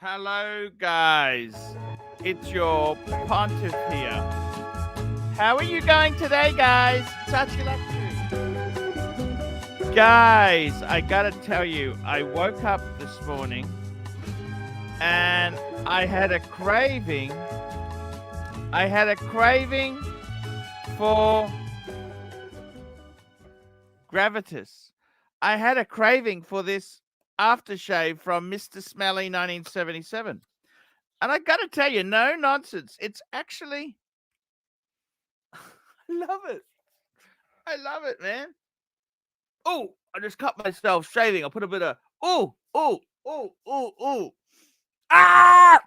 Hello, guys. It's your pontiff here. How are you going today, guys? It's ARCHIELUXURY. Guys, I gotta tell you, I woke up this morning and I had a craving. For gravitas. I had a craving for this aftershave from Mr. Smelly 1977. And I gotta tell you, no nonsense. It's actually, I love it. I love it, man. Oh, I just cut myself shaving. I put a bit of, oh. Ah!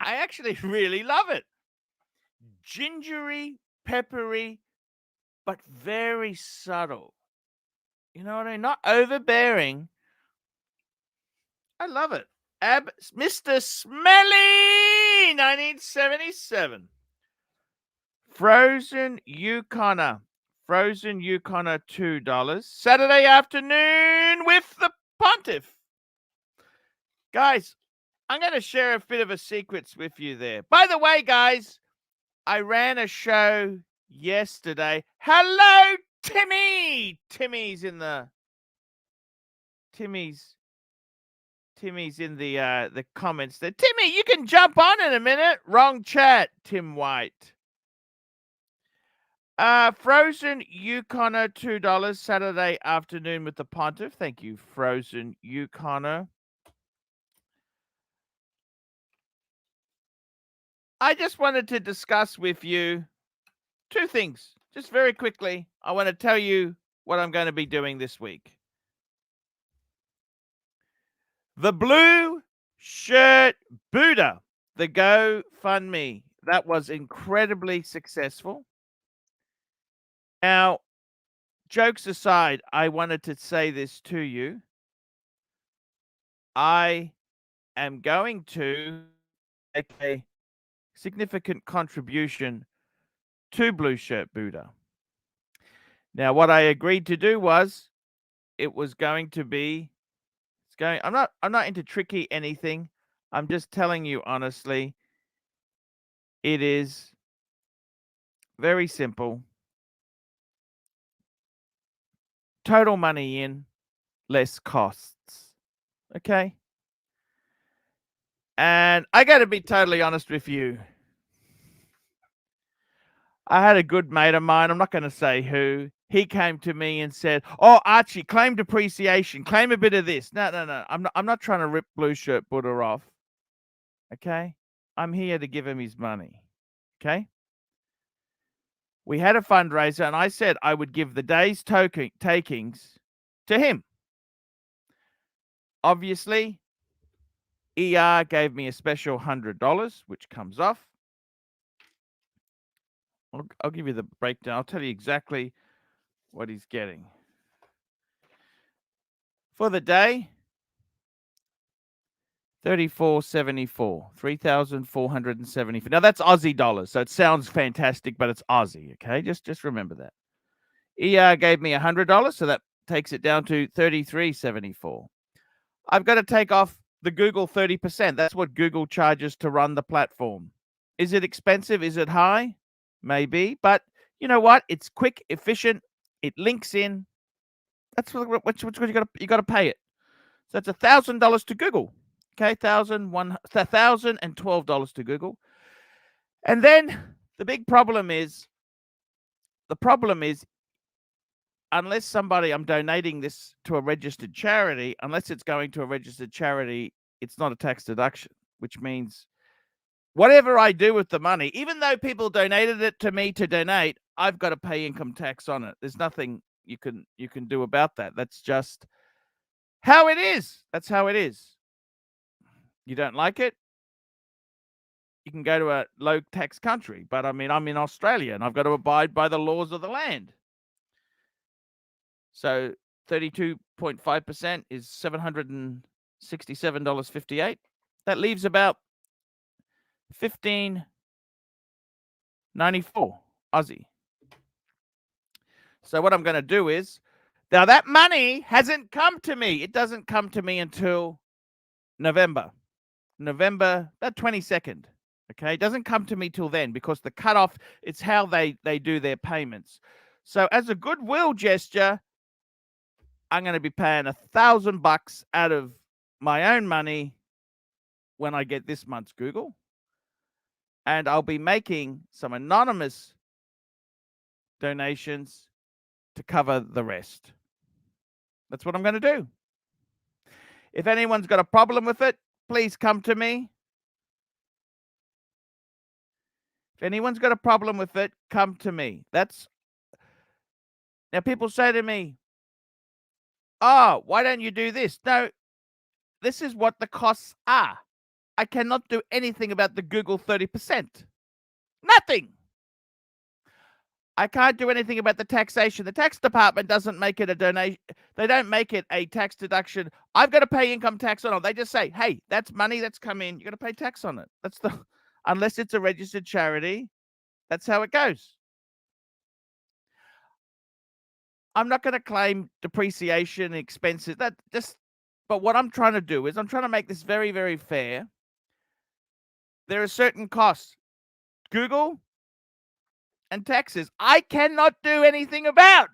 I actually really love it. Gingery, peppery, but very subtle. You know what I mean? Not overbearing. I love it. Mr. Smelly 1977. Frozen Yukoner. Frozen Yukoner, $2. Saturday afternoon with the pontiff. Guys, I'm going to share a bit of a secrets with you there. By the way, guys, I ran a show yesterday. Hello, Timmy. Timmy's in the comments there. Timmy, you can jump on in a minute. Wrong chat, Tim White. Frozen Yukoner, $2. Saturday afternoon with the pontiff. Thank you, Frozen Yukoner. I just wanted to discuss with you two things. Just very quickly, I want to tell you what I'm going to be doing this week. The Blue Shirt Buddha, the GoFundMe, that was incredibly successful. Now, jokes aside, I wanted to say this to you. I am going to make a significant contribution to Blue Shirt Buddha. Now, what I agreed to do was, it was going to be, I'm not into tricky anything. I'm just telling you honestly, it is very simple. Total money in, less costs. Okay? And I got to be totally honest with you. I had a good mate of mine, I'm not going to say who. He came to me and said, "Oh, Archie, claim depreciation, claim a bit of this." No. I'm not trying to rip Blue Shirt Buddha off. Okay? I'm here to give him his money. Okay? We had a fundraiser, and I said I would give the day's takings to him. Obviously, ER gave me a special $100, which comes off. I'll give you the breakdown. I'll tell you exactly what he's getting. For the day, $34.74, $3,474. Now that's Aussie dollars, so it sounds fantastic, but it's Aussie. Okay, just remember that. ER gave me $100, so that takes it down to $33.74. I've got to take off the Google 30%. That's what Google charges to run the platform. Is it expensive? Is it high? Maybe, but you know what? It's quick, efficient. It links in. That's what you got to pay it. So that's $1,000 to Google. Okay, $1,012 to Google. And then the problem is, unless I'm donating this to a registered charity, unless it's going to a registered charity, it's not a tax deduction, which means whatever I do with the money, even though people donated it to me to donate, I've got to pay income tax on it. There's nothing you can do about that. That's just how it is. That's how it is. You don't like it? You can go to a low tax country, but I mean, I'm in Australia and I've got to abide by the laws of the land. So 32.5% is $767.58. That leaves about $15.94 Aussie. So what I'm going to do is, now that money hasn't come to me. It doesn't come to me until November, that 22nd. Okay, it doesn't come to me till then because the cutoff, it's how they do their payments. So as a goodwill gesture, I'm going to be paying $1,000 out of my own money when I get this month's Google. And I'll be making some anonymous donations to cover the rest. That's what I'm going to do. If anyone's got a problem with it, please come to me. If anyone's got a problem with it, come to me. Now people say to me, oh, why don't you do this? No, this is what the costs are. I cannot do anything about the Google 30%. Nothing. I can't do anything about the taxation. The tax department doesn't make it a donation. They don't make it a tax deduction. I've got to pay income tax on it. They just say, hey, that's money that's come in. You got to pay tax on it. Unless it's a registered charity, that's how it goes. I'm not going to claim depreciation expenses. But what I'm trying to do is I'm trying to make this very, very fair. There are certain costs. Google and taxes, I cannot do anything about.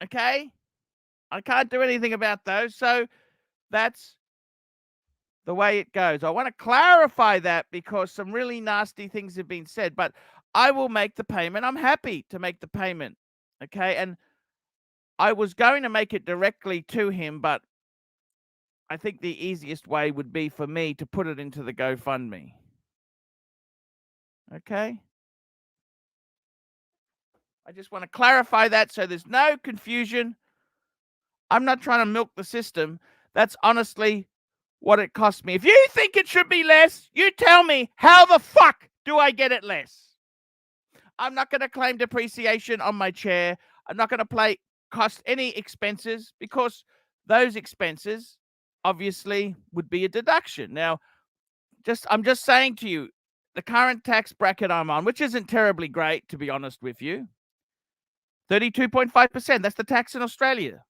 Okay? I can't do anything about those. So that's the way it goes. I want to clarify that because some really nasty things have been said, but I will make the payment. I'm happy to make the payment. Okay? And I was going to make it directly to him, but I think the easiest way would be for me to put it into the GoFundMe. Okay? I just want to clarify that so there's no confusion. I'm not trying to milk the system. That's honestly what it cost me. If you think it should be less, you tell me, how the fuck do I get it less? I'm not going to claim depreciation on my chair. I'm not going to cost any expenses because those expenses obviously would be a deduction. Now, I'm just saying to you, the current tax bracket I'm on, which isn't terribly great, to be honest with you, 32.5%. That's the tax in Australia.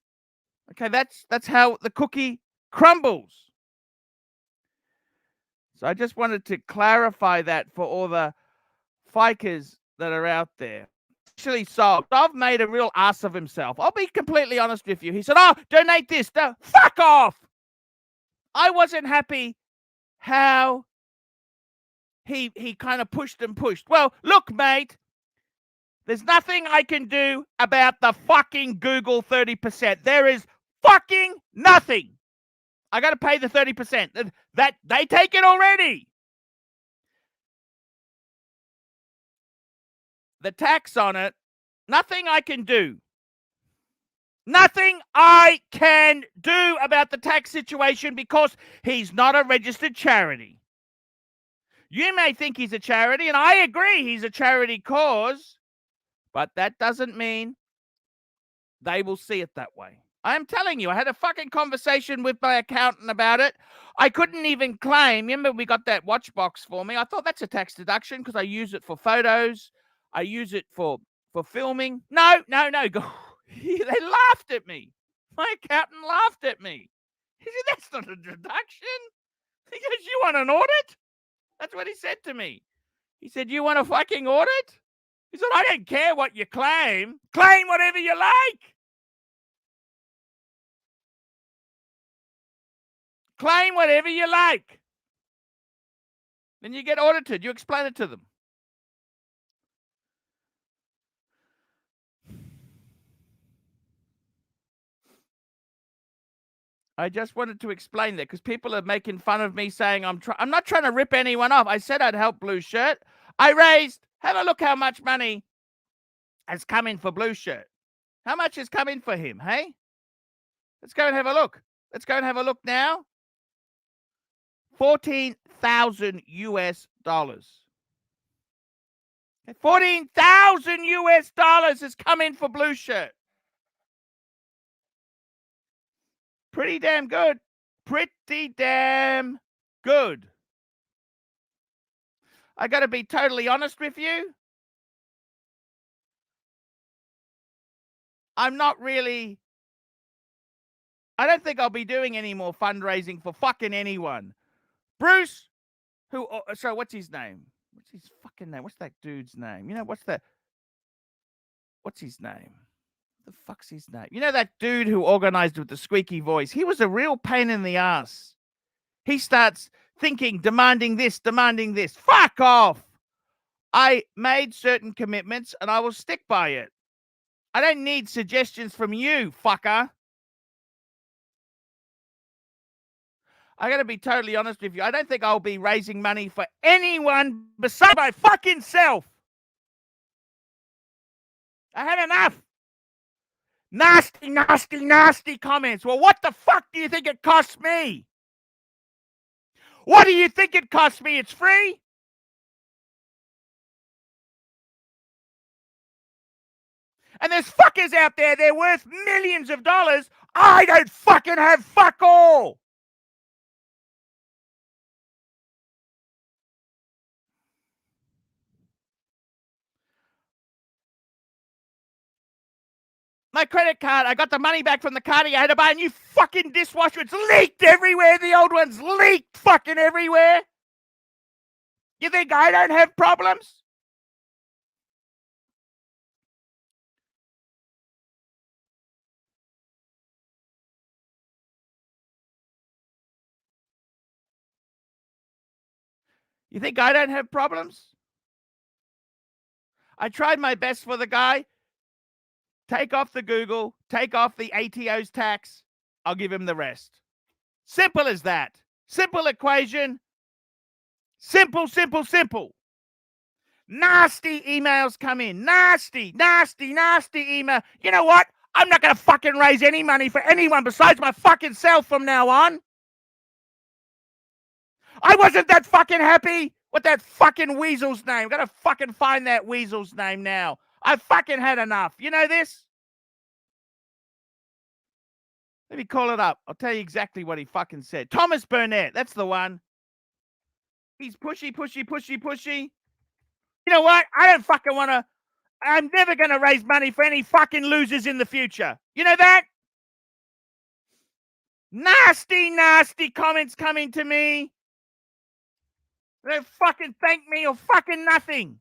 Okay, that's how the cookie crumbles. So I just wanted to clarify that for all the fikers that are out there. Actually, I've made a real ass of himself. I'll be completely honest with you. He said, oh, donate this. No, fuck off. I wasn't happy how he kind of pushed and pushed. Well, look, mate, there's nothing I can do about the fucking Google 30%. There is fucking nothing. I got to pay the 30%. That they take it already. The tax on it, nothing I can do. Nothing I can do about the tax situation because he's not a registered charity. You may think he's a charity, and I agree he's a charity cause, but that doesn't mean they will see it that way. I'm telling you, I had a fucking conversation with my accountant about it. I couldn't even claim. Remember, we got that watch box for me. I thought that's a tax deduction because I use it for photos. I use it for filming. No. They laughed at me. My accountant laughed at me. He said, that's not a deduction. He goes, you want an audit? That's what he said to me. He said, you want a fucking audit? He said, I don't care what you claim. Claim whatever you like. Claim whatever you like. Then you get audited. You explain it to them. I just wanted to explain that because people are making fun of me saying I'm not trying to rip anyone off. I said I'd help Blue Shirt. I raised, have a look how much money has come in for Blue Shirt. How much has come in for him, hey? Let's go and have a look. Let's go and have a look now. $14,000 US. 14,000 US dollars has come in for Blue Shirt. Pretty damn good. Pretty damn good. I got to be totally honest with you. I'm not really. I don't think I'll be doing any more fundraising for fucking anyone. Bruce, so what's his name? What's his fucking name? What's that dude's name? You know, what's his name? The fuck's his name? You know that dude who organized with the squeaky voice? He was a real pain in the ass. He starts thinking, demanding this. Fuck off. I made certain commitments and I will stick by it. I don't need suggestions from you, fucker. I got to be totally honest with you. I don't think I'll be raising money for anyone besides my fucking self. I had enough. Nasty comments. Well, what the fuck do you think it costs me? What do you think it costs me? It's free? And there's fuckers out there, they're worth millions of dollars. I don't fucking have fuck all. My credit card, I got the money back from the card. I had to buy a new fucking dishwasher. It's leaked everywhere. The old one's leaked fucking everywhere. You think I don't have problems? You think I don't have problems? I tried my best for the guy. Take off the Google, take off the ATO's tax. I'll give him the rest. Simple as that. Simple equation. Simple. Nasty emails come in. Nasty email. You know what? I'm not going to fucking raise any money for anyone besides my fucking self from now on. I wasn't that fucking happy with that fucking weasel's name. Gotta fucking find that weasel's name now. I fucking had enough. You know this? Let me call it up. I'll tell you exactly what he fucking said. Thomas Burnett. That's the one. He's pushy. You know what? I don't fucking want to. I'm never going to raise money for any fucking losers in the future. You know that? Nasty comments coming to me. They don't fucking thank me or fucking nothing.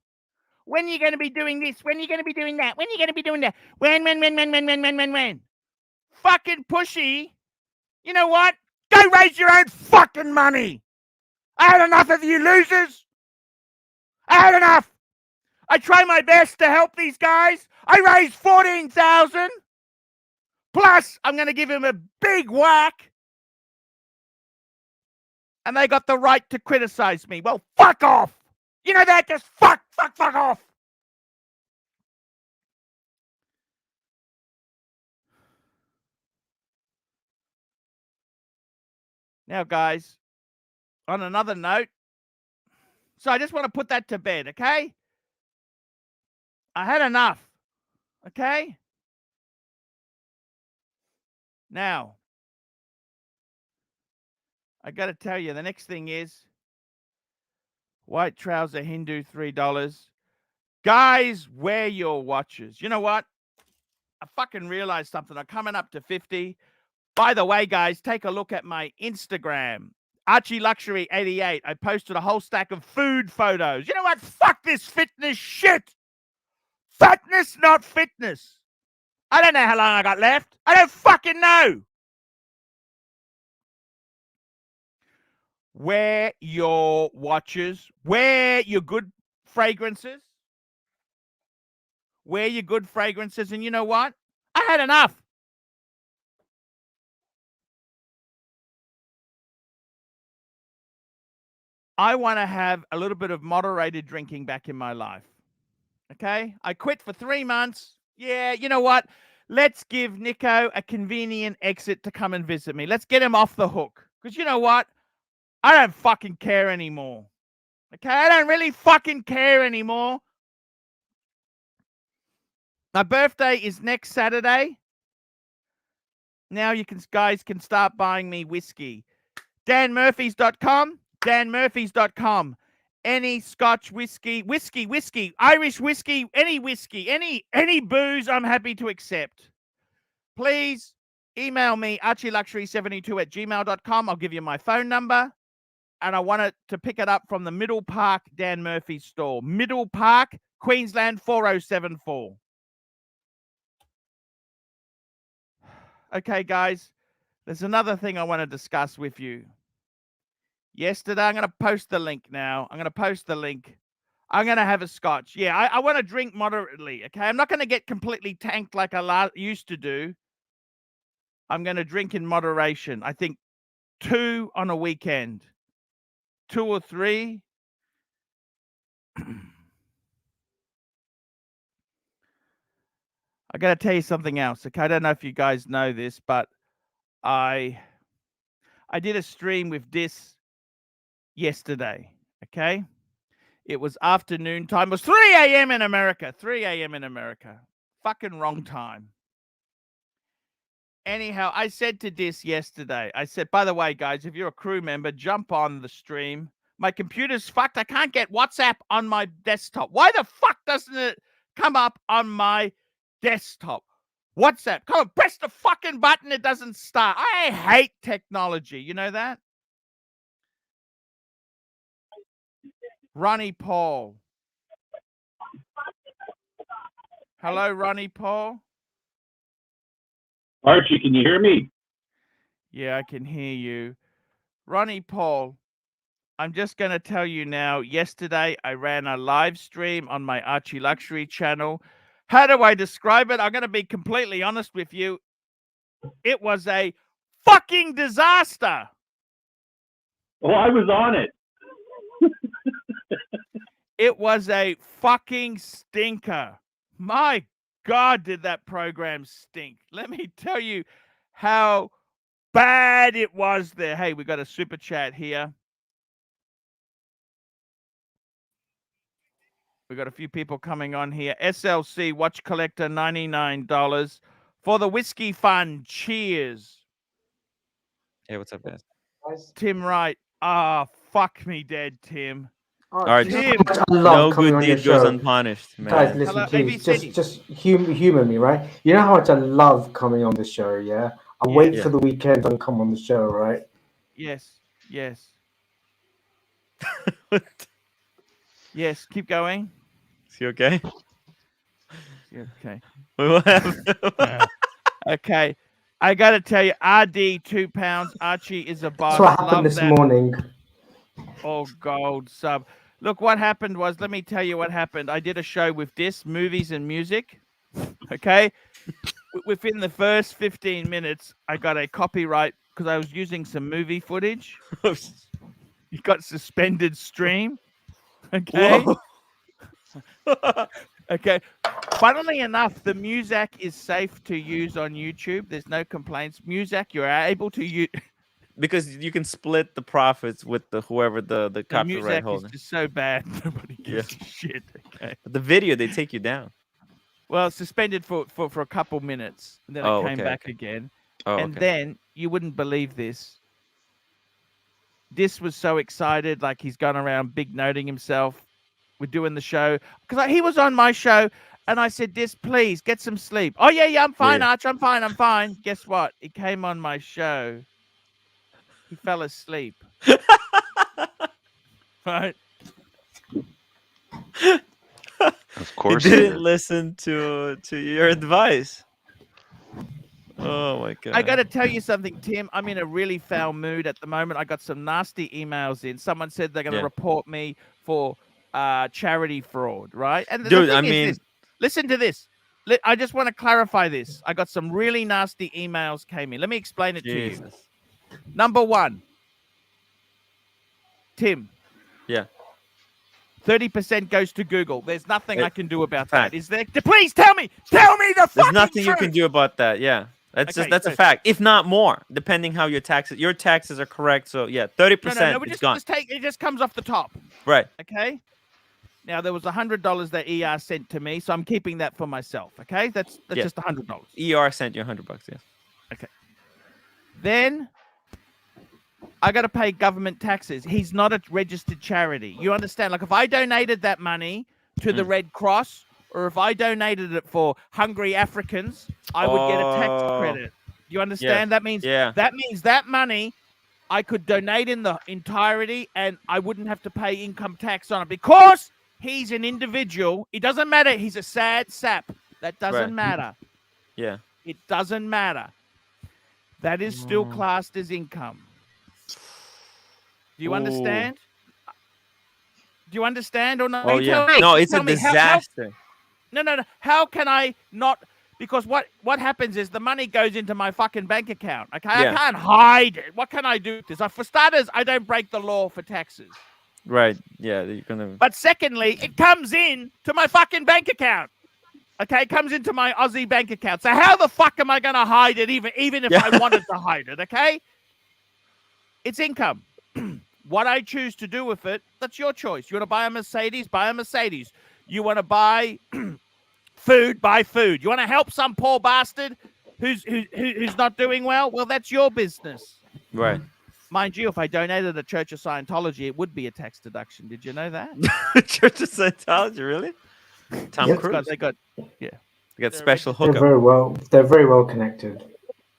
When are you going to be doing this? When are you going to be doing that? When are you going to be doing that? When? Fucking pushy. You know what? Go raise your own fucking money. I had enough of you losers. I had enough. I try my best to help these guys. I raised 14,000. Plus, I'm going to give him a big whack. And they got the right to criticize me. Well, fuck off. You know that? Just fuck off. Now, guys, on another note, so I just want to put that to bed, okay? I had enough, okay? Now, I got to tell you, the next thing is white trouser Hindu, $3. Guys, wear your watches. You know what? I fucking realized something. I'm coming up to 50. By the way, guys, take a look at my Instagram, ARCHIELUXURY88. I posted a whole stack of food photos. You know what? Fuck this fitness shit. Fatness, not fitness. I don't know how long I got left. I don't fucking know. Wear your watches. Wear your good fragrances. Wear your good fragrances. And you know what? I had enough. I want to have a little bit of moderated drinking back in my life. Okay? I quit for 3 months. Yeah, you know what? Let's give Nico a convenient exit to come and visit me. Let's get him off the hook. Because you know what? I don't fucking care anymore. Okay? I don't really fucking care anymore. My birthday is next Saturday. Now you guys can start buying me whiskey. danmurphys.com, danmurphys.com. Any Scotch whiskey, Irish whiskey, any booze, I'm happy to accept. Please email me, archieluxury72@gmail.com. I'll give you my phone number. And I want it to pick it up from the Middle Park Dan Murphy's store. Middle Park, Queensland, 4074. Okay, guys, there's another thing I want to discuss with you. Yesterday, I'm going to post the link now. I'm going to post the link. I'm going to have a scotch. Yeah, I want to drink moderately, okay? I'm not going to get completely tanked like I used to do. I'm going to drink in moderation. I think 2 on a weekend. 2 or 3. I got to tell you something else, okay? I don't know if you guys know this, but I did a stream with this yesterday, okay? It was afternoon time. It was 3 a.m. in America. 3 a.m. in America. Fucking wrong time. Anyhow, I said to this yesterday, I said, by the way, guys, if you're a crew member, jump on the stream. My computer's fucked. I can't get WhatsApp on my desktop. Why the fuck doesn't it come up on my desktop? WhatsApp. Come on, press the fucking button. It doesn't start. I hate technology. You know that? Ronnie Paul. Hello, Ronnie Paul. Archie, can you hear me? Yeah, I can hear you. Ronnie Paul, I'm just going to tell you now, yesterday I ran a live stream on my Archie Luxury channel. How do I describe it? I'm going to be completely honest with you. It was a fucking disaster. Well, I was on it. It was a fucking stinker. My God, did that program stink. Let me tell you how bad it was there. Hey, we got a super chat here. We got a few people coming on here. SLC Watch Collector, $99 for the Whiskey Fund. Cheers. Hey, what's up, guys? Tim Wright. Ah, fuck me dead, Tim. Oh, All right, Tim, just I love no coming good on your deed goes show. unpunished, man. Guys, listen, Hello, please, ABC. just humor me, right? You know how much I love coming on the show, yeah? I wait for the weekend and come on the show, right? Yes, yes. Yes, keep going. Is he okay? Yeah, okay. What happened? Okay. I got to tell you, RD, 2 pounds. Archie is a boss. That's what happened Love this that. morning. Oh, gold sub. Look, what happened was, let me tell you what happened. I did a show with this, movies and music. Okay. Within the first 15 minutes, I got a copyright because I was using some movie footage. It got suspended stream. Okay. Okay. Funnily enough, the music is safe to use on YouTube. There's no complaints. Music, you're able to use. because you can split the profits with whoever the The copyright music holder. is just so bad, nobody gives a shit. Okay. But the video, they take you down. Well, it's suspended for a couple minutes, and then Oh, it came okay, back okay. again. Oh, And okay. then you wouldn't believe this. This was so excited, like he's gone around big noting himself. We're doing the show because he was on my show, and I said, "This, please get some sleep." Oh yeah, I'm fine, Yeah. Arch. I'm fine. Guess what? He came on my show. He fell asleep. Right? Of He course. he didn't did. listen to your advice. Oh my god. I got to tell you something, Tim. I'm in a really foul mood at the moment. I got some nasty emails in. Someone said they're going to Yeah. report me for charity fraud, right? And the Dude, thing I is mean- this. Listen to this. I just want to clarify this. I got some really nasty emails came in. Let me explain it to you. Jesus. Number one, Tim. Yeah. 30% goes to Google. There's nothing I can do about fact. that. Is there? Please tell me the There's fucking nothing you truth. can do about that. Yeah. That's Okay, that's a so- fact. If not more, depending how your taxes are correct. So yeah, 30% No, we is just gone. take it. Just comes off the top. Right. Okay. Now there was $100 that ER sent to me, so I'm keeping that for myself. Okay, that's Yeah. just $100. ER sent you $100. Yeah. Then I got to pay government taxes. He's not a registered charity. You understand? Like if I donated that money to the Red Cross, or if I donated it for hungry Africans, I would get a tax Oh. credit. You understand? That means Yeah. that money I could donate in the entirety, and I wouldn't have to pay income tax on it because he's an individual. It doesn't matter. He's a sad sap. That doesn't Right. matter. Yeah. It doesn't matter. That is still classed as income. Do you Ooh. understand? Do you understand or not? Oh You yeah. tell me. No, You it's a tell me. disaster. No. How can I not? Because what happens is the money goes into my fucking bank account. Okay, Yeah. I can't hide it. What can I do with this? For starters, I don't break the law for taxes. Right. Yeah. You're gonna. But secondly, it comes in to my fucking bank account. Okay, it comes into my Aussie bank account. So how the fuck am I going to hide it even if I wanted to hide it, okay? It's income. What I choose to do with it, that's your choice. You want to buy a Mercedes? Buy a Mercedes. You want to buy food? Buy food. You want to help some poor bastard who's not doing well? Well, that's your business. Right. Mind you, if I donated to Church of Scientology, it would be a tax deduction. Did you know that? Church of Scientology, really? Tom Yeah. Cruise. They got They got they're special They're hookup. very well connected.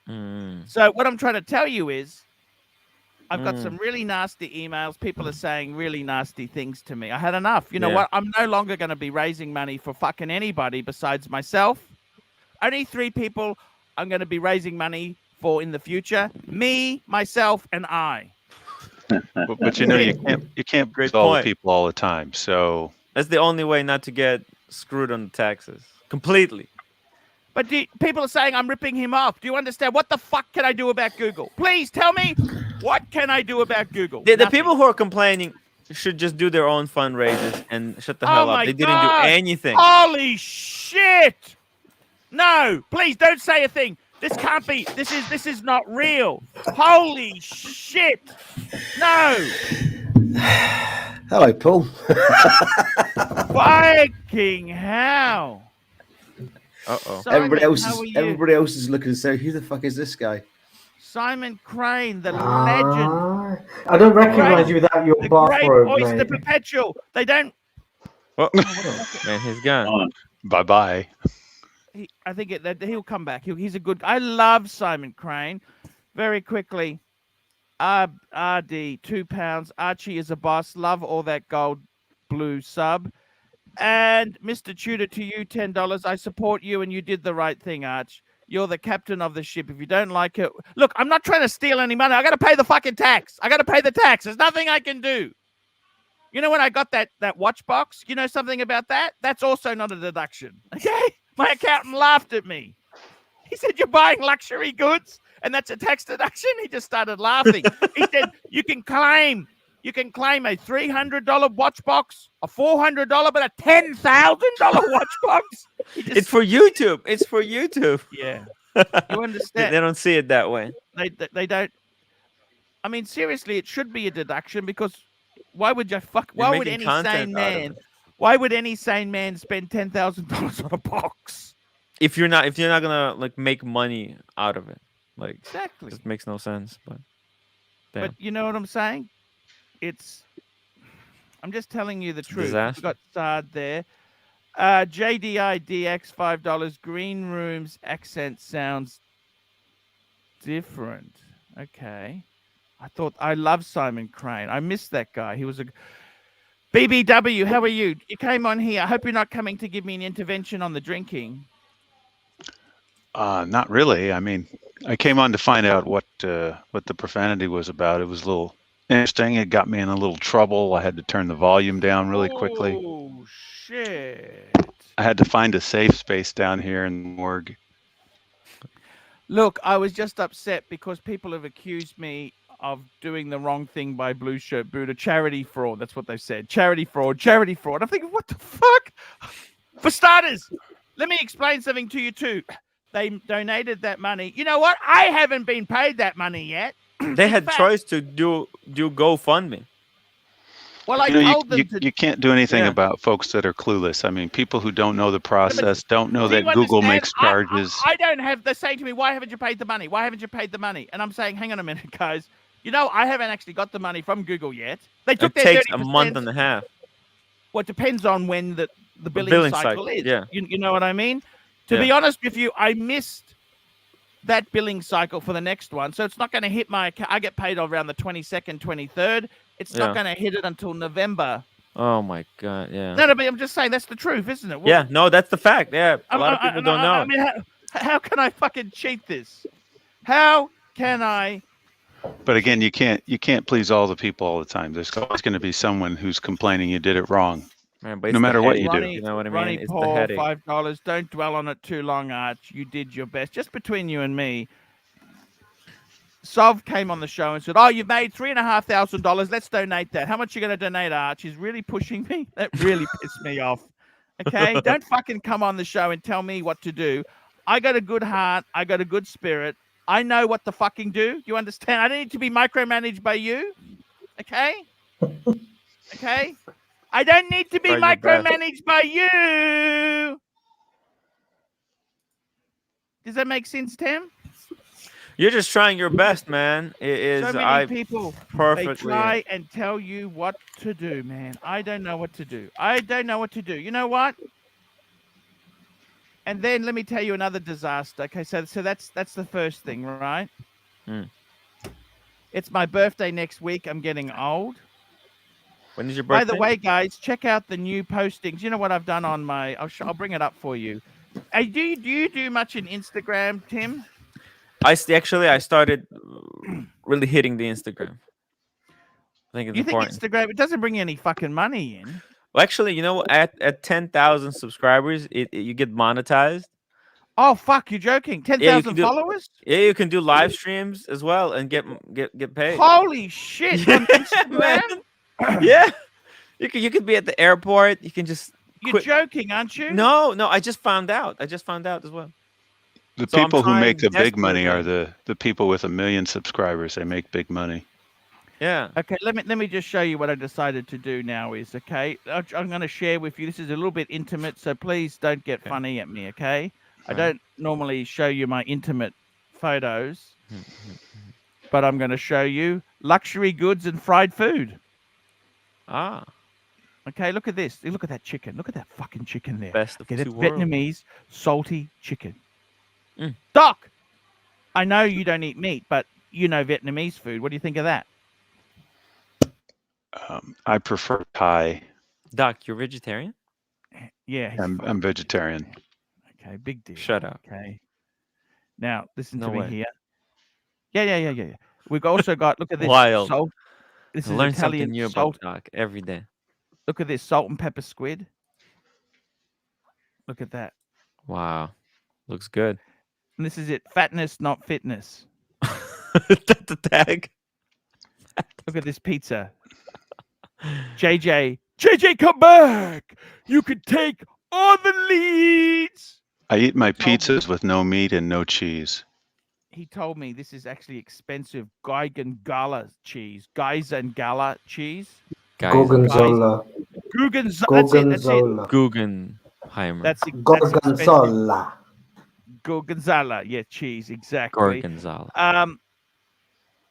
Mm. So what I'm trying to tell you is I've got some really nasty emails. People are saying really nasty things to me. I had enough. You know Yeah. what? I'm no longer going to be raising money for fucking anybody besides myself. Only 3 people I'm going to be raising money for in the future. Me, myself, and I. But you know, you can't Great please all point. the people all the time. So That's the only way not to get screwed on the taxes completely. But people are saying I'm ripping him off. Do you understand? What the fuck can I do about Google? Please tell me, what can I do about Google? The Nothing. people who are complaining should just do their own fundraisers and shut the Oh hell up. my They didn't God. do anything. Holy shit! No, please don't say a thing. This can't be. This is not real. Holy shit! No! Hello, Paul. Fucking hell! Uh-oh. Simon, everybody else how is are you? everybody else is looking and saying, "Who the fuck is this guy?" Simon Crane, the legend, I don't recognize you without your the great bathrobe, oyster mate. perpetual. They don't. Oh, man, he's gone. bye bye. I think that he'll come back. He's a good. I love Simon Crane. Very quickly, RD £2. Archie is a boss. Love all that gold blue sub. And Mr. Tudor, to you $10. I support you, and you did the right thing, Arch. You're the captain of the ship. If you don't like it, look, I'm not trying to steal any money. I got to pay the fucking tax. I got to pay the tax. There's nothing I can do. You know when I got that watch box? You know something about that? That's also not a deduction. Okay. My accountant laughed at me. He said, "You're buying luxury goods and that's a tax deduction?" He just started laughing. He said, you can claim a $300 watch box, a $400, but a $10,000 watch box. It's for YouTube. It's for YouTube. Yeah. You They understand? don't see it that way. They don't. I mean, seriously, it should be a deduction because why would you You're why would making any content sane out of man? it. Why would any sane man spend $10,000 on a box? If you're not gonna like make money out of it, like Exactly. just makes no sense. But But damn, you know what I'm saying? I'm just telling you the a truth. disaster. We've got Sard there. JDI DX $5. Green Room's accent sounds different. Okay. I love Simon Crane. I miss that guy. He was a BBW. How are you? You came on here. I hope you're not coming to give me an intervention on the drinking. Not really. I mean, I came on to find out what the profanity was about. It was a little interesting. It got me in a little trouble. I had to turn the volume down really quickly. Oh shit. I had to find a safe space down here in the morgue. Look, I was just upset because people have accused me of doing the wrong thing by Blue Shirt Buddha. Charity fraud. That's what they've said. Charity fraud. Charity fraud. I'm thinking, what the fuck? For starters, let me explain something to you too. They donated that money. You know what? I haven't been paid that money yet. They had choice to do GoFundMe. Well, I You know, told them to. you can't do anything Yeah. about folks that are clueless. I mean, people who don't know the process, don't know Do you that Google understand? makes charges. I don't have. They're saying to me, "Why haven't you paid the money? Why haven't you paid the money?" And I'm saying, "Hang on a minute, guys. You know, I haven't actually got the money from Google yet. They took It their takes 30%. a month and a half. Well, it depends on when the billing, billing cycle cycle, is. yeah. You know what I mean? To be honest with you, I missed that billing cycle for the next one, so it's not going to hit my account. I get paid around the 22nd, 23rd. It's not Yeah. going to hit it until November. Oh my god, yeah. No, but I'm just saying that's the truth, isn't it? Well, Yeah, no, that's the fact. Yeah, a lot of people don't know. I mean, how can I fucking cheat this? How can I? But again, you can't please all the people all the time. There's always going to be someone who's complaining you did it wrong. Man, but it's No the matter what headache, you do. Ronnie, you know what I mean? Ronnie It's the Paul, headache. $5. Don't dwell on it too long, Arch. You did your best. Just between you and me. Sov came on the show and said, "Oh, you've made $3,500. Let's donate that. How much are you going to donate, Arch?" He's really pushing me. That really pissed me off. Okay, don't fucking come on the show and tell me what to do. I got a good heart. I got a good spirit. I know what to fucking do. You understand? I don't need to be micromanaged by you. Okay? Okay? I don't need to be Try your best. micromanaged by you. Does that make sense, Tim? You're just trying your best, man. It is So many I people, they perfectly. try and tell you what to do, man. I don't know what to do. I don't know what to do. You know what? And then let me tell you another disaster. Okay, so that's the first thing, right? Mm. It's my birthday next week. I'm getting old. When is your birthday? By the way, guys, check out the new postings. You know what I've done on my? I'll bring it up for you. Hey, do you do much in Instagram, Tim? I started really hitting the Instagram. I think it's You think important. Instagram? It doesn't bring you any fucking money in. Well, actually, you know, at 10,000 subscribers, you get monetized. Oh fuck! You're joking? 10,000 do- followers? Yeah, you can do live streams as well and get paid. Holy shit! Yeah, On Instagram? Yeah, you could be at the airport. You can just You're quit. joking, aren't you? No, I just found out. as well. The So I'm people who make the trying big money are desperately. the people with 1 million subscribers. They make big money. Yeah. Okay, let me just show you what I decided to do now is, okay? I'm going to share with you. This is a little bit intimate, so please don't get Okay. funny at me, okay? I Fine. don't normally show you my intimate photos, but I'm going to show you luxury goods and fried food. Ah, Okay, look at this. Look at that chicken. Look at that fucking chicken there. best of Okay, that's two worlds. Vietnamese salty chicken. Mm. Doc, I know you don't eat meat, but you know Vietnamese food. What do you think of that? I prefer Thai. Doc, you're vegetarian? Yeah. he's I'm fucking- vegetarian. Okay, big deal. Shut up. Okay. Now listen No to me way. here. Yeah. We've also got. Look at this. Wild. Salt. This I is learn Italian something new salt. about Doc every day. Look at this salt and pepper squid. Look at that. Wow, looks good. And this is it. Fatness, not fitness. That's the tag. Look at this pizza. JJ, come back. You could take all the leads. I eat my pizzas with no meat and no cheese. he told me this is actually expensive Geigen-Gala cheese. Geigen-Gala cheese. Guys, Gorgonzola. That's it. That's it. Gorgonzola. Guggenheimer. That's expensive. Gorgonzola. Gorgonzola. Yeah, cheese. Exactly. Gorgonzola.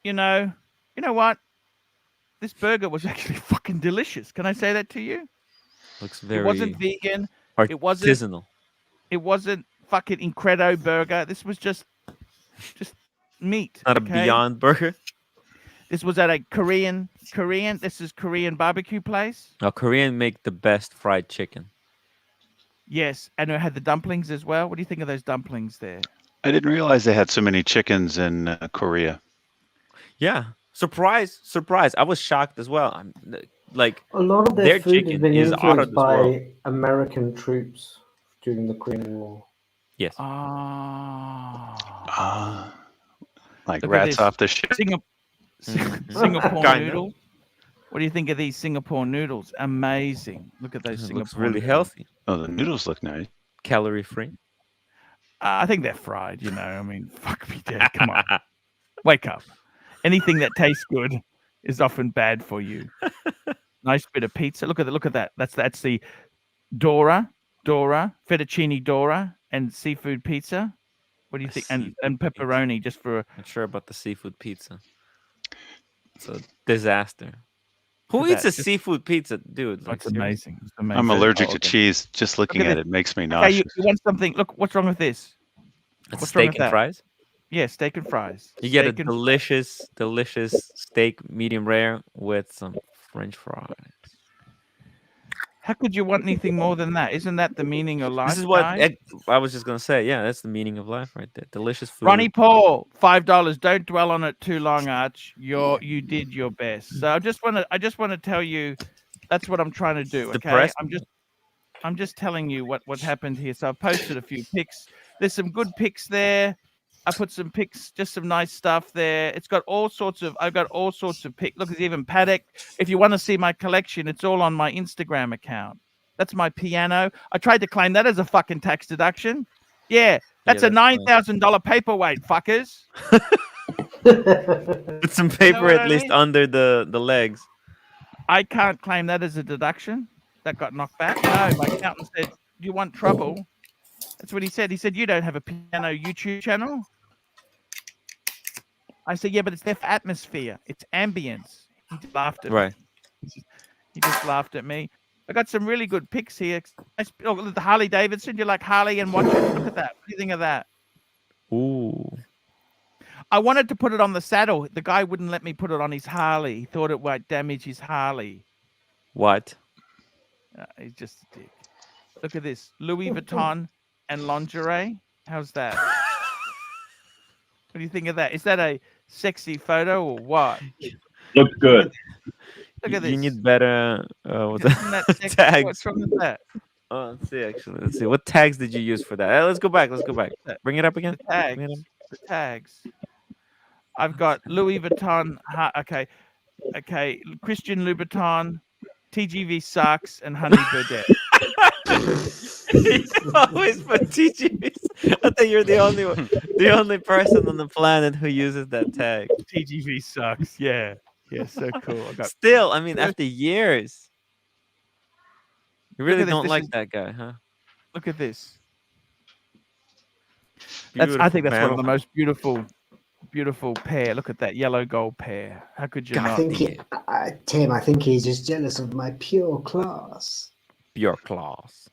You know what? This burger was actually fucking delicious. Can I say that to you? Looks very It wasn't vegan. artisanal. It wasn't fucking Incredo burger. This was just meat. Not a okay? Beyond Burger. This was at a Korean. This is Korean barbecue place. Now, Korean make the best fried chicken. Yes, and it had the dumplings as well. What do you think of those dumplings there? I didn't realize they had so many chickens in Korea. Yeah. Surprise. I was shocked as well. I'm like, A lot of Their their food has chicken been is out of influenced this by world. American troops during the Korean War. yes. Ah, Like Look at rats this. off the ship. Singapore Kinda. noodle. What do you think of these Singapore noodles? Amazing. Look at those It Singapore. looks really noodles. healthy. Oh, the noodles look nice. Calorie free. I think they're fried. I mean, fuck me dead. Come on, wake up. Anything that tastes good is often bad for you. Nice bit of pizza. Look at that. That's the Dora, fettuccine Dora, and seafood pizza. What do you think? And Seafood pizza. pepperoni just for. Not sure about the seafood pizza. It's a disaster. Who Look at eats a that, just- seafood pizza, dude? Oh, Like, it's seriously? amazing. It's amazing. I'm allergic to okay. cheese. Just looking at at this. it makes me Okay, nauseous. you want something? Look, what's wrong with this? It's What's wrong steak with and that? fries. Yeah, steak and fries. You get a Steak and- delicious steak, medium rare, with some French fries. How could you want anything more than that? Isn't that the meaning of life? This is what guys? I was just gonna say. Yeah, that's the meaning of life right there. Delicious food. Ronnie Paul, $5. Don't dwell on it too long, Arch. You did your best. So I just want to tell you, that's what I'm trying to do. Okay, Depressed? I'm just telling you what happened here. So I posted a few pics. There's some good pics there. I put some pics, just some nice stuff there. I've got all sorts of pics. Look, there's even paddock. If you want to see my collection, it's all on my Instagram account. That's my piano. I tried to claim that as a fucking tax deduction. Yeah, that's a that's funny. $9,000 paperweight, fuckers. Put some paper what at I least mean? under the legs. I can't claim that as a deduction. That got knocked back. No, my accountant said, "You want trouble?" That's what he said. He said, "You don't have a piano YouTube channel." I said, "Yeah, but it's there for atmosphere. It's ambience." He just laughed at me. Right. He just laughed at me. I got some really good pics here. Oh, the Harley Davidson. You like Harley and watch it? Look at that. What do you think of that? Ooh. I wanted to put it on the saddle. The guy wouldn't let me put it on his Harley. He thought it might damage his Harley. What? He's just a dick. Look at this. Louis Vuitton and lingerie. How's that? What do you think of that? Is that a sexy photo or what? Looks good. Look at this. You need better. What's Isn't that sexy? tags? What's wrong with that? Oh, let's see. Actually, let's see. What tags did you use for that? Let's go back. Bring it up again. The tags. Bring it up. The tags. I've got Louis Vuitton. Okay. Christian Louboutin, TGV sucks, and Honey Birdette. You always put TGVs. I think you're the only person on the planet who uses that tag. TGV sucks. Yeah. Yeah. So cool. I got. Still, I mean, after years, you really at this. don't This like is- that guy, huh? Look at this. I think that's one of the most beautiful pair. Look at that yellow gold pair. How could you I not? think Tim, I think he's just jealous of my pure class. Pure class.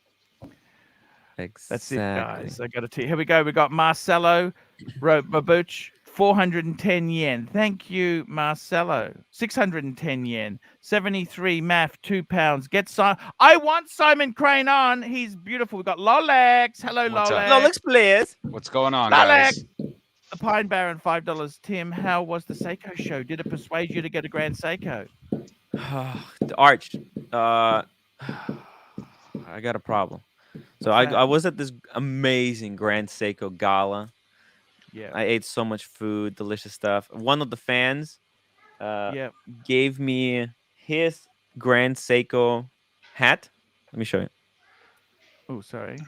Exactly. That's it, guys. I got to tell you. Here we go. We got Marcelo Babuch, 410 yen. Thank you, Marcelo. 610 yen. 73 math, £2. Get Simon. I want Simon Crane on. He's beautiful. We've got Lolex. Hello, What's up? Lolex. Lolex, please. What's going on, Lolex. guys? The Pine Baron, $5. Tim, how was the Seiko show? Did it persuade you to get a Grand Seiko? The Arch. I got a problem. So I was at this amazing Grand Seiko gala. Yeah. I ate so much food, delicious stuff. One of the fans Yeah. gave me his Grand Seiko hat. Let me show you. Oh, sorry.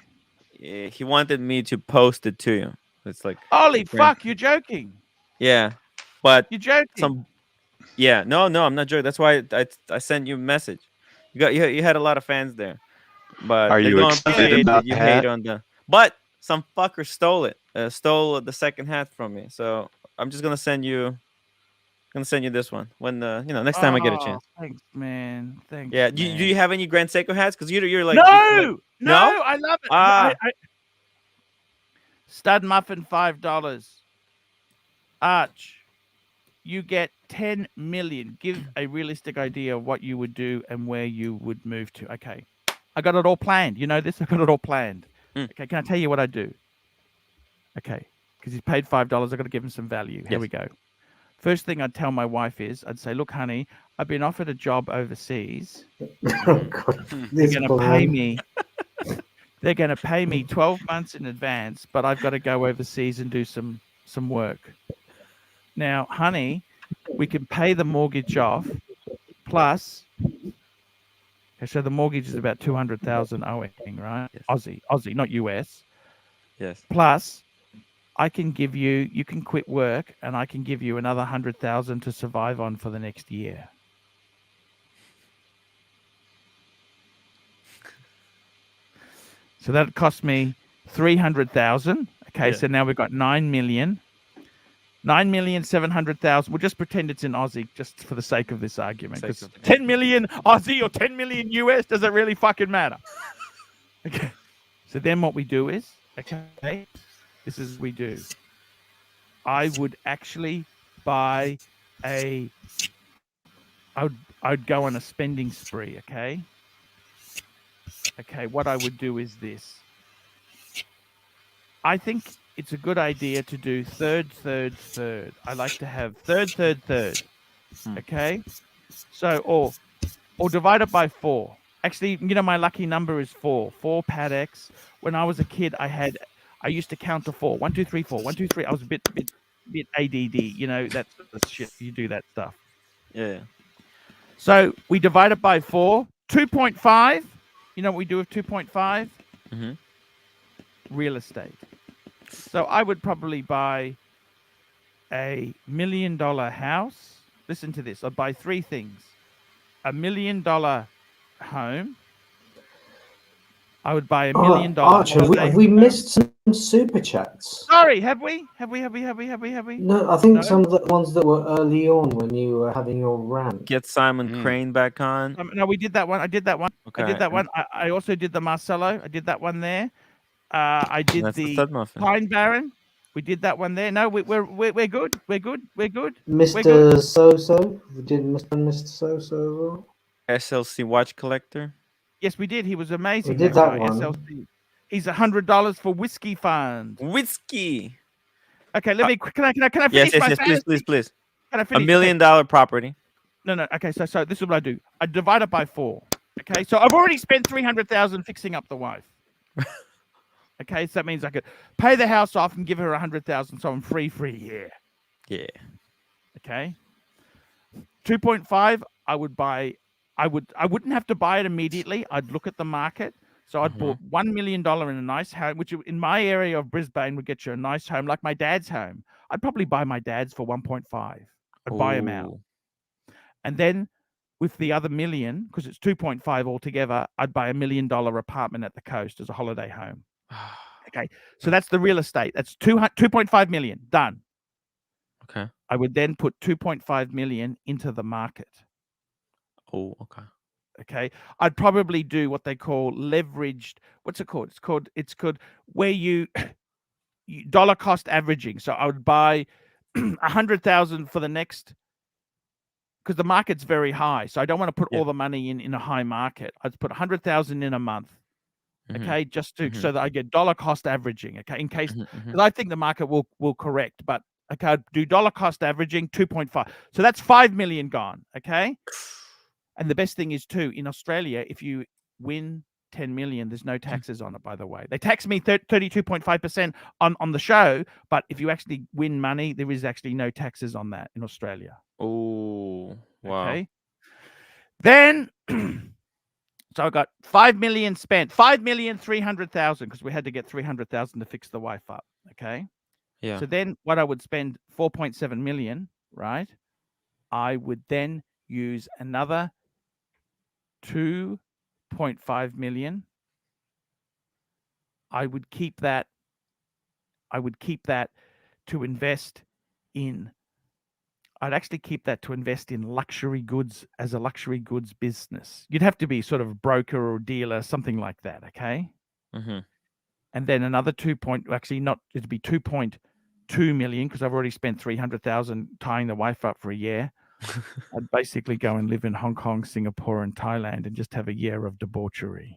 He wanted me to post it to you. It's like Holy grand- fuck, you're joking. yeah, but You're joking. some yeah, no, I'm not joking. That's why I sent you a message. You had a lot of fans there, but Are they you don't excited appreciate about that you the hate hat? on the. But some fucker stole it. Stole the second hat from me. So I'm just gonna send you. Gonna send you this one when next time I get a Oh, chance. thanks, man. Thanks. Yeah. Do man. you have any Grand Seiko hats? Because you're like No, no? I love it. Ah. Stud muffin $5. Arch, you get 10 million. Give a realistic idea of what you would do and where you would move to. Okay, I got it all planned. You know this. I got it all planned. Okay, can I tell you what I do? Okay, because he's paid $5. I got to give him some value. Here we go. First thing I'd tell my wife is, I'd say, look, honey, I've been offered a job overseas. Oh, God. They're This going to pay plan. me. They're going to pay me 12 months in advance, but I've got to go overseas and do some work. Now, honey, we can pay the mortgage off, plus. Okay, so the mortgage is about 200,000 owing, right? Yes. Aussie, not US. Yes. Plus, I can give you. You can quit work, and I can give you another 100,000 to survive on for the next year. So that cost me 300,000. Okay, Yeah. so now we've got 9 million. 9,700,000. We'll just pretend it's in Aussie, just for the sake of this argument. Because 10 million Aussie or 10 million US, does it really fucking matter? Okay. So then what we do is, okay, this is what we do. I would actually buy I'd go on a spending spree, okay? Okay, what I would do is this. I think it's a good idea to do third. I like to have third. Okay? So, or divide it by 4. Actually, my lucky number is 4. 4 Paddocks. When I was a kid, I used to count to 4. 1, 2, 3, 4. 1, 2, 3. I was a bit ADD. That's the shit. You do that stuff. Yeah. So we divide it by 4. 2.5. You know what we do with 2.5? Mm-hmm. Real estate. So I would probably buy a $1 million house. Listen to this. I'd buy 3 things. $1 million home. I would buy $1 million. Archie, have we missed some super chats? Sorry, have we? Have we? No, I think some of the ones that were early on when you were having your rant. Get Simon Crane back on. No, we did that one. I did that one. Okay. I did that one. I also did the Marcelo. I did that one there. I did the Stud Muffin. Pine Baron. We did that one there. No, we're good. We're good. Mr. So-so? We did Mr. So-so as well? SLC watch collector. Yes, we did. He was amazing. We did that guy, one. SLC. He's $100 for whiskey fund. Whiskey. Okay, let me. Can I finish my fantasy? Please. Can I $1 finish? million property. No. Okay, so this is what I do. I divide it by 4. Okay, so I've already spent 300,000 fixing up the wife. Okay, so that means I could pay the house off and give her 100,000, so I'm free for a year. Yeah. Okay. 2.5, I would buy. I wouldn't have to buy it immediately. I'd look at the market. So I'd bought $1 million in a nice home, which in my area of Brisbane would get you a nice home, like my dad's home. I'd probably buy my dad's for 1.5. I'd buy him out. And then with the other million, because it's 2.5 altogether, I'd buy $1 million apartment at the coast as a holiday home. Okay. So that's the real estate. That's 2.5 million. Done. Okay. I would then put 2.5 million into the market. Oh, okay. Okay. I'd probably do what they call leveraged. What's it called? It's called where you dollar cost averaging. So I would buy 100,000 for the next, because the market's very high. So I don't want to put all the money in a high market. I'd put 100,000 in a month. Okay, just to so that I get dollar cost averaging. Okay, in case, because I think the market will correct, but okay, I'd do dollar cost averaging 2.5. So that's 5 million gone. Okay, and the best thing is too, in Australia, if you win 10 million, there's no taxes on it. By the way, they tax me 32.5% on the show, but if you actually win money, there is actually no taxes on that in Australia. Oh, wow. Okay, then. So I got 5 million spent, 5,300,000, because we had to get 300,000 to fix the wife up. Okay. Yeah. So then what I would spend 4.7 million, right? I would then use another 2.5 million. I would keep that to invest in. I'd actually keep that to invest in luxury goods as a luxury goods business. You'd have to be sort of a broker or dealer, something like that, okay? Mm-hmm. And then another it'd be 2.2 million because I've already spent 300,000 tying the wife up for a year. I'd basically go and live in Hong Kong, Singapore, and Thailand and just have a year of debauchery.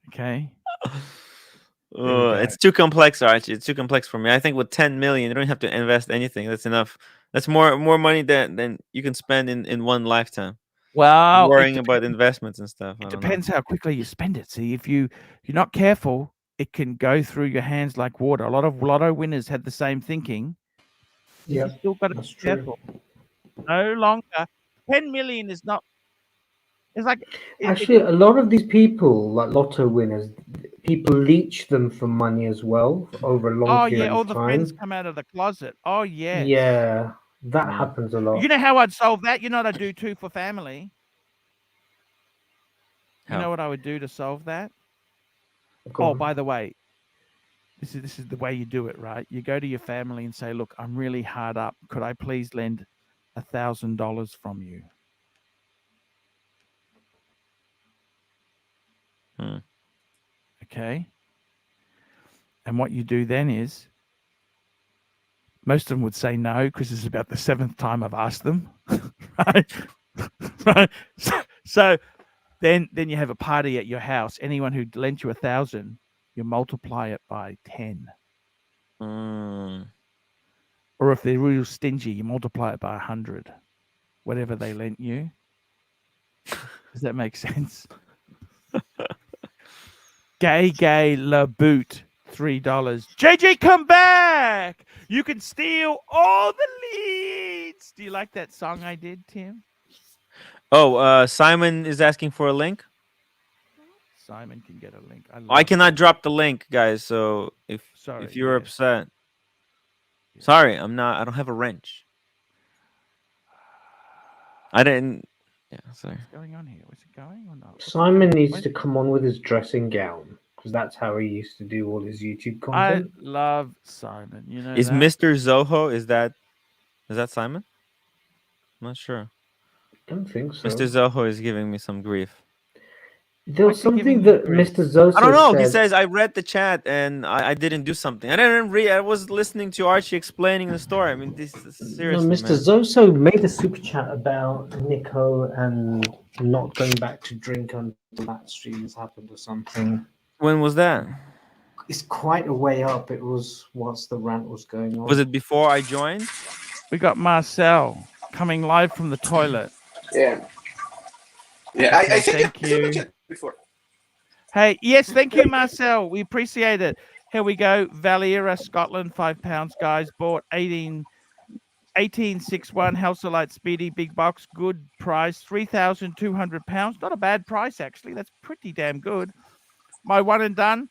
Okay. It's too complex, Archie. It's too complex for me. I think with 10 million, you don't have to invest anything. That's enough. That's more money than you can spend in one lifetime. Well, Worrying about investments and stuff. It depends how quickly you spend it. See, if you're not careful, it can go through your hands like water. A lot of lotto winners had the same thinking. Yeah, You still got to be that's true. careful. No longer. 10 million is not. It's like Actually, a lot of these people, like lotto winners, people leech them for money as well over a long period all of the time. friends come out of the closet. Oh yes. Yeah, that happens a lot. You know how I'd solve that? You know what I'd do too for family? You How? know what I would do to solve that? Go on. By the way, this is the way you do it, right? You go to your family and say, "Look, I'm really hard up. Could I please lend $1,000 from you?" Okay. And what you do then is, most of them would say no because it's about the 7th time I've asked them, right? Right. So then you have a party at your house. Anyone who lent you 1,000, you multiply it by 10. Or if they're real stingy, you multiply it by 100. Whatever they lent you. Does that make sense? Gay La Boot, $3. JJ, come back! You can steal all the leads. Do you like that song I did, Tim? Oh, Simon is asking for a link. Simon can get a link. I cannot drop the link, guys. So if you're upset, sorry, I'm not. I don't have a wrench. I didn't. Yeah, sorry. What's going on here? Was it going or not? Simon needs to come on with his dressing gown because that's how he used to do all his YouTube content. I love Simon. You know, Is Mr. Zoho? Is that Simon? I'm not sure. I don't think so. Mr. Zoho is giving me some grief. There was something that Mr. Zoso I don't know. said. He says I read the chat and I didn't do something. I didn't read. I was listening to Archie explaining the story. I mean, this is seriously. No, Mr. Zoso made a super chat about Nico and not going back to drink until that stream has happened or something. When was that? It's quite a way up. It was whilst the rant was going on. Was it before I joined? We got Marcel coming live from the toilet. Yeah. Yeah, Okay, I think thank you. Before. Hey, yes, thank you, Marcel. We appreciate it. Here we go. Valera, Scotland, £5, guys. Bought 1861 Halsolite Speedy big box. Good price, £3,200. Not a bad price, actually. That's pretty damn good. My one and done.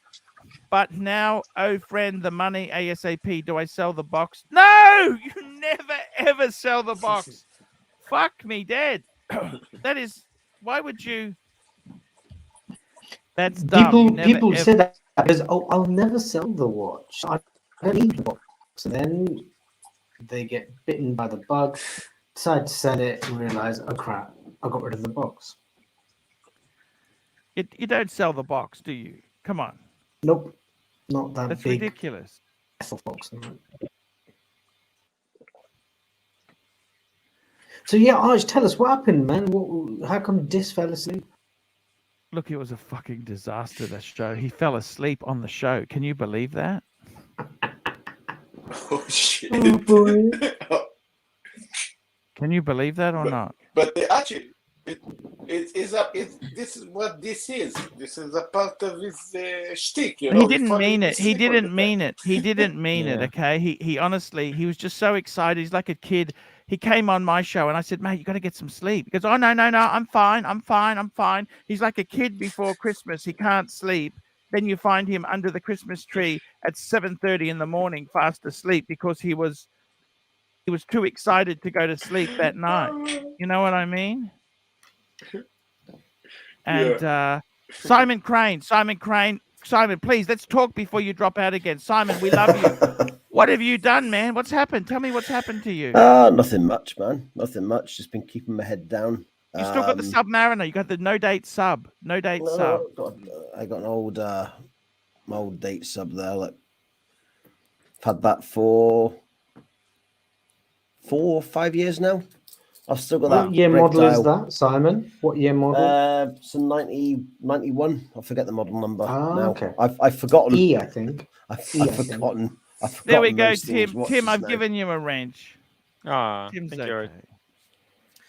But now, oh friend, the money ASAP. Do I sell the box? No, you never ever sell the box. Fuck me dead. That is, why would you? That's dumb. People say that because I'll never sell the watch. I don't need the box. And then they get bitten by the bug, decide to sell it, and realize, oh crap, I got rid of the box. You don't sell the box, do you? Come on. Nope, not that That's big. ridiculous. Box. So yeah, Arch, tell us what happened, man. How come Dis fell asleep? Look, it was a fucking disaster, that show. He fell asleep on the show. Can you believe that? Oh shit! Oh boy. Can you believe that or not? But actually, this is what this is. This is a part of his shtick. You know? He didn't mean it. He didn't mean it. He didn't mean it. Okay. He honestly, he was just so excited. He's like a kid. He came on my show and I said, mate, you got to get some sleep. He goes, oh, no, I'm fine. He's like a kid before Christmas. He can't sleep. then you find him under the Christmas tree at 7:30 in the morning, fast asleep because he was too excited to go to sleep that night. You know what I mean? And Simon Crane, please, let's talk before you drop out again. Simon, we love you. What have you done, man? What's happened? Tell me what's happened to you. Nothing much, man. Nothing much. Just been keeping my head down. You still got the Submariner. You got the no date sub. No date sub. I got an old, my old date sub there. Like, I've had that for 4 or 5 years now. I've still got that. What year model is that, Simon? What year model? So 91. I forget the model number now. Okay. I've forgotten. E, I think. I've forgotten. There we go, those things. Tim. What's Tim, his I've name? given you a wrench. Thank Tim's you, okay. Archie.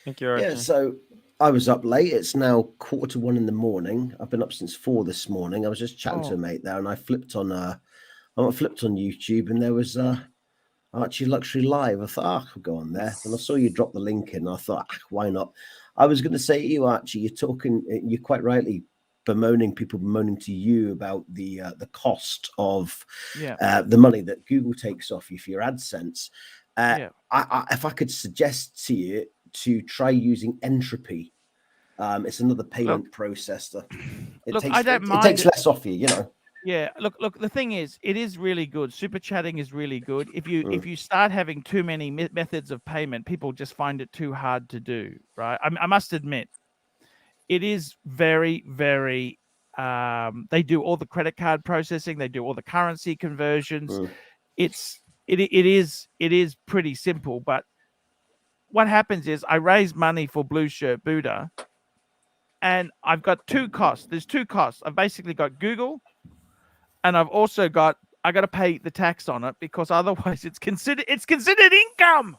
Thank you, Archie. Yeah, so I was up late. It's now 1:45 in the morning. I've been up since 4 this morning. I was just chatting to a mate there, and I flipped on YouTube, and there was Archie Luxury Live. I thought, I'll go on there. And I saw you drop the link in. I thought, why not? I was going to say to you, Archie, you're quite rightly people bemoaning to you about the cost of the money that Google takes off you for your AdSense. If I could suggest to you to try using Entropy, it's another payment process that it takes less off you, you know. Yeah, look. The thing is, it is really good. Super chatting is really good. If you start having too many methods of payment, people just find it too hard to do. Right? I must admit, it is very, very. They do all the credit card processing. They do all the currency conversions. It is pretty simple. But what happens is, I raise money for Blue Shirt Buddha, and I've got two costs. There's two costs. I've basically got Google. And I've also got to pay the tax on it because otherwise it's considered income.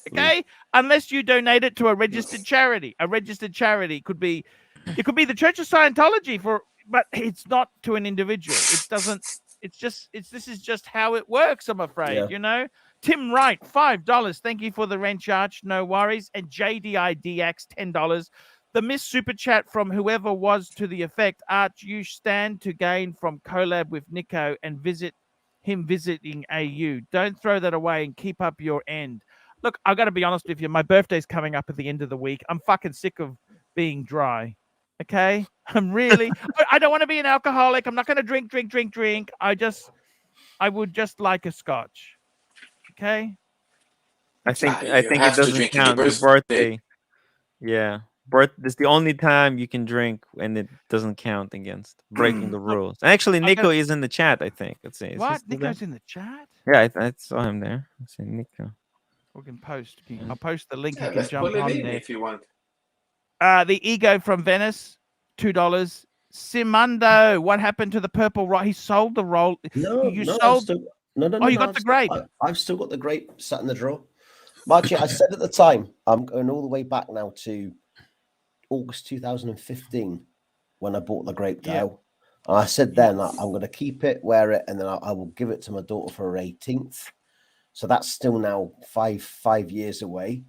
Okay, unless you donate it to a registered charity. A registered charity could be the Church of Scientology but it's not to an individual. It doesn't. This is just how it works. I'm afraid, you know. Tim Wright, $5. Thank you for the wrench, Arch. No worries. And JDIDX, $10. The Miss Super Chat from whoever was to the effect, Arch, you stand to gain from collab with Nico and visiting AU. Don't throw that away and keep up your end. Look, I got to be honest with you. My birthday's coming up at the end of the week. I'm fucking sick of being dry. Okay? I don't want to be an alcoholic. I'm not going to drink. I would just like a scotch. Okay? I think it doesn't count. Your birthday. Yeah. This is the only time you can drink, and it doesn't count against breaking the rules. Actually, Nico is in the chat, I think. Let's see. What? Nico's in the chat? Yeah, I saw him there. Let's see, Nico. We can post. I'll post the link. You can let's jump pull it on in there. if you want. The Ego from Venice, $2. Simundo, what happened to the purple roll? He sold the roll. No, you no, sold. No. Oh, you got the grape. I've still got the grape sat in the drawer. Margie, I said at the time, I'm going all the way back now to August 2015 when I bought the grape dial. And I said then I'm going to keep it, wear it, and then I will give it to my daughter for her 18th. So that's still now five years away.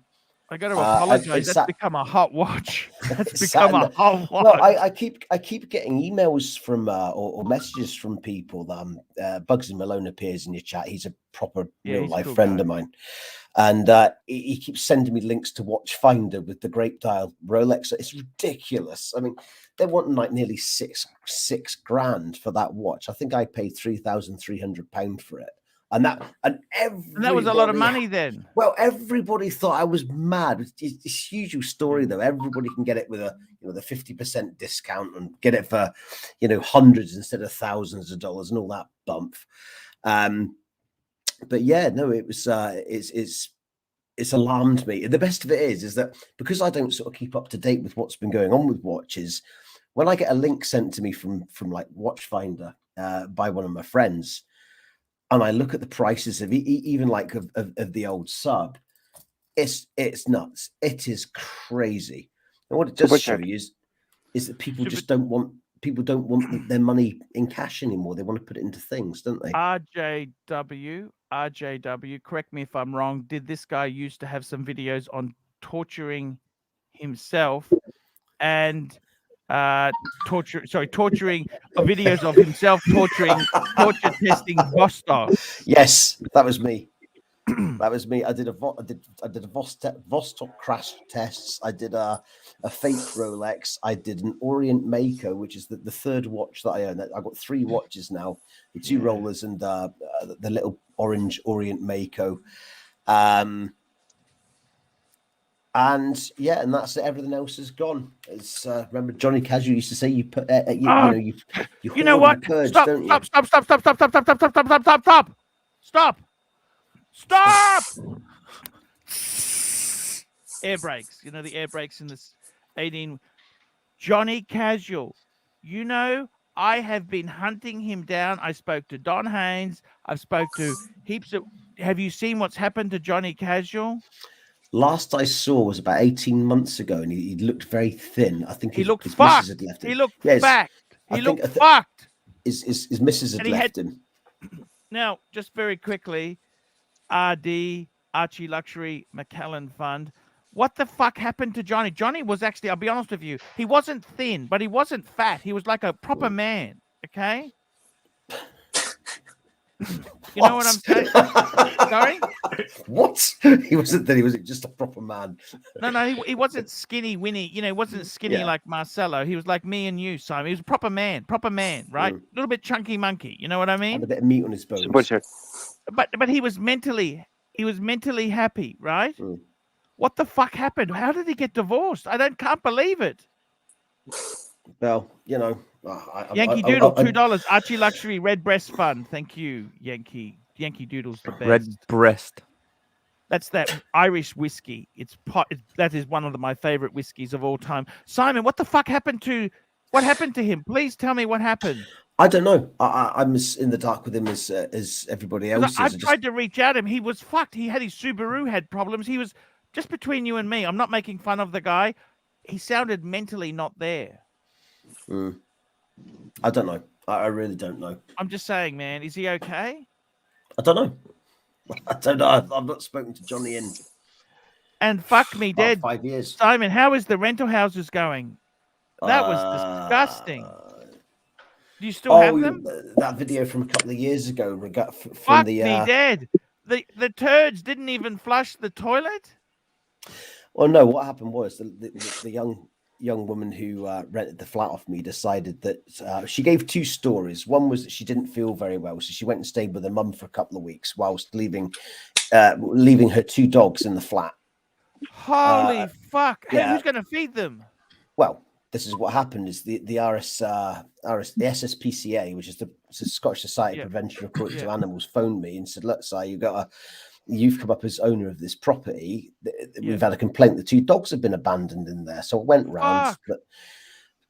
I got to apologize. That's become a hot watch. That's become a hot watch. Well, I keep getting emails from or messages from people that Bugsy Malone appears in your chat. He's a proper real life friend of mine. And he keeps sending me links to Watchfinder with the grape dial Rolex. It's ridiculous. I mean, they're wanting like nearly six grand for that watch. I think I paid £3,300 for it. And that was a lot of money then. Well, everybody thought I was mad. It's this usual story though. Everybody can get it with the 50% discount and get it for hundreds instead of thousands of dollars and all that bump. But yeah, no, it was it's alarmed me. And the best of it is that because I don't sort of keep up to date with what's been going on with watches, when I get a link sent to me from like Watchfinder by one of my friends, and I look at the prices of even like of the old sub, it's nuts. It is crazy. And what it does show you is that people just don't want their money in cash anymore. They want to put it into things, don't they? RJW, correct me if I'm wrong. Did this guy used to have some videos on torturing himself? And torturing videos of himself torture testing Vostok. Yes, that was me. That was me. I did a Vostok crash tests. I did a fake Rolex. I did an Orient Mako, which is the third watch that I own. I got 3 watches now, the 2 rollers and the little orange Orient Mako. And yeah, and that's it. Everything else is gone. It's remember Johnny Casual used to say you put you know what? Purge, Stop! don't Stop! you? Stop! Stop! Stop! Stop! Stop! Stop! Stop! Stop! Stop! Stop! Stop! Stop! Stop! Air brakes. You know the air brakes in this 18. Johnny Casual. You know, I have been hunting him down. I spoke to Don Haynes. I've spoke to heaps of. Have you seen what's happened to Johnny Casual? Last I saw was about 18 months ago, and he looked very thin. I think He his looked missus fucked. had left him. He looked Yes, fucked. I He think- looked fucked. His missus had And he left had- him. Now, just very quickly, RD, Archie Luxury McAllen Fund. What the fuck happened to Johnny? Johnny was actually, I'll be honest with you, he wasn't thin, but he wasn't fat. He was like a proper man, okay? You know what I'm saying? Sorry? What? He wasn't that. He was just a proper man. No, he wasn't skinny, Winnie. You know, he wasn't skinny Yeah. like Marcelo. He was like me and you, Simon. He was a proper man, right? A little bit chunky monkey. You know what I Had mean? a bit of meat on his bones. But he was mentally happy, right? Mm. What the fuck happened? How did he get divorced? Can't believe it. Well, you know, Yankee Doodle, $2. Archie Luxury Red Breast Fund. Thank you, Yankee Doodle's the best. Red breast. That's that Irish whiskey. That is one of my favorite whiskeys of all time. Simon, what happened to him? Please tell me what happened. I don't know. I'm as in the dark with him as everybody else I is. tried to reach out to him. He was fucked. He had his Subaru had problems. He was just between you and me. I'm not making fun of the guy. He sounded mentally not there. I don't know. I really don't know. I'm just saying, man. Is he okay? I don't know. I don't know. I've not spoken to Johnny in And fuck me about dead. 5 years. Simon, how is the rental houses going? That was disgusting. Do you still have them? That video from a couple of years ago. From Fuck the me dead. The turds didn't even flush the toilet. Well, no. What happened was the young woman who rented the flat off me decided that she gave 2 stories. One was that she didn't feel very well, so she went and stayed with her mum for a couple of weeks whilst leaving her 2 dogs in the flat. Holy fuck! Hey, yeah. who's going to feed them? Well, this is what happened: is the SSPCA, which is the Scottish Society of Prevention of Cruelty to Animals, phoned me and said, "Look, Si, you've come up as owner of this property. We've had a complaint. The 2 dogs have been abandoned in there." So I went round,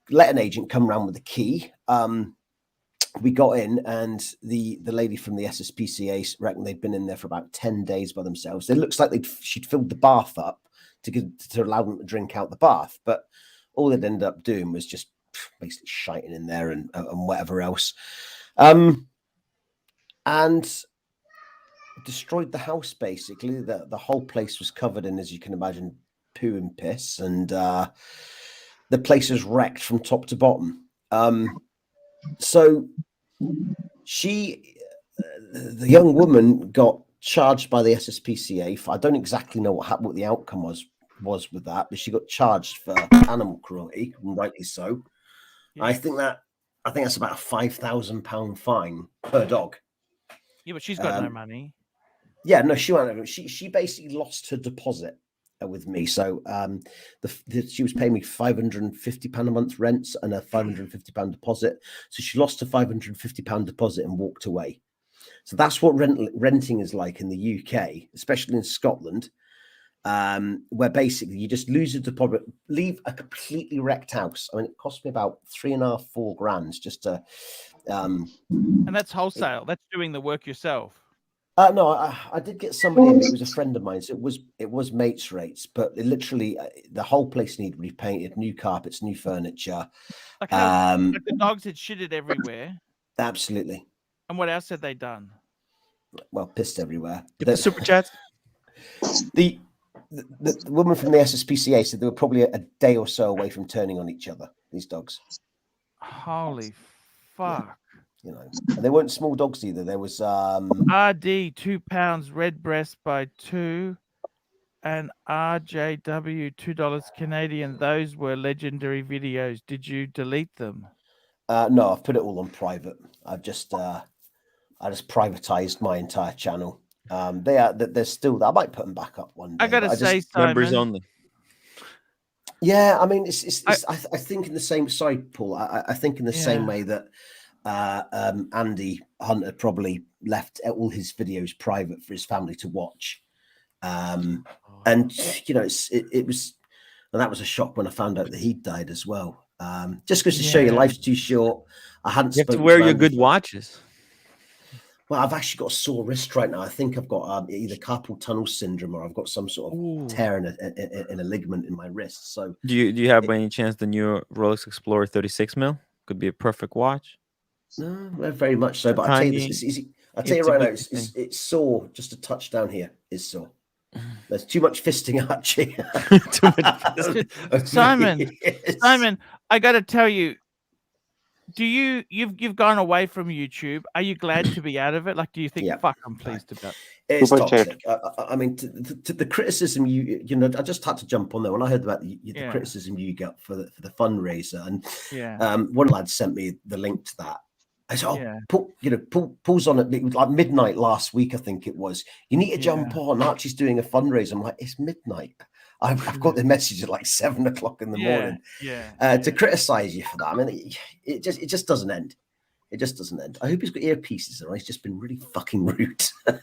let an agent come round with the key. We got in, and the lady from the SSPCA reckoned they'd been in there for about 10 days by themselves. It looks like she'd filled the bath up to allow them to drink out the bath, but all they'd ended up doing was just basically shiting in there and whatever else, and destroyed the house. Basically, the whole place was covered in, as you can imagine, poo and piss, and the place was wrecked from top to bottom. So the young woman got charged by the SSPCA for, I don't exactly know what happened, what the outcome was with that, but she got charged for animal cruelty, and rightly so. Yeah. I think that's about a £5,000 fine per dog. Yeah, but she's got no money. Yeah, no, she won't. She basically lost her deposit with me. So she was paying me £550 a month rent and a £550 deposit. So she lost her £550 deposit and walked away. So that's what renting is like in the UK, especially in Scotland, where basically you just lose a deposit, leave a completely wrecked house. I mean, it cost me about £3.5–4 grand just to. And that's wholesale. That's doing the work yourself. No, I did get somebody in. It was a friend of mine, so it was mates rates, but it literally the whole place needed repainted, new carpets, new furniture. Like the dogs had shitted everywhere. Absolutely. And what else had they done? Well, pissed everywhere. Super chat. The woman from the SSPCA said they were probably a day or so away from turning on each other. These dogs. Holy fuck. You know, and they weren't small dogs either. There was RD 2 pounds red breast by 2 and RJW $2 Canadian. Those were legendary videos. Did you delete them? no, I've put it all on private. I just privatized my entire channel. They're still there. I might put them back up one day. I gotta say, Members Simon, only. Yeah, I mean, I think in the same. Sorry, Paul. I think in the same way that Andy Hunter probably left all his videos private for his family to watch. And you know, it was, and that was a shock when I found out that he died as well. Just because to show you life's too short. I hadn't. You have to wear your good watches. Well, I've actually got a sore wrist right now. I think I've got either carpal tunnel syndrome or I've got some sort of tear in a ligament in my wrist. So, do you have by any chance the new Rolex Explorer 36 mil? Could be a perfect watch. No, very much so. But I tell you this, it's easy. I tell you right now, it's sore. Just a touch down here is sore. There's too much fisting, Archie. Simon, Yes. Simon, I got to tell you, you've gone away from YouTube? Are you glad to be out of it? Like, do you think, fuck, I'm pleased about it? It's toxic. I mean, to the criticism you know, I just had to jump on there when I heard about the criticism you got for the fundraiser, and one lad sent me the link to that. I said, Paul's on it. It was like midnight last week, I think it was. You need to jump on. Archie's doing a fundraiser. I'm like, it's midnight. I've got the message at like 7 o'clock in the morning. To criticize you for that. I mean, it just doesn't end. It just doesn't end. I hope he's got earpieces on. He's just been really fucking rude. No.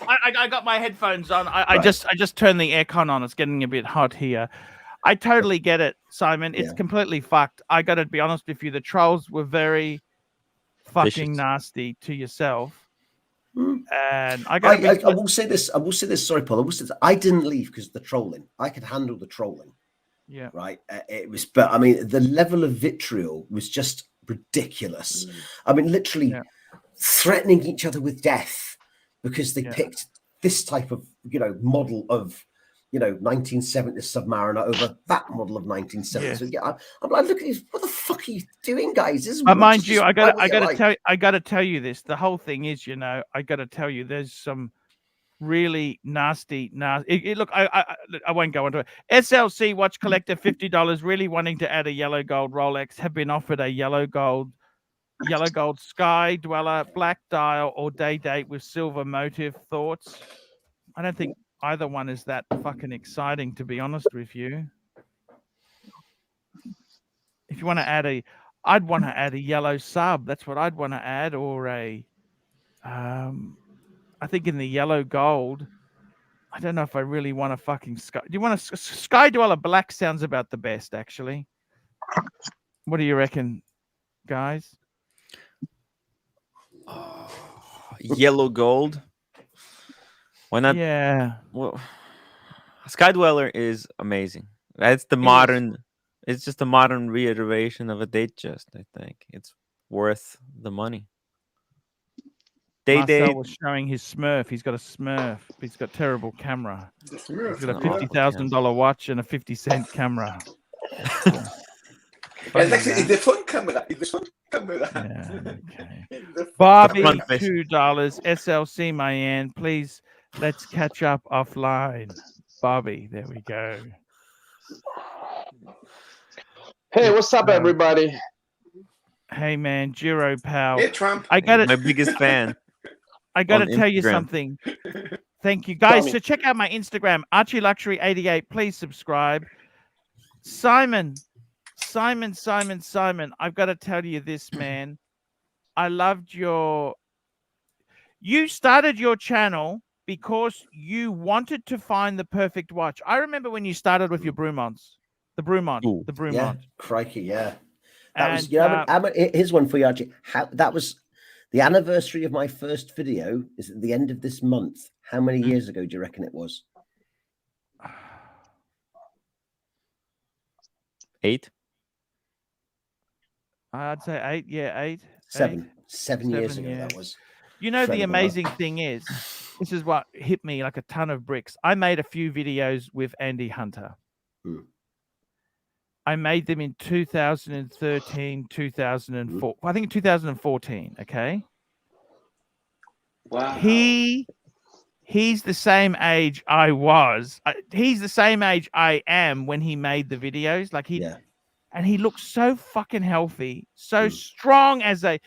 I got my headphones on. I just turned the aircon on. It's getting a bit hot here. I totally get it, Simon. It's completely fucked. I got to be honest with you. The trolls were very fucking nasty to yourself. And I will say this. Sorry, Paul. I didn't leave because of the trolling. I could handle the trolling. Yeah. Right. It was, but I mean, the level of vitriol was just ridiculous. I mean, literally threatening each other with death because they picked this type of, model of, 1970s Submariner over that model of 1970s. So, I'm like, look at this. What the fuck are you doing, guys? But mind you, I gotta tell you this. The whole thing is, I gotta tell you, there's some really nasty. Look, I won't go into it. SLC watch collector, $50, really wanting to add a yellow gold Rolex, have been offered a yellow gold Sky Dweller, black dial, or day date with silver motive. Thoughts? I don't think either one is that fucking exciting, to be honest with you. If you want to add I'd want to add a yellow sub. That's what I'd want to add, or I think in the yellow gold, I don't know if I really want a fucking sky. Do you want a Sky Dweller black? Sounds about the best, actually. What do you reckon, guys? Yellow gold. Why not? Yeah. Well, Sky Dweller is amazing. That's the modern. It's just a modern reiteration of a Datejust. I think it's worth the money. Marcel was showing his Smurf. He's got a Smurf. He's got terrible camera. He's got a $50,000 watch and a 50-cent camera. It's the phone camera. It's the phone camera. Yeah, okay. Bobby, $2. SLC, Mayan, please, let's catch up offline. Bobby, there we go. Hey, what's up, everybody? Hey, man, Giro Pal. Hey, Trump. My biggest fan. I got to tell you something. Thank you, guys. So check out my Instagram, ARCHIELUXURY88. Please subscribe. Simon. I've got to tell you this, man. I loved you started your channel because you wanted to find the perfect watch. I remember when you started with your Brumonts. The Brumont. Yeah, crikey, yeah. That was, here's one for you, Archie. That was the anniversary of my first video is at the end of this month. How many years ago do you reckon it was? 8. I'd say 8. Yeah, 8. 7. 7 years ago, that was. The amazing thing is, this is what hit me like a ton of bricks. I made a few videos with Andy Hunter. I made them in 2013, 2004. I think 2014. Okay. Wow. He's the same age I was. He's the same age I am when he made the videos. Like and he looks so fucking healthy, so strong as a.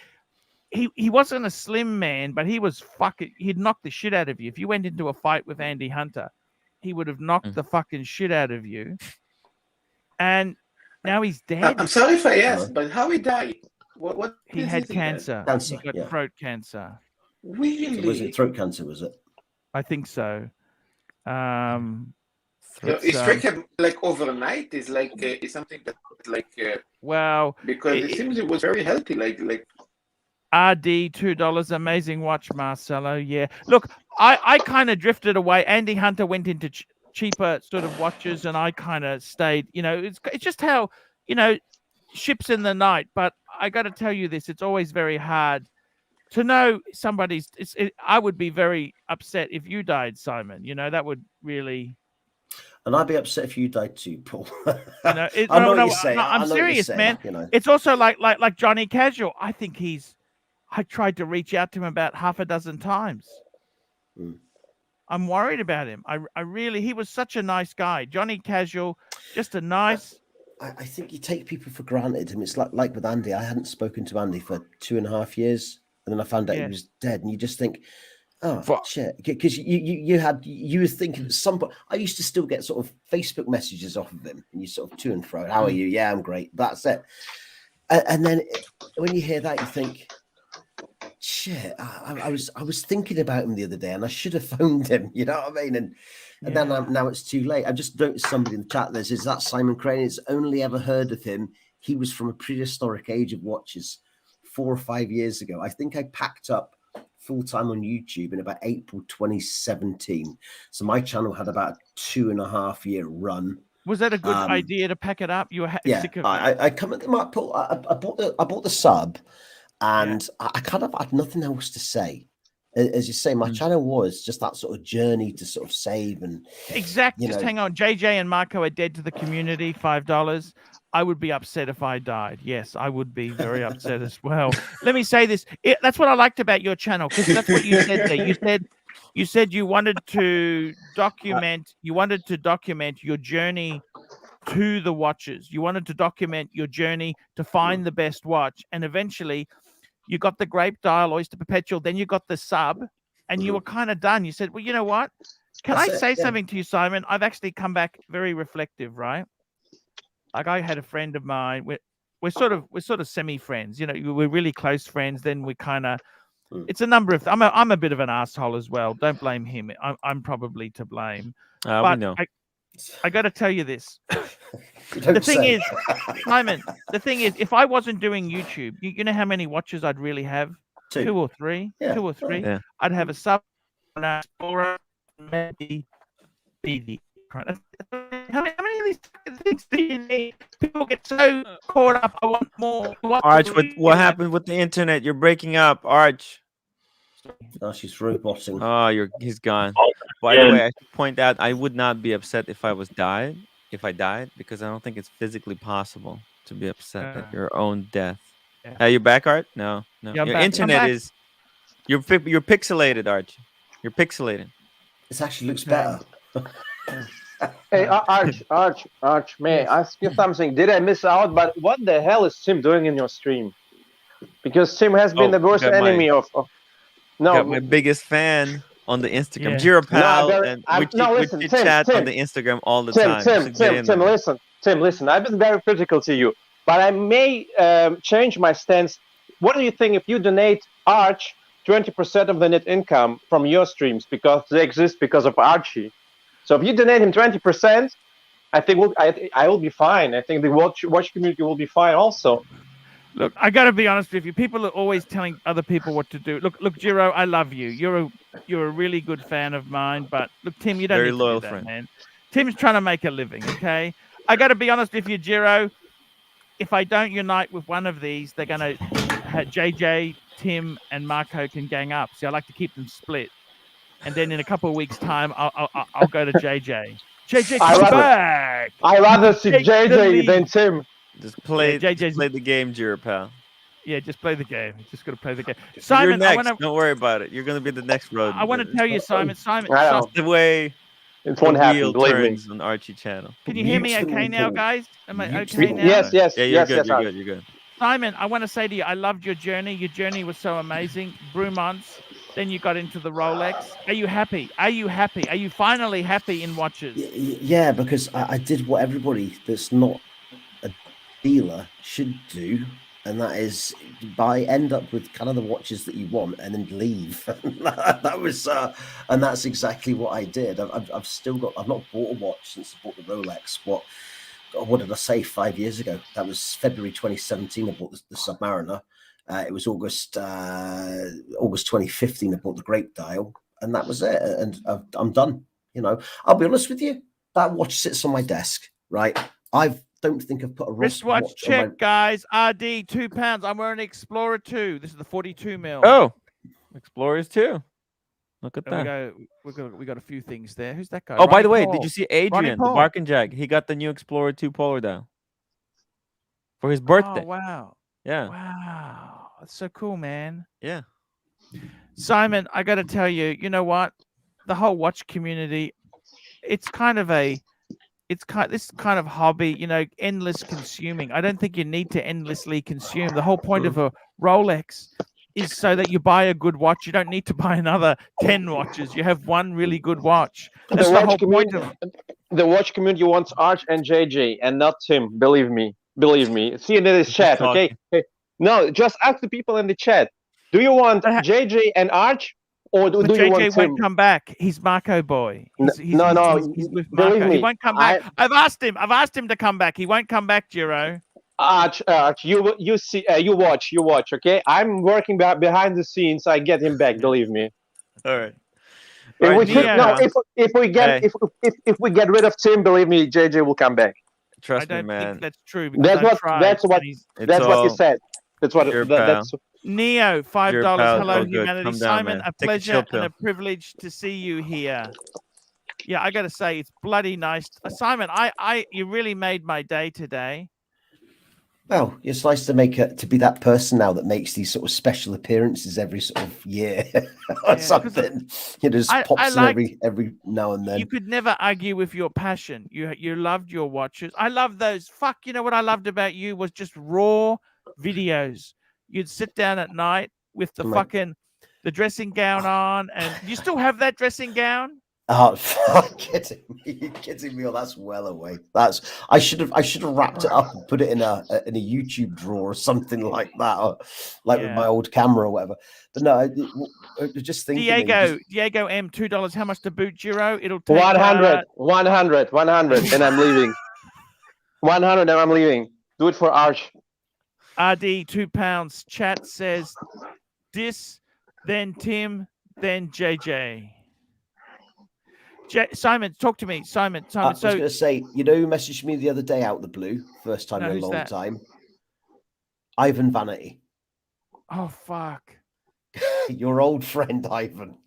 He wasn't a slim man, but he was fucking. He'd knock the shit out of you if you went into a fight with Andy Hunter. He would have knocked the fucking shit out of you. And now he's dead. I'm sorry if I asked, but how he died? What he had cancer. Cancer. He got throat cancer. Really? So was it throat cancer? Was it? I think so. It's struck him like overnight. It's like it's something that like. Well, because it seems it was very healthy. Like. RD $2. Amazing watch, Marcelo. Yeah. Look, I kind of drifted away. Andy Hunter went into cheaper sort of watches, and I kind of stayed. You know, it's just how ships in the night. But I got to tell you this: it's always very hard to know somebody's. I would be very upset if you died, Simon. You know, that would really. And I'd be upset if you died too, Paul. I'm serious, man. You know. It's also like Johnny Casual. I think I tried to reach out to him about half a dozen times. I'm worried about him. I really, he was such a nice guy. Johnny Casual, just a nice. I think you take people for granted. I mean, it's like with Andy. I hadn't spoken to Andy for 2.5 years, and then I found out he was dead, and you just think, oh shit, because you were thinking at some point. I used to still get sort of Facebook messages off of him, and you sort of to and fro. How are you? Yeah, I'm great. That's it. And then when you hear that, you think, shit. I was thinking about him the other day, and I should have phoned him. You know what I mean? And then now it's too late. I just noticed somebody in the chat. Is that Simon Crane? It's only ever heard of him. He was from a prehistoric age of watches 4 or 5 years ago. I think I packed up full time on YouTube in about April 2017. So my channel had about a 2.5 year run. Was that a good idea to pack it up? You were sick of I come at them. I bought the sub, and I kind of had nothing else to say. As you say, my channel was just that sort of journey to sort of save and just hang on. JJ and Marco are dead to the community. $5. I would be upset if I died. Yes, I would be very upset as well. Let me say this. That's what I liked about your channel, because that's what you said there. You said you wanted to document. You wanted to document your journey to the watches. You wanted to document your journey to find the best watch, and eventually, you got the grape dial, oyster perpetual. Then you got the sub, and you were kind of done. You said, "Well, you know what? Can I say something to you, Simon? I've actually come back very reflective, right? Like I had a friend of mine. We're sort of semi friends. You know, we're really close friends. Then we kind of. It's a number of. I'm a bit of an asshole as well. Don't blame him. I'm probably to blame. We know. I got to tell you this. The thing is, Simon, if I wasn't doing YouTube, you know how many watches I'd really have? 2 or 3. Yeah. 2 or 3. Yeah. I'd have a sub, an Explorer, maybe BD. How many of these things do you need? People get so caught up. I want more. Arch, what happened with the internet? You're breaking up, Arch. Oh, she's roboting. Oh, he's gone. By the way, I should point out I would not be upset if I died, because I don't think it's physically possible to be upset at your own death. Are you back, Art? No. Yeah, your internet is you're pixelated, Arch. You're pixelated. This actually looks better. Hey, Arch, may I ask you something? Did I miss out? But what the hell is Tim doing in your stream? Because Tim has been the worst enemy of. No, got my biggest fan on the Instagram, Jiro Pal, and we chat on the Instagram all the time. Tim, listen. I've been very critical to you, but I may change my stance. What do you think if you donate Arch 20% of the net income from your streams, because they exist because of Archie? So if you donate him 20%, I think I will be fine. I think the watch community will be fine also. Look, I got to be honest with you. People are always telling other people what to do. Look, Jiro, I love you. You're a really good fan of mine. But look, Tim, you don't very need loyal to do that, friend. man. Tim's trying to make a living. Okay, I got to be honest with you, Jiro. If I don't unite with one of these, they're gonna JJ, Tim, and Marco can gang up. See, I like to keep them split, and then in a couple of weeks' time, I'll go to JJ. JJ, I come rather- back. I rather see Take the JJ than lead. Tim. Just play, JJ's just play the game, Jira pal. Yeah, just play the game. Just got to play the game. You're Simon, next. I want to. Don't worry about it. You're gonna be the next road. I want to tell you, Simon. Simon, I know. Simon, the way It the won't happen. wheel Believe me. turns on Archie channel. can you hear me Mute them okay now, all. guys? Am I Mute okay them now? all. Yes, yes, Yeah, you're yes, good. yes. You're Arch. good. You're good. Simon, I want to say to you, I loved your journey. Your journey was so amazing. Brumons. Then you got into the Rolex. Are you happy? Are you happy? Are you finally happy in watches? Yeah, because I did what everybody that's not a dealer should do, and that is end up with kind of the watches that you want and then leave. That was and that's exactly what I did. I've still got. I've not bought a watch since I bought the Rolex. What did I say 5 years ago? That was February 2017. I bought the Submariner. It was August 2015. I bought the Grape Dial, and that was it. And I'm done. You know, I'll be honest with you. That watch sits on my desk, right? I don't think I've put a Wristwatch check, guys. RD, £2. I'm wearing Explorer 2. This is the 42 mil. Oh, Explorers too. Look at And that. we got a few things there. Who's that guy? Oh, by Ronnie the way, Paul. did you see Adrian, the Paul. Bark and Jag? He got the new Explorer 2 Polar dial for his birthday. Oh, wow. Yeah. Wow. That's so cool, man. Yeah. Simon, I got to tell you, you know what? The whole watch community, it's kind of this kind of hobby, you know, endless consuming. I don't think you need to endlessly consume. The whole point of a Rolex is so that you buy a good watch. You don't need to buy another 10 watches. You have one really good watch. That's the whole point of the watch community wants Arch and JJ and not Tim. Believe me. Believe me. See in this chat, okay? No, just ask the people in the chat. Do you want JJ and Arch, or do you JJ want Tim? won't come back. He's Marco boy. He's with believe Marco. me, He won't come back. I've asked him to come back. He won't come back, Giro. Arch, you see, you watch, okay? I'm working behind the scenes. I get him back. Believe me. All right. If we get rid of Tim, believe me, JJ will come back. Trust I me, don't man. think that's true. That's what he said. That's what that's. Neo, $5. pal. Hello, Oh, good. humanity. Come down, Simon, man. a Take a chill pleasure pill. and a privilege to see you here. Yeah, I got to say, it's bloody nice. Simon, you really made my day today. Well, it's nice to be that person now that makes these sort of special appearances every sort of year or something. You know, just pops in every now and then. You could never argue with your passion. You loved your watches. I love those. You know what I loved about you was just raw videos. You'd sit down at night with the dressing gown on, and you still have that dressing gown? Oh, you're kidding me! Oh, that's well away. I should have wrapped it up and put it in a YouTube drawer or something like that, or with my old camera or whatever. But no, I just thinking. Diego M, $2. How much to boot, Giro? It'll take 100, and I'm leaving. 100, and I'm leaving. Do it for Arch. RD, £2. Chat says this, then Tim, then JJ. Simon, talk to me. Simon. I was going to say, you know who messaged me the other day out of the blue? First time in a long time. Ivan Vanity. Oh, fuck. Your old friend, Ivan.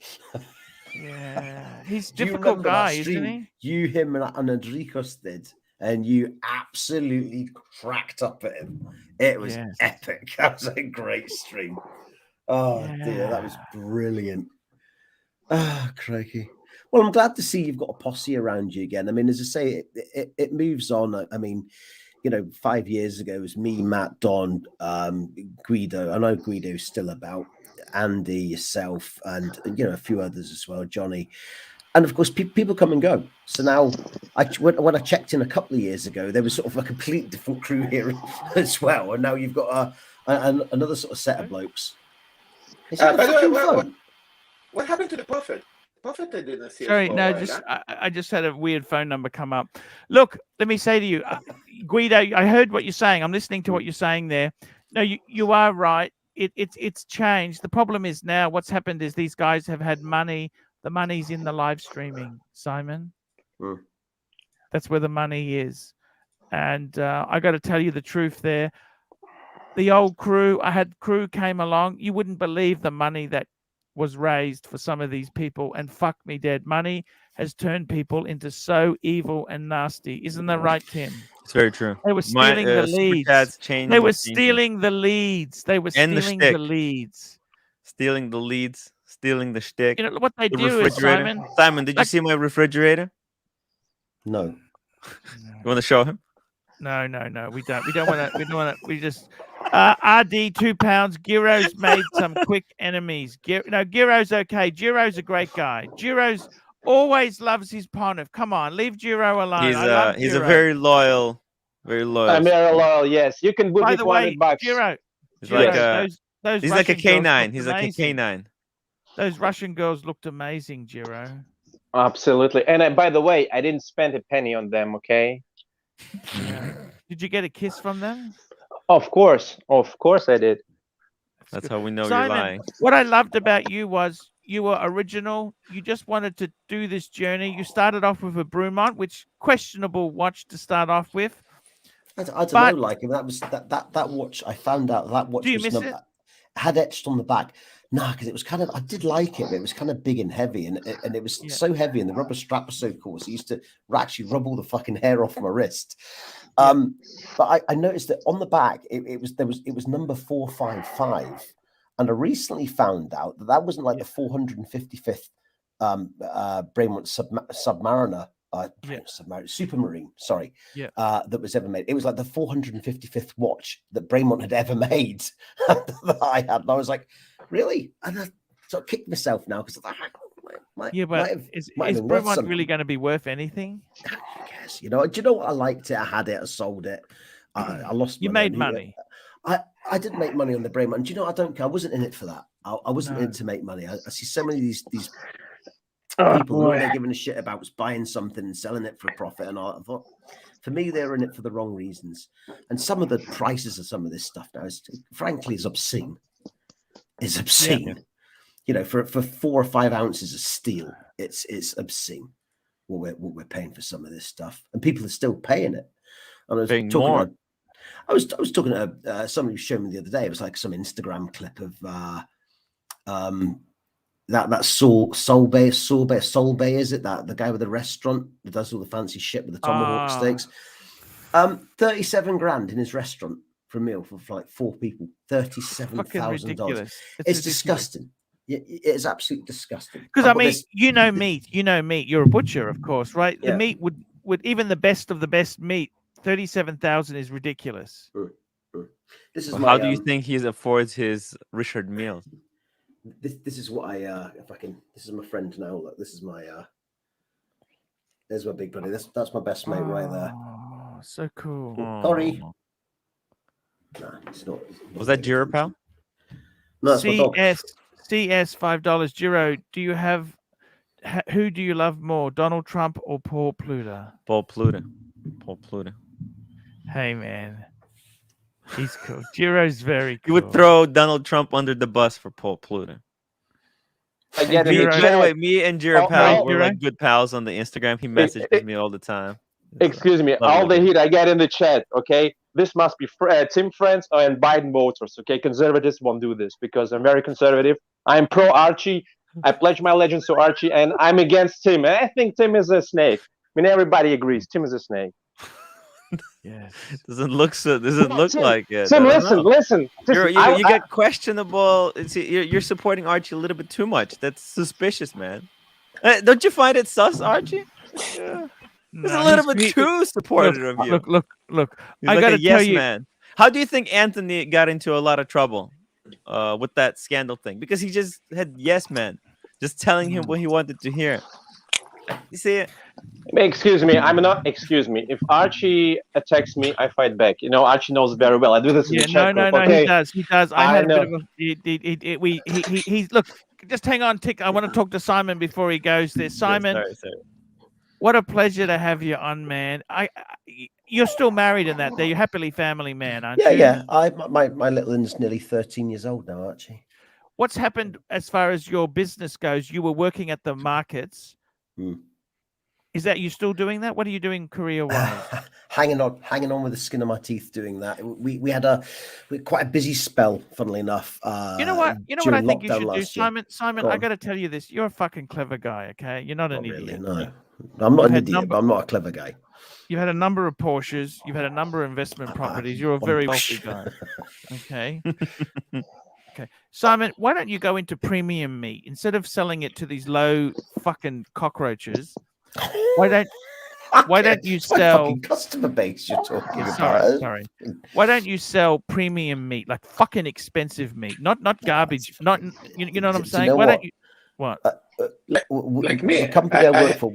Yeah. He's a difficult guy, isn't he? You, him, and Enricos did. And you absolutely cracked up at him. It was epic. That was a great stream. Oh, dear. That was brilliant. Ah, crikey. Well, I'm glad to see you've got a posse around you again. I mean, as I say, it moves on. I mean, you know, 5 years ago it was me, Matt, Don, Guido. I know Guido's still about. Andy, yourself, and you know, a few others as well, Johnny. And of course, people come and go. So now, when I checked in a couple of years ago, there was sort of a complete different crew here as well. And now you've got another sort of set of blokes. By the way, what happened to the Prophet? Prophet, I didn't see. Sorry, no, I just had a weird phone number come up. Look, let me say to you, Guido, I heard what you're saying. I'm listening to what you're saying there. No, you are right. It's changed. The problem is now what's happened is these guys have had money. The money's in the live streaming, Simon. That's where the money is. And I got to tell you the truth there. The old crew, crew came along. You wouldn't believe the money that was raised for some of these people, and fuck me dead. Money has turned people into so evil and nasty. Isn't that right, Tim? It's very true. They were stealing the Super leads. chats change. They were changes. stealing the leads. They were And the stealing the shtick. leads. Stealing the leads, stealing the shtick. You know what they The do is, refrigerator. Simon, did you see my refrigerator? No. You want to show him? No, we don't. We don't want to. We don't want to. We just. RD 2 pounds. Giro's made some quick enemies. Giro's okay. Giro's a great guy. Giro's always loves his pontiff. Come on, leave Giro alone. He's a very loyal, very loyal. I'm very loyal. Yes, you can book By me the for way, $100. Giro. He's Giro, like a, those he's like a Russian girls K9. looked He's like a amazing. K9. Those Russian girls looked amazing, Giro. Absolutely. And by the way, I didn't spend a penny on them. Okay. Yeah. Did you get a kiss from them? Of course I did. That's how we know you're Simon, lying. what I loved about you was you were original. You just wanted to do this journey. You started off with a Brumont, which questionable watch to start off with. I don't know, like that was that watch. I found out that watch Do you was miss it? had etched on the back. No, because it was kind of, I did like it, but it was kind of big and heavy, and it was so heavy, and the rubber strap was so cool. So I used to actually rub all the fucking hair off my wrist. But I noticed that on the back it was number 455, and I recently found out that wasn't like the 455th Braemont Submariner. Supermarine, sorry, that was ever made. It was like the 455th watch that Braemont had ever made that I had. And I was like, really? And I sort of kicked myself now because I thought, is Braemont really going to be worth anything? I guess, you know. Do you know what? I liked it. I had it. I sold it. I lost. You made money. I didn't make money on the Braemont. Do you know? I don't care. I wasn't in it for that. I wasn't in to make money. I see so many of these people who they're giving a shit about was buying something and selling it for a profit, and I thought, for me, they're in it for the wrong reasons. And some of the prices of some of this stuff now frankly is obscene. Is obscene. Yeah. You know, for 4 or 5 ounces of steel, it's obscene what we're paying for some of this stuff, and people are still paying it. And I was paying talking more. I was talking to somebody who showed me the other day. It was like some Instagram clip of that Solbay, is it? That the guy with the restaurant that does all the fancy shit with the tomahawk steaks. 37 grand in his restaurant for a meal for like 4 people. $37,000. It's disgusting. It is absolutely disgusting. Because I mean, you know meat. You're a butcher, of course, right? Yeah. The meat would even the best of the best meat. 37,000 is ridiculous. This is how do you think he affords his Richard meals? This is what if I can. This is my friend now. Look, this is my. There's my big buddy. That's my best mate right there. Oh, so cool. Sorry. No, it's not. Was that Jira, pal? No, that's my dog. CS $5. Giro, do you have? Who do you love more, Donald Trump or Paul Pluta? Paul Pluta. Hey man, he's cool. Giro's very cool. You would throw Donald Trump under the bus for Paul Pluta. By the way, me and Jira pal were like good pals on the Instagram. He messages me all the time. Excuse me, all the heat I get in the chat. Okay, this must be Tim friends and Biden voters. Okay, conservatives won't do this because I'm very conservative. I'm pro Archie. I pledge my allegiance to Archie, and I'm against Tim. And I think Tim is a snake. I mean, everybody agrees Tim is a snake. Yes. Doesn't look like it. Tim, listen. You get questionable. You're supporting Archie a little bit too much. That's suspicious, man. Don't you find it sus, Archie? Yeah. It's a little bit too supportive of you. Look. He's I gotta tell you, man. How do you think Anthony got into a lot of trouble with that scandal thing? Because he just had yes man, just telling him what he wanted to hear. You see it? Excuse me, Excuse me. If Archie attacks me, I fight back. You know, Archie knows very well. I do this in the chat group. Okay? He does. I had a bit of a. He's look. Just hang on, tick. I want to talk to Simon before he goes there. Simon, sorry. What a pleasure to have you on, man. You're still married in that day. You're happily family man, aren't you? Yeah. My little one's nearly 13 years old now, Archie. What's happened as far as your business goes? You were working at the markets. Is that you still doing that? What are you doing career-wise? hanging on with the skin of my teeth doing that. We had quite a busy spell, funnily enough. You know what? You know what I during think you lockdown should do, last year. Simon. Simon, Go I on. got to tell you this: you're a fucking clever guy. Okay, you're not an Not really, idiot. no. I'm not You've an had idiot, but I'm not a clever guy. You've had a number of Porsches. You've had a number of investment properties. You're a very wealthy guy. Okay. Okay. Simon, why don't you go into premium meat instead of selling it to these low fucking cockroaches? Why don't you It's my sell fucking customer base you're talking about? sorry. Why don't you sell premium meat, like fucking expensive meat, not garbage, not you know what I'm saying? know Why what? don't you what? Like me, The company I work for.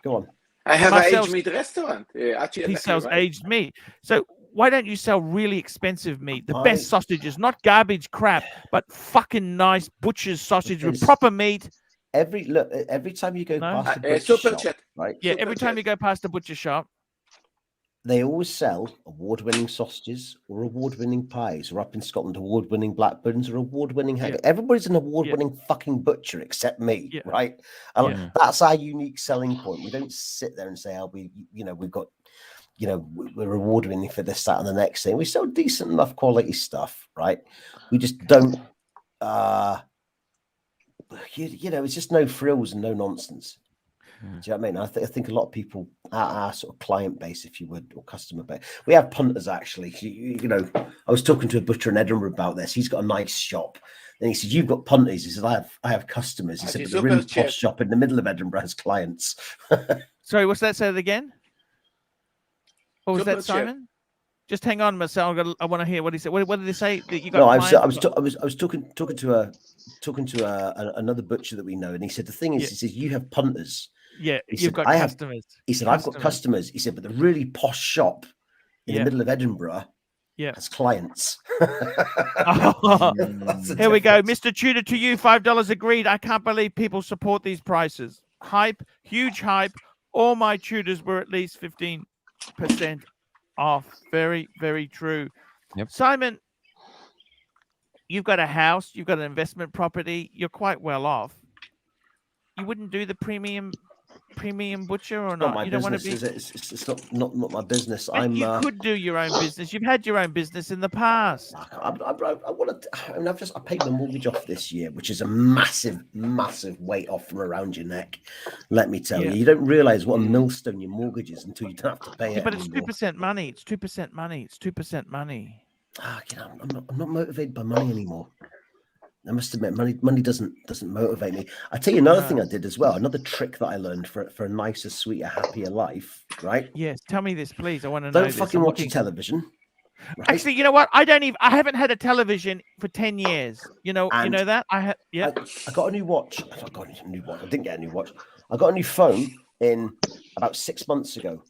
Go on. I have Marcel's- an aged meat restaurant. Archie, He sells right? aged meat. So why don't you sell really expensive meat, the best sausages, not garbage crap, but fucking nice butcher's sausage with proper meat? Every time you go past a butcher super shop, chat. right? Yeah, Super every time chat. you go past a butcher shop. They always sell award-winning sausages or award-winning pies, or up in Scotland, award-winning blackburns or award-winning haggis. Everybody's an award-winning fucking butcher except me, right? And that's our unique selling point. We don't sit there and say, "Oh, we've got, we're award-winning for this, that, and the next thing." We sell decent enough quality stuff, right? We just don't. It's just no frills and no nonsense. Do you know what I mean? I think a lot of people, our sort of client base, if you would, or customer base, we have punters actually. I was talking to a butcher in Edinburgh about this. He's got a nice shop. Then he said, "You've got punters." He said, I have customers." He said, "But the really posh shop in the middle of Edinburgh has clients." Sorry, what's that? Say it again. What was that, Simon? Just hang on, Marcel. I want to hear what he said. What did they say? That you got? No, I was talking to another butcher that we know, and he said the thing is, he says, "You have punters." Yeah, he you've said, got customers. He said, "I've got customers." He said, "But the really posh shop in the middle of Edinburgh has clients." Here we go, Mr. Tudor. To you, $5 agreed. I can't believe people support these prices. Hype, huge hype. All my Tudors were at least 15% off. Very, very true. Yep. Simon, you've got a house, you've got an investment property, you're quite well off. You wouldn't do the premium butcher or not? You don't want to be. It's not my business. You could do your own business. You've had your own business in the past. I want to. I paid my mortgage off this year, which is a massive weight off from around your neck. Let me tell you, you don't realize what a millstone your mortgage is until you don't have to pay it. But it's 2% money. It's 2% money. It's 2% money. I'm not motivated by money anymore. I must admit, money doesn't motivate me. I tell you another thing I did as well. Another trick that I learned for a nicer, sweeter, happier life. Right? Yes. Tell me this, please. I want to know. Don't fucking watch your television. Right? Actually, you know what? I haven't had a television for 10 years. You know that? I got a new watch. I got a new watch. I didn't get a new watch. I got a new phone in about 6 months ago.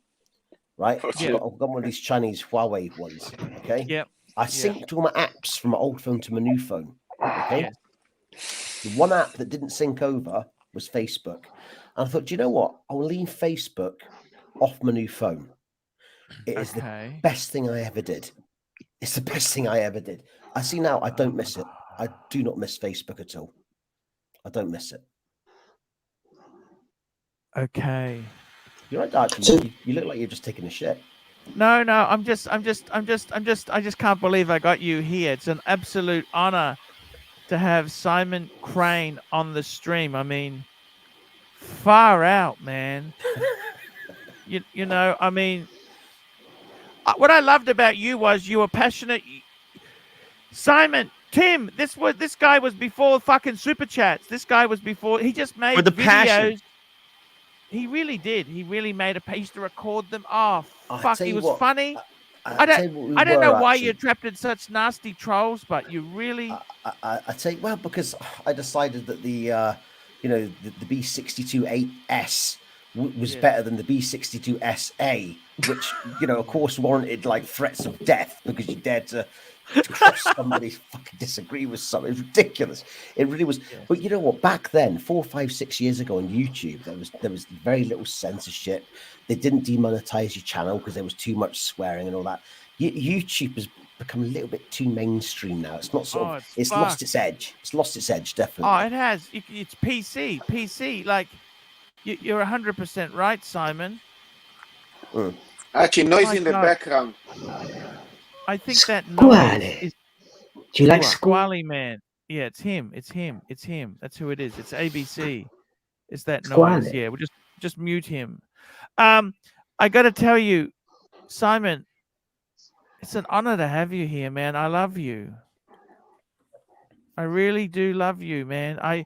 Right? I got one of these Chinese Huawei ones. Okay. Yeah. I synced all my apps from my old phone to my new phone. Okay. The one app that didn't sync over was Facebook. And I thought, do you know what? I'll leave Facebook off my new phone. It is the best thing I ever did. It's the best thing I ever did. I see now I don't miss it. I do not miss Facebook at all. I don't miss it. Okay. You're right, Archie. You look like you're just taking a shit. No, I just can't believe I got you here. It's an absolute honor to have Simon Crane on the stream. I mean, far out, man. you know, I mean, what I loved about you was you were passionate. Simon, Tim, this guy was before fucking super chats. This guy was before. He just made with the videos. passion. He really did. He really made he used to record them. Oh, fuck, he was funny. I don't know why you attracted such nasty trolls, but you really. I tell you, well, because I decided that the B62-8S was better than the B62SA, which of course warranted like threats of death because you dared to cross somebody fucking disagree with something. It's ridiculous. It really was. Yeah. But you know what? Back then, 4, 5, 6 years ago on YouTube, there was very little censorship. They didn't demonetize your channel because there was too much swearing and all that. YouTube has become a little bit too mainstream now. It's not it's lost its edge. It's lost its edge, definitely. Oh, it has. It's PC. Like You're 100% right, Simon. Archie, noise My in the God. background. I think that noise Squally. is Do you like Squally Man. Yeah, it's him. It's him. It's him. That's who it is. It's ABC. It's that noise. Squally. Yeah, we'll just mute him. I got to tell you, Simon, it's an honor to have you here, man. I love you. I really do love you, man. I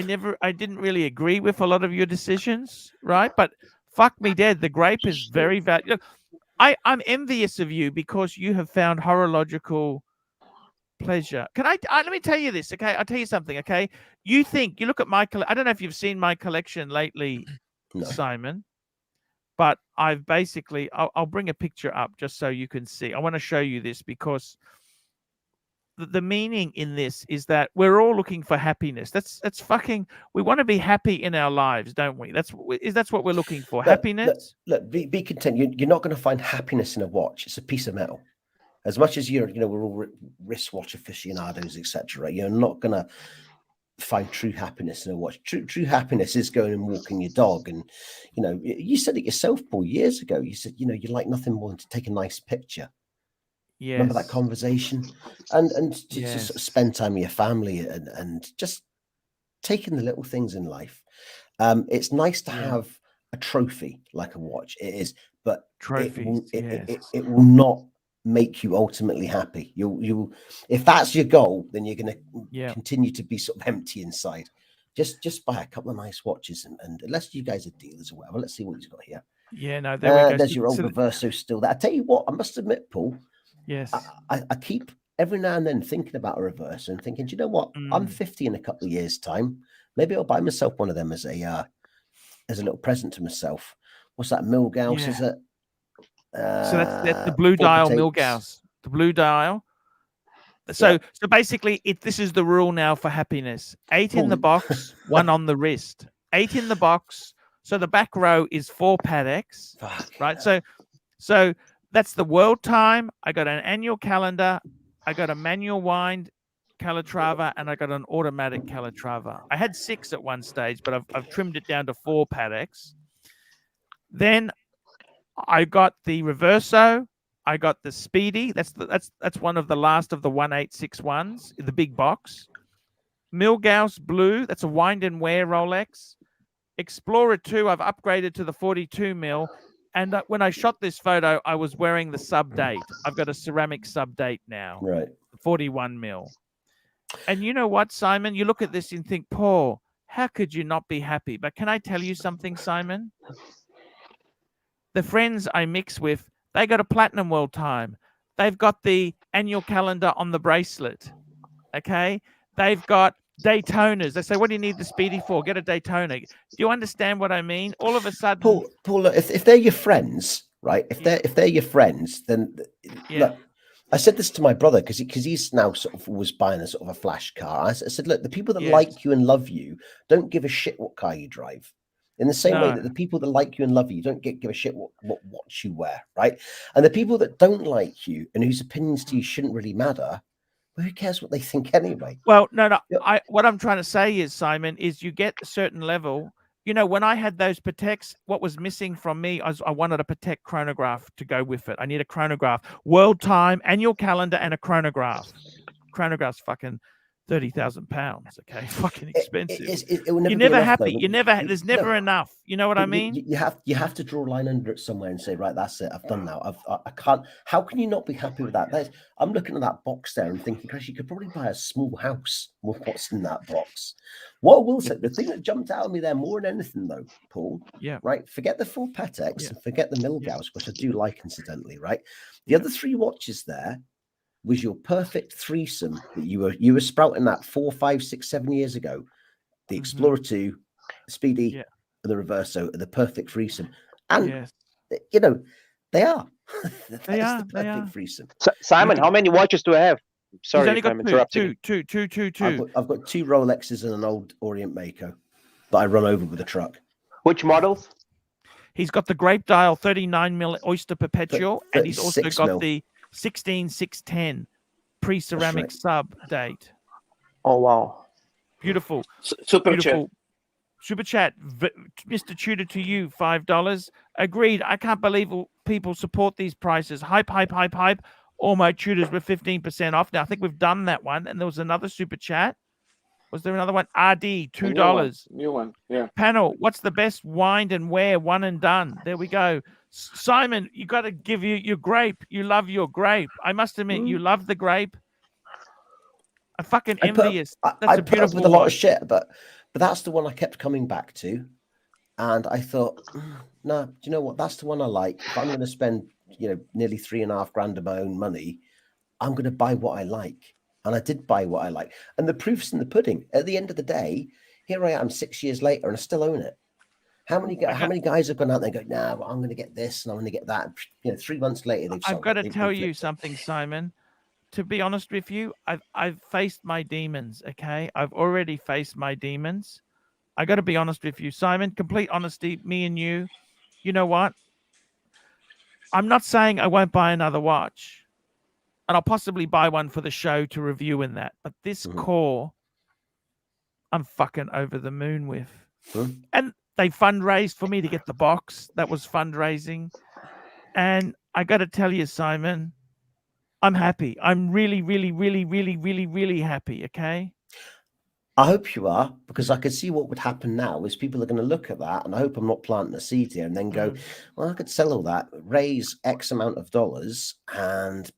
didn't really agree with a lot of your decisions, right? But fuck me dead, the grape is very valuable. Look, I'm envious of you because you have found horological pleasure. Can I let me tell you this, okay? I'll tell you something, okay? You look at my I don't know if you've seen my collection lately, Simon, but I've basically I'll bring a picture up just so you can see. I want to show you this because the meaning in this is that we're all looking for happiness. That's fucking. We want to be happy in our lives, don't we? That's what we're looking for. Happiness. Look, be content. You're not going to find happiness in a watch. It's a piece of metal. As much as we're all wristwatch aficionados, etc. You're not going to find true happiness in a watch. True happiness is going and walking your dog. And you said it yourself, Paul, years ago. You said you like nothing more than to take a nice picture. Yes. Remember that conversation? And to just sort of spend time with your family and just taking the little things in life. It's nice to have a trophy like a watch. It is, but it will not make you ultimately happy. You'll if that's your goal, then you're going to continue to be sort of empty inside. Just buy a couple of nice watches and unless you guys are dealers or whatever, let's see what he's got here. Yeah, no, there we go. There's your old Reverso still there. I tell you what, I must admit, Paul. Yes. I keep every now and then thinking about a Reverso and thinking, do you know what? I'm 50 in a couple of years' time. Maybe I'll buy myself one of them as a little present to myself. What's that? Milgauss, is it? So that's the blue dial Milgauss. The blue dial. So basically, this is the rule now for happiness: 8 in the box, 1 on the wrist. 8 in the box. So the back row is 4 Pateks, right? So that's the world time. I got an annual calendar. I got a manual wind Calatrava, and I got an automatic Calatrava. I had 6 at one stage, but I've trimmed it down to 4 Pateks. Then I got the Reverso. I got the Speedy. That's one of the last of the 1861s, the big box. Milgauss Blue. That's a wind and wear Rolex. Explorer 2. I've upgraded to the 42 mil. And when I shot this photo, I was wearing the sub date. I've got a ceramic sub date now. Right. 41 mil. And you know what, Simon? You look at this and think, Paul, how could you not be happy? But can I tell you something, Simon? The friends I mix with, they got a platinum world time. They've got the annual calendar on the bracelet. Okay? They've got Daytonas. They say, what do you need the Speedy for? Get a Daytona. Do you understand what I mean? All of a sudden, Paul, if they're your friends, right? If they're your friends, then look, I said this to my brother because he's now sort of was buying a sort of a flash car. I said, look, the people that like you and love you don't give a shit what car you drive. In the same way that the people that like you and love you don't give a shit what watch you wear, right? And the people that don't like you and whose opinions to you shouldn't really matter, well, who cares what they think anyway? Well, no. What I'm trying to say is, Simon, is you get a certain level. You know, when I had those Pateks, what was missing from me, I wanted a Patek chronograph to go with it. I need a chronograph, world time, annual calendar, and a chronograph. Chronograph's fucking £30,000. Okay, fucking expensive. You're never happy. There's never enough. You know what I mean? You have to draw a line under it somewhere and say, right, that's it. I've done now. I can't. How can you not be happy with that? I'm looking at that box there and thinking, Chris, you could probably buy a small house with what's in that box. What I will say, the thing that jumped out at me there more than anything, though, Paul. Yeah. Right. Forget the 4 Pateks and forget the Milgauss, which I do like, incidentally. Right. The other 3 watches there was your perfect threesome that you were sprouting that 4, 5, 6, 7 years ago. The Explorer 2, the Speedy, and the Reverso are the perfect threesome. And they are. They are the perfect threesome. Simon, how many watches do I have? Sorry if I'm interrupting. Two. I've got 2 Rolexes and an old Orient Mako that I run over with a truck. Which models? He's got the Grape Dial 39 mil Oyster Perpetual, and he's also got the 16610 pre-ceramic sub date. Oh wow, beautiful, super beautiful. Super chat, Mr. Tudor to you, $5. Agreed. I can't believe people support these prices. Hype, hype, hype, hype. All my tutors were 15% off. Now, I think we've done that one. And there was another super chat. Was there another one? RD, $2. New one. Yeah. Panel, what's the best wind and where? One and done. There we go. Simon, you got to give you your grape. You love your grape. I must admit, you love the grape. I'm fucking envious. I put up with a lot of shit, but that's the one I kept coming back to. And I thought, no, do you know what? That's the one I like. If I'm going to spend, nearly $3,500 of my own money, I'm going to buy what I like. And I did buy what I like. And the proof's in the pudding. At the end of the day, here I am 6 years later and I still own it. How many guys have gone out there and go, nah, well, I'm going to get this and I'm going to get that. 3 months later, they've sold. I've got to tell you something, Simon. To be honest with you, I've faced my demons, okay? I've already faced my demons. I got to be honest with you, Simon, complete honesty, me and you know what? I'm not saying I won't buy another watch. And I'll possibly buy one for the show to review in that. But this core, I'm fucking over the moon with. And they fundraised for me to get the box. That was fundraising. And I got to tell you, Simon, I'm happy. I'm really, really, really, really, really, really happy, okay? I hope you are, because I can see what would happen now is people are going to look at that, and I hope I'm not planting a seed here, and then go, well, I could sell all that, raise X amount of dollars, and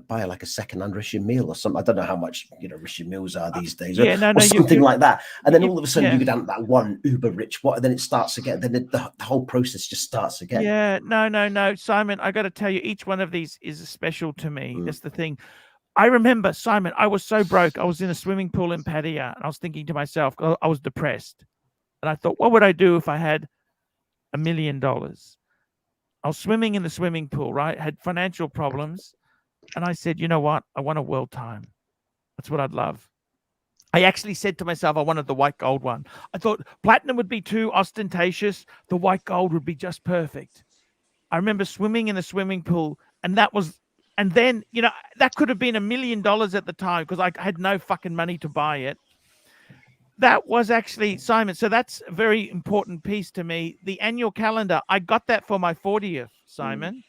buy like a second-hand Richard Mille or something. I don't know how much Richard Milles are these days, or something like that. And then all of a sudden you go down to that one uber rich what, and then it starts again. Then the whole process just starts again. Yeah, no, Simon. I got to tell you, each one of these is special to me. That's the thing. I remember, Simon, I was so broke. I was in a swimming pool in Pattaya, and I was thinking to myself, I was depressed. And I thought, what would I do if I had $1 million? I was swimming in the swimming pool, right? Had financial problems. And I said, you know what? I want a world time. That's what I'd love. I actually said to myself, I wanted the white gold one. I thought platinum would be too ostentatious. The white gold would be just perfect. I remember swimming in the swimming pool, and that was... And then, that could have been $1 million at the time because I had no fucking money to buy it. That was actually, Simon, so that's a very important piece to me. The annual calendar, I got that for my 40th, Simon.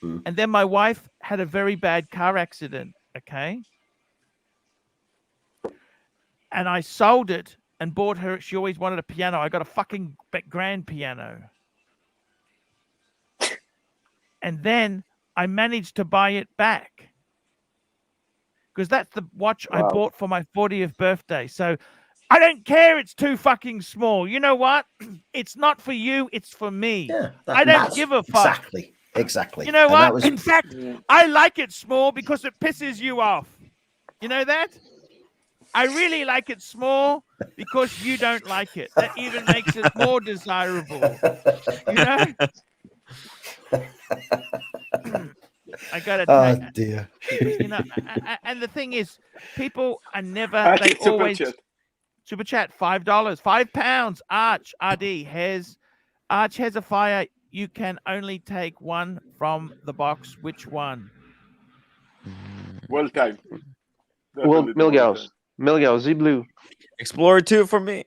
And then my wife had a very bad car accident, okay? And I sold it and bought her, she always wanted a piano. I got a fucking grand piano. And then I managed to buy it back because that's the watch I bought for my 40th birthday. So I don't care. It's too fucking small. You know what? It's not for you. It's for me. Yeah, I don't give a fuck. Exactly. You know what? In fact, I like it small because it pisses you off. You know that? I really like it small because you don't like it. That even makes it more desirable. You know? I gotta tell you, dear. And the thing is, people are never. They always super chat $5, £5. Arch RD Arch has a fire. You can only take one from the box. Which one? Well timed. Well, Milgauss, Z Blue. Explorer 2 for me.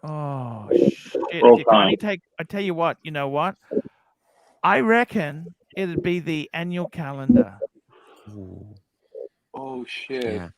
Oh shit! If you can only take, I tell you what. You know what? I reckon it'd be the annual calendar. Oh shit! Yeah.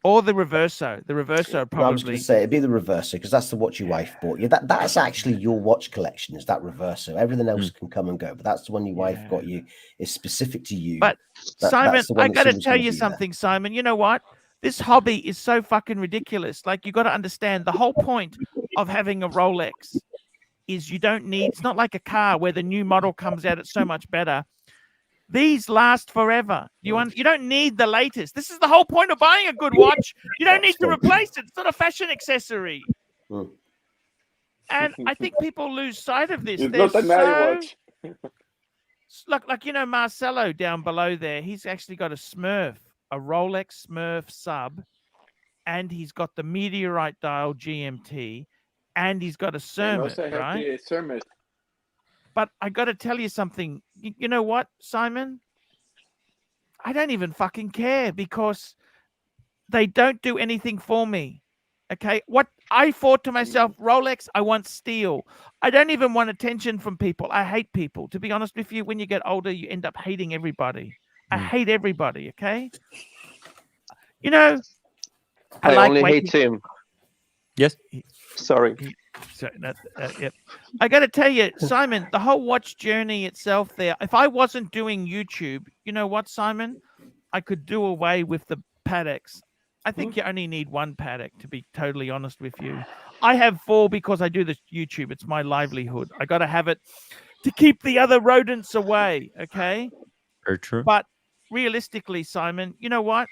Or the Reverso. The Reverso probably. I was going to say it'd be the Reverso because that's the watch your wife bought you. That's actually your watch collection. Is that Reverso? Everything else can come and go, but that's the one your wife got you. It's specific to you. But Simon, I got to tell you something, Simon. You know what? This hobby is so fucking ridiculous. Like you got to understand the whole point of having a Rolex is you don't need. It's not like a car where the new model comes out. It's so much better. These last forever. You don't need the latest. This is the whole point of buying a good watch. You don't need to replace it. It's not a fashion accessory. And I think people lose sight of this. It's not a Mary watch. Like Marcelo down below there. He's actually got a Smurf, a Rolex Smurf sub, and he's got the Meteorite dial GMT, and he's got a Cermet, right? Cermet. But I got to tell you something. You know what, Simon? I don't even fucking care because they don't do anything for me. Okay, what I thought to myself, Rolex, I want steel. I don't even want attention from people. I hate people. To be honest with you, when you get older, you end up hating everybody. I hate everybody. Okay, you know, I like only hate waking. Tim. Yes. Sorry. So yep. I got to tell you, Simon, the whole watch journey itself. There, if I wasn't doing YouTube, you know what, Simon, I could do away with the Patek's. I think you only need one Patek, to be totally honest with you. I have 4 because I do this YouTube. It's my livelihood. I got to have it to keep the other rodents away. Okay. Very true. But realistically, Simon, you know what?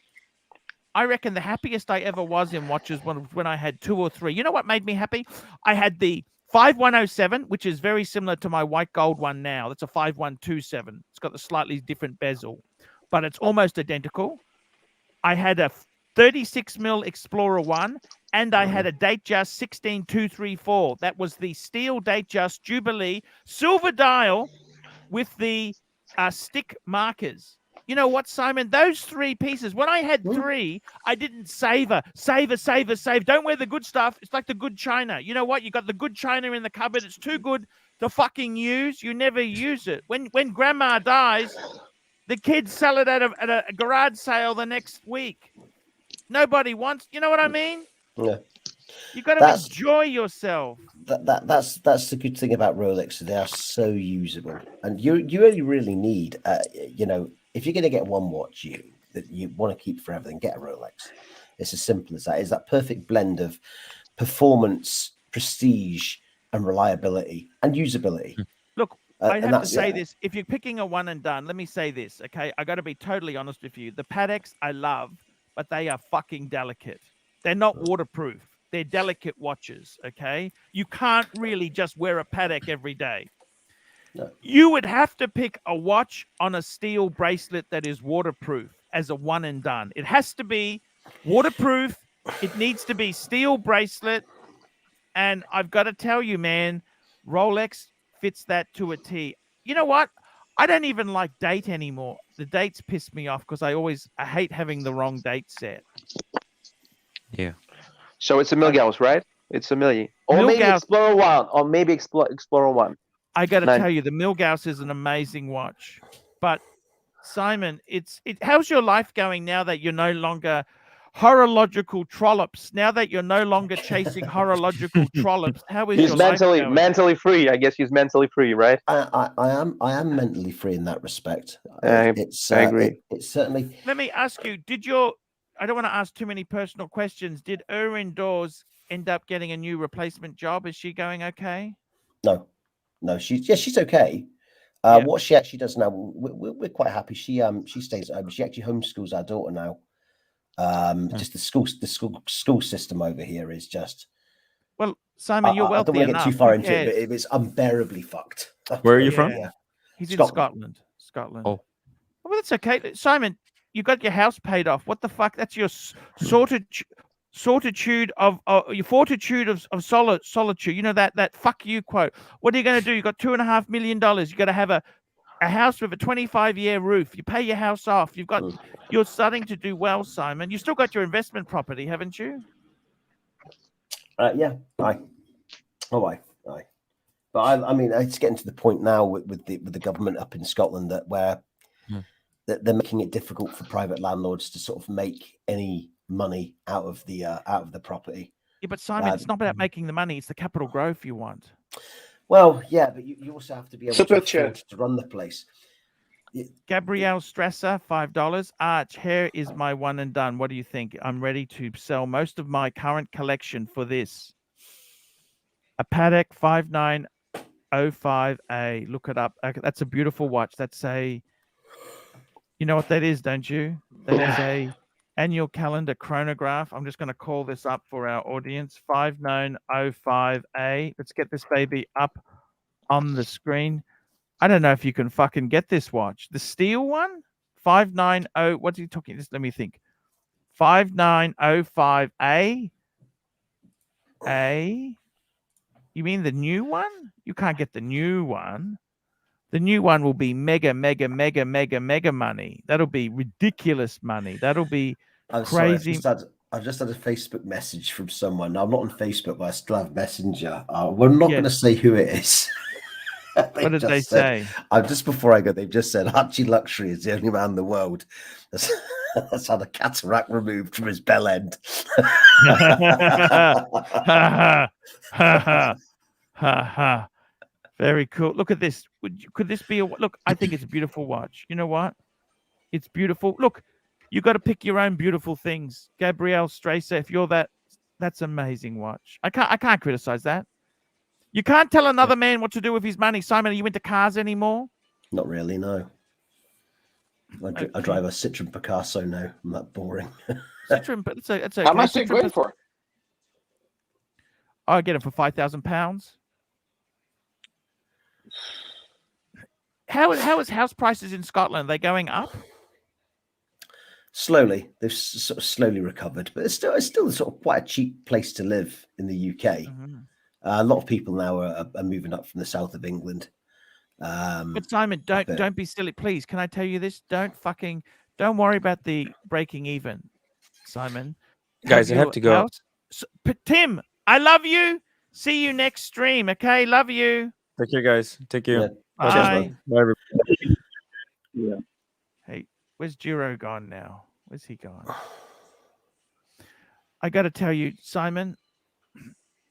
I reckon the happiest I ever was in watches when I had 2 or 3. You know what made me happy? I had the 5107, which is very similar to my white gold one now. That's a 5127. It's got the slightly different bezel, but it's almost identical. I had a 36mm Explorer 1, and I had a Datejust 16234. That was the steel Datejust Jubilee silver dial with the stick markers. You know what, Simon? Those 3 pieces, when I had 3, I didn't save. Don't wear the good stuff. It's like the good china. You know what? You got the good china in the cupboard. It's too good to fucking use. You never use it. When grandma dies, the kids sell it at a garage sale the next week. Nobody wants, you know what I mean? Yeah. You got to enjoy yourself. That's the good thing about Rolex. They are so usable, and you only really need, you know, if you're going to get one watch that you want to keep forever, then get a Rolex. It's as simple as that. It's that perfect blend of performance, prestige, and reliability and usability. Look, I have to say this. If you're picking a one and done, let me say this, okay? I got to be totally honest with you. The Pateks I love, but they are fucking delicate. They're not waterproof. They're delicate watches, okay? You can't really just wear a Patek every day. No. You would have to pick a watch on a steel bracelet that is waterproof as a one and done. It has to be waterproof. It needs to be steel bracelet. And I've got to tell you, man, Rolex fits that to a T. You know what? I don't even like date anymore. The dates piss me off because I hate having the wrong date set. Yeah. So it's a Milgauss, right? It's a Millie. Or maybe Milgauss. Explorer 1. Or maybe Explorer 1. I got to tell you, the Milgauss is an amazing watch. But Simon, how's your life going now that you're no longer horological trollops? Now that you're no longer chasing horological trollops, how is your life going? Mentally free. I guess he's mentally free, right? I am mentally free in that respect. I agree. It's certainly. Let me ask you, I don't want to ask too many personal questions. Did Erin Dawes end up getting a new replacement job? Is she going okay? No, she's okay. What she actually does now, we're quite happy. She stays at home. She actually homeschools our daughter now. Just the school system over here is just. Well, Simon, you're wealthy I don't want to get too far into it, but it's unbearably fucked. Where are you from? He's in Scotland. Oh, well, that's okay, Simon. You got your house paid off. What the fuck? That's your fortitude of solitude. You know that fuck you quote. What are you going to do? You got $2.5 million. You got to have a house with a 25-year roof. You pay your house off. You're starting to do well, Simon. You still got your investment property, haven't you? Yeah. Aye. But I mean, it's getting to the point now with the government up in Scotland that they're making it difficult for private landlords to sort of make any money out of the property. Yeah, but Simon, it's not about making the money. It's the capital growth you want. Well, yeah, but you also have to be able to afford to run the place. Gabrielle Strasser, $5. Arch, hair is my one and done. What do you think? I'm ready to sell most of my current collection for this. A Patek 5905A. Look it up. That's a beautiful watch. That's you know what that is, don't you? That is a annual calendar chronograph. I'm just going to call this up for our audience. 5905A. Let's get this baby up on the screen. I don't know if you can fucking get this watch. The steel one? 590. What's he talking? Just let me think. 5905A. You mean the new one? You can't get the new one. The new one will be mega money. That'll be ridiculous money. That'll be crazy. Sorry, I've just had a Facebook message from someone. I'm not on Facebook, but I still have Messenger. We're not going to say who it is. What did they say? Just before I go, they've just said Archie Luxury is the only man in the world that's had a cataract removed from his bell end. Very cool. Look at this. Could this be a look? I think it's a beautiful watch. You know what? It's beautiful. Look, you got to pick your own beautiful things. Gabrielle Stracer, if you're that's amazing watch. I can't criticize that. You can't tell another man what to do with his money. Simon, are you into cars anymore? Not really, no. I drive a Citroen Picasso now. I'm that boring. Citroen, but it's okay. How much are you going for? I get it for £5,000. How is house prices in Scotland? Are they going up? Slowly, they've sort of slowly recovered, but it's still sort of quite a cheap place to live in the UK. Mm-hmm. A lot of people now are moving up from the south of England. But Simon, don't be silly, please. Can I tell you this? Don't worry about the breaking even, Simon. Guys, I have to go. Tim, I love you. See you next stream. Okay, love you. Take care, guys. Take care. Yeah. Bye. Bye, everybody. Yeah. Hey, where's Jiro gone now? Where's he gone? I got to tell you, Simon.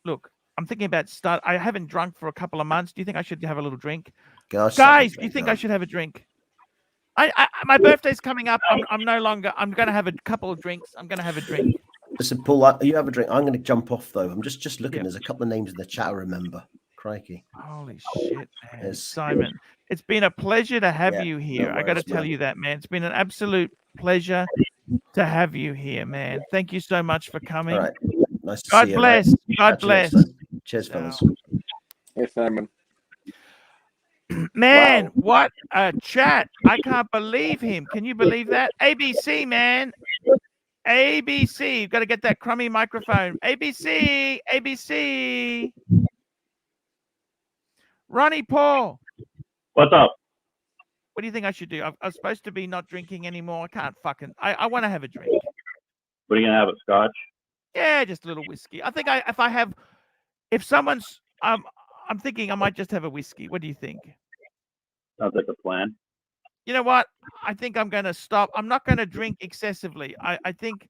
Look, I'm thinking about I haven't drunk for a couple of months. Do you think I should have a little drink? Guys, do you think I should have a drink? My birthday's coming up. I'm going to have a couple of drinks. I'm going to have a drink. Listen, Paul, you have a drink. I'm going to jump off, though. I'm just looking. There's a couple of names in the chat I remember. Crikey. Holy shit, man. Simon, it's been a pleasure to have you here. I got to tell you that, man. It's been an absolute pleasure to have you here, man. Thank you so much for coming. All right. Nice to God see you. bless. God bless. Cheers, fellas. Yes, Simon. Man, Wow. what a chat. I can't believe him. Can you believe that? ABC, man. ABC. You've got to get that crummy microphone. ABC. ABC. Ronnie Paul. What's up? What do you think I should do? I'm supposed to be not drinking anymore. I can't fucking. I want to have a drink. What are you gonna have? A scotch? Yeah, just a little whiskey. I think if someone's, I'm thinking I might just have a whiskey. What do you think? Sounds like a plan. You know what? I think I'm going to stop. I'm not going to drink excessively. I think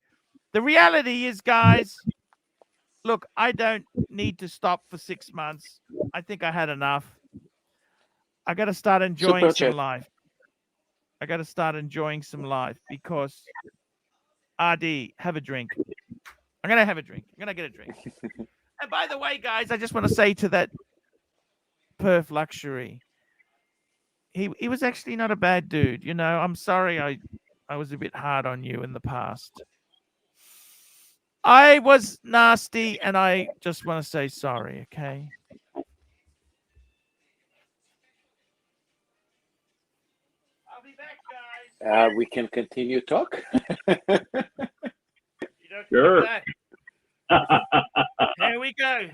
the reality is, guys, look, I don't need to stop for 6 months. I think I had enough. I got to start enjoying some life. I got to start enjoying some life because RD, have a drink. I'm going to have a drink. I'm going to get a drink. And by the way, guys, I just want to say to that Perf Luxury, he was actually not a bad dude. You know, I'm sorry I was a bit hard on you in the past. I was nasty, and I just want to say sorry, okay? I'll be back, guys. We can continue talk. Sure. Here we go.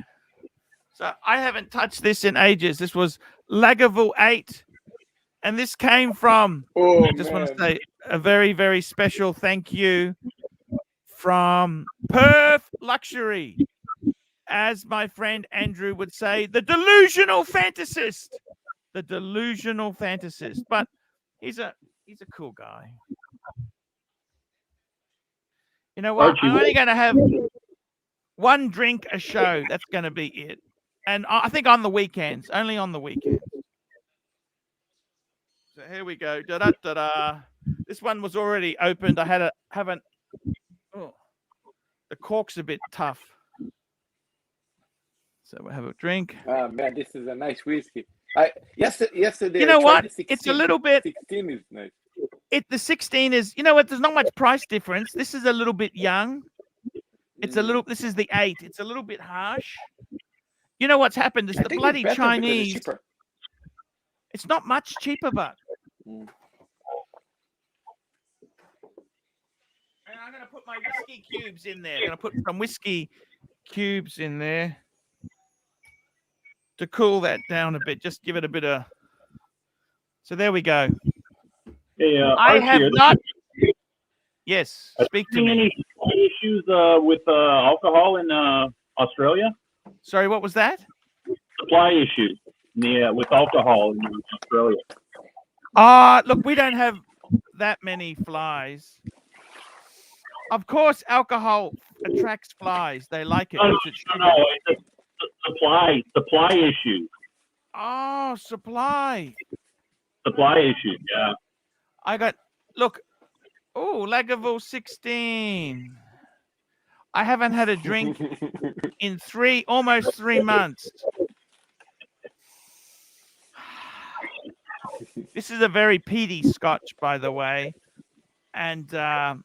So I haven't touched this in ages. This was Lagavulin 8. And this came from, I just want to say a very, very special thank you from Perf Luxury. As my friend Andrew would say, the delusional fantasist. The delusional fantasist. But he's a cool guy. You know what? Archie, I'm only going to have one drink a show. That's going to be it. And I think on the weekends, only on the weekends. So here we go. Da-da-da-da. This one was already opened. I haven't. Oh, the cork's a bit tough. So we'll have a drink. Oh, man, this is a nice whiskey. Yesterday, you know what? 16. It's a little bit. 16 is nice. The 16 is. You know what? There's not much price difference. This is a little bit young. It's a little. This is the 8. It's a little bit harsh. You know what's happened? It's the bloody Chinese. It's not much cheaper, but. And I'm going to put my whiskey cubes in there. I'm going to put some whiskey cubes in there to cool that down a bit. Just give it a bit of. So there we go. Hey, I Archie, have not. Yes, speak to me. issues with alcohol in Australia? Sorry, what was that? Supply issues with alcohol in Australia. Look, we don't have that many flies. Of course, alcohol attracts flies. They like it. No, It's it's supply issues. Oh, supply. Supply issues, yeah. Look, Lagavulin 16. I haven't had a drink in almost 3 months. This is a very peaty scotch, by the way. And it's a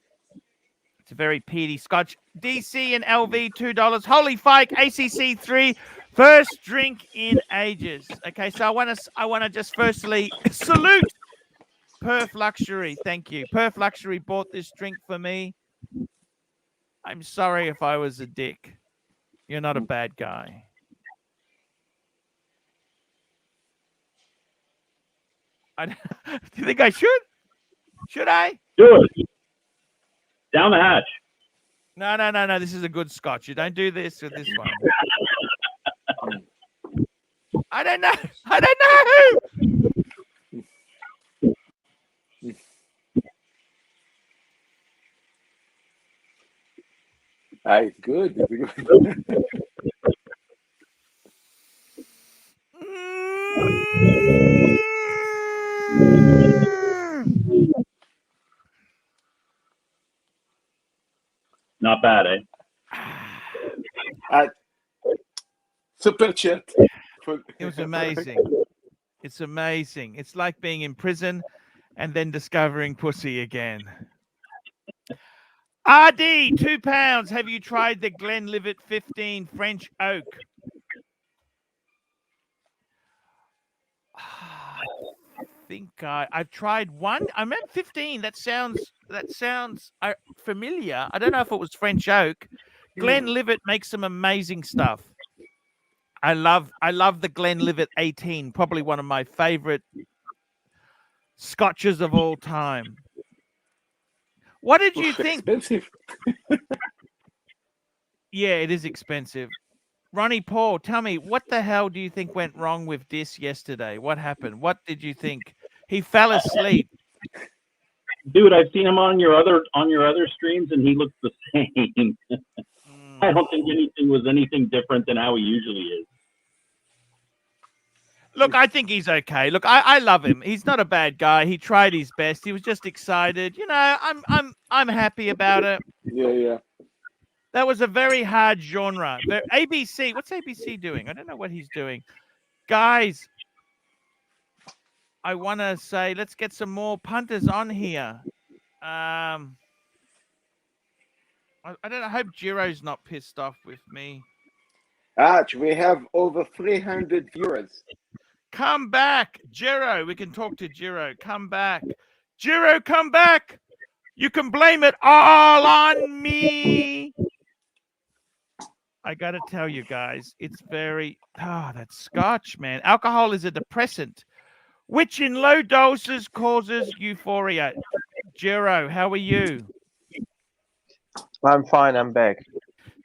very peaty scotch. DC and LV, $2. Holy Fike, ACC 3. First drink in ages. Okay, so I want to just firstly salute Perth Luxury. Thank you. Perth Luxury bought this drink for me. I'm sorry if I was a dick. You're not a bad guy. Do you think I should? Should I? Do it. Down the hatch. No. This is a good scotch. You don't do this with this one. I don't know. It's good. Not bad, eh? Super chat. It was amazing. It's amazing. It's like being in prison and then discovering pussy again. RD, £2. Have you tried the Glenlivet 15 French Oak? I think I've tried one. I meant 15. That sounds familiar. I don't know if it was French Oak. Glenlivet makes some amazing stuff. I love the Glenlivet 18, probably one of my favorite scotches of all time. What did you think? Expensive. Yeah, it is expensive. Ronnie Paul, tell me, what the hell do you think went wrong with Dis yesterday? What happened? What did you think? He fell asleep. Dude, I've seen him on your other streams, and he looks the same. I don't think anything was anything different than how he usually is. Look, I think he's okay. Look, I love him. He's not a bad guy. He tried his best. He was just excited. You know, I'm happy about it. Yeah. That was a very hard genre. ABC, what's ABC doing? I don't know what he's doing. Guys, I want to say, let's get some more punters on here. I don't know. I hope Jiro's not pissed off with me. Arch, we have over 300 viewers. Come back, Jiro. We can talk to Jiro. Come back. Jiro, come back. You can blame it all on me. I got to tell you guys, it's that scotch, man. Alcohol is a depressant, which in low doses causes euphoria. Jiro, how are you? I'm fine. I'm back.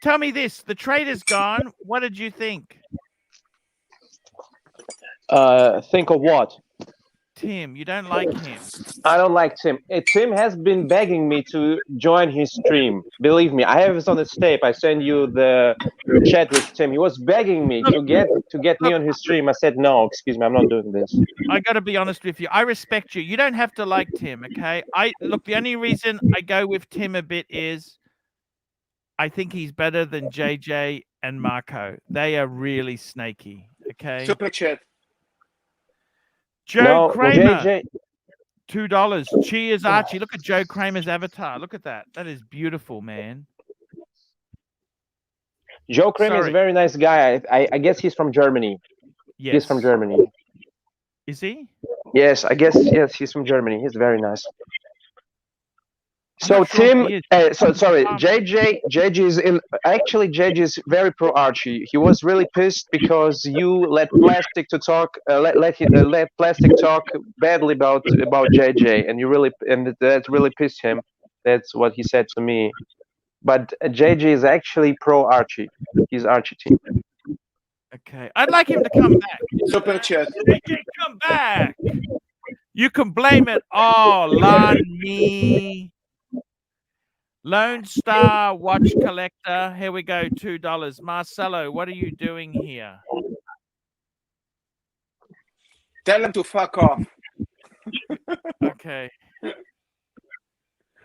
Tell me this. The trader's gone. What did you think? Think of what? Tim, you don't like him. I don't like Tim. Tim has been begging me to join his stream. Believe me, I have this on the tape. I send you the chat with Tim. He was begging me to get me on his stream. I said, no, excuse me, I'm not doing this. I got to be honest with you. I respect you. You don't have to like Tim, okay? The only reason I go with Tim a bit is I think he's better than JJ and Marco. They are really snaky, okay? Super chat. Joe Kramer, JJ... $2. Cheers, Archie. Look at Joe Kramer's avatar. Look at that. That is beautiful, man. Joe Kramer is a very nice guy. I guess he's from Germany. Yes. He's from Germany. Is he? Yes, I guess. Yes, he's from Germany. He's very nice. So Tim, sorry, JJ is in. Actually, JJ is very pro Archie. He was really pissed because you let Plastic to talk, let Plastic talk badly about JJ, and that really pissed him. That's what he said to me. but JJ is actually pro Archie. He's Archie team. Okay, I'd like him to come back. Super chat. JJ, come back. You can blame it all on me. Lone Star Watch Collector. Here we go, $2. Marcelo, what are you doing here? Tell him to fuck off. Okay.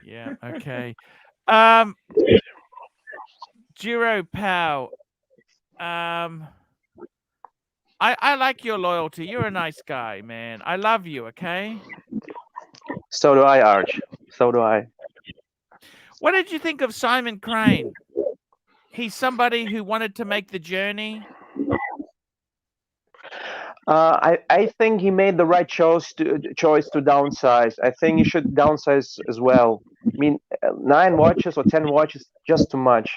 Yeah, okay. Giro Pow. I like your loyalty. You're a nice guy, man. I love you, okay? So do I, Arch. So do I. What did you think of Simon Crane? He's somebody who wanted to make the journey. I think he made the right choice to downsize. I think you should downsize as well. I mean, 9 watches or 10 watches just too much.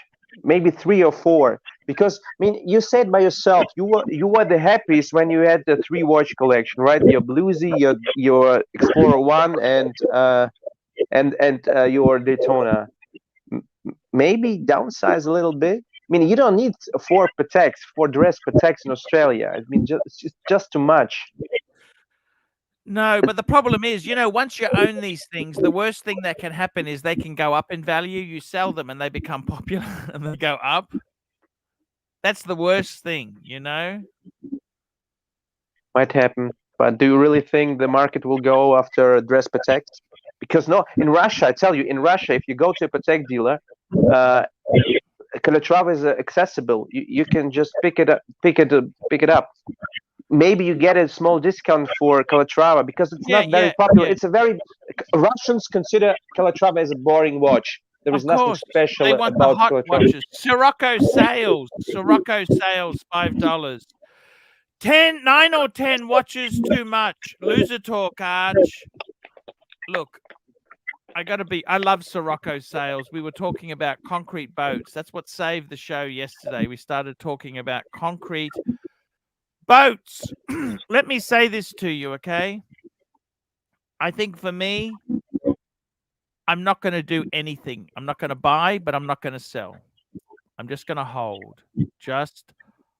Maybe 3 or 4, because I mean, you said by yourself you were the happiest when you had the 3 watch collection, right? Your Bluesy, your Explorer 1, and your Daytona. Maybe downsize a little bit. I mean, you don't need 4 dress Pateks in Australia. I mean, just too much. No, but the problem is, you know, once you own these things, the worst thing that can happen is they can go up in value. You sell them and they become popular and they go up. That's the worst thing, you know? Might happen. But do you really think the market will go after dress Pateks? Because no, in Russia, I tell you, in Russia, if you go to a Patek dealer, Calatrava is accessible. You can just pick it up. Maybe you get a small discount for Calatrava because it's not very popular. Yeah. It's a very Russians consider Calatrava as a boring watch. There is nothing special they want about the hot Calatrava. watches. Sirocco sales, $5. 9 or 10 watches too much. Loser talk, Arch. Look, I love Sirocco sales. We were talking about concrete boats. That's what saved the show yesterday. We started talking about concrete boats. Let me say this to you, okay? I think for me, I'm not going to do anything. I'm not going to buy, but I'm not going to sell. I'm just going to hold. Just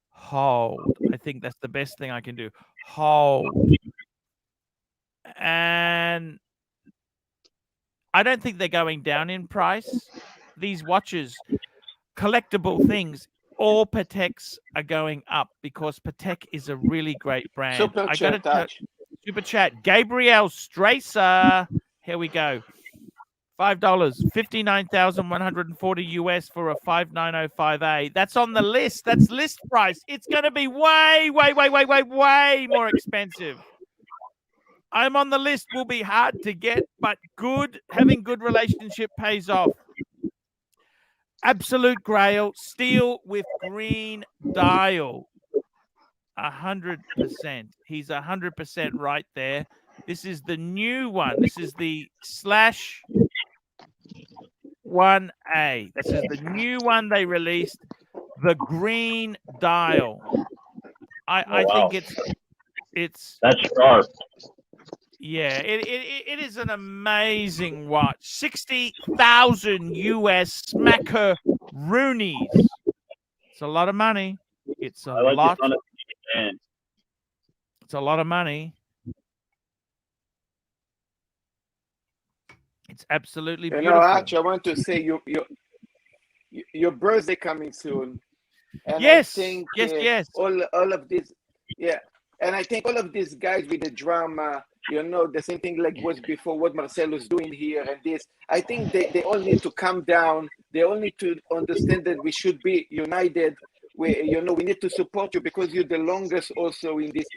hold. I think that's the best thing I can do. Hold. And I don't think they're going down in price. These watches, collectible things, all Pateks are going up because Patek is a really great brand. Super chat. Gabriel Stracer. Here we go. $5, 59,140 US for a 5905A. That's on the list. That's list price. It's going to be way more expensive. I'm on the list. Will be hard to get, but having good relationship pays off. Absolute Grail, steel with green dial. 100%. He's 100% right there. This is the new one. This is the /1A. This is the new one they released. The green dial. I think it's that's sharp. Yeah, it is an amazing watch. 60,000 US smackaroonies. It's a lot of money. It's a lot. It's a lot of money. It's absolutely beautiful. You know, Archie, I want to say your birthday coming soon. And yes, I think, yes. All of this, yeah. And I think all of these guys with the drama, you know, the same thing like was before what Marcelo's doing here and this. I think they all need to calm down. They all need to understand that we should be united. We need to support you because you're the longest also in this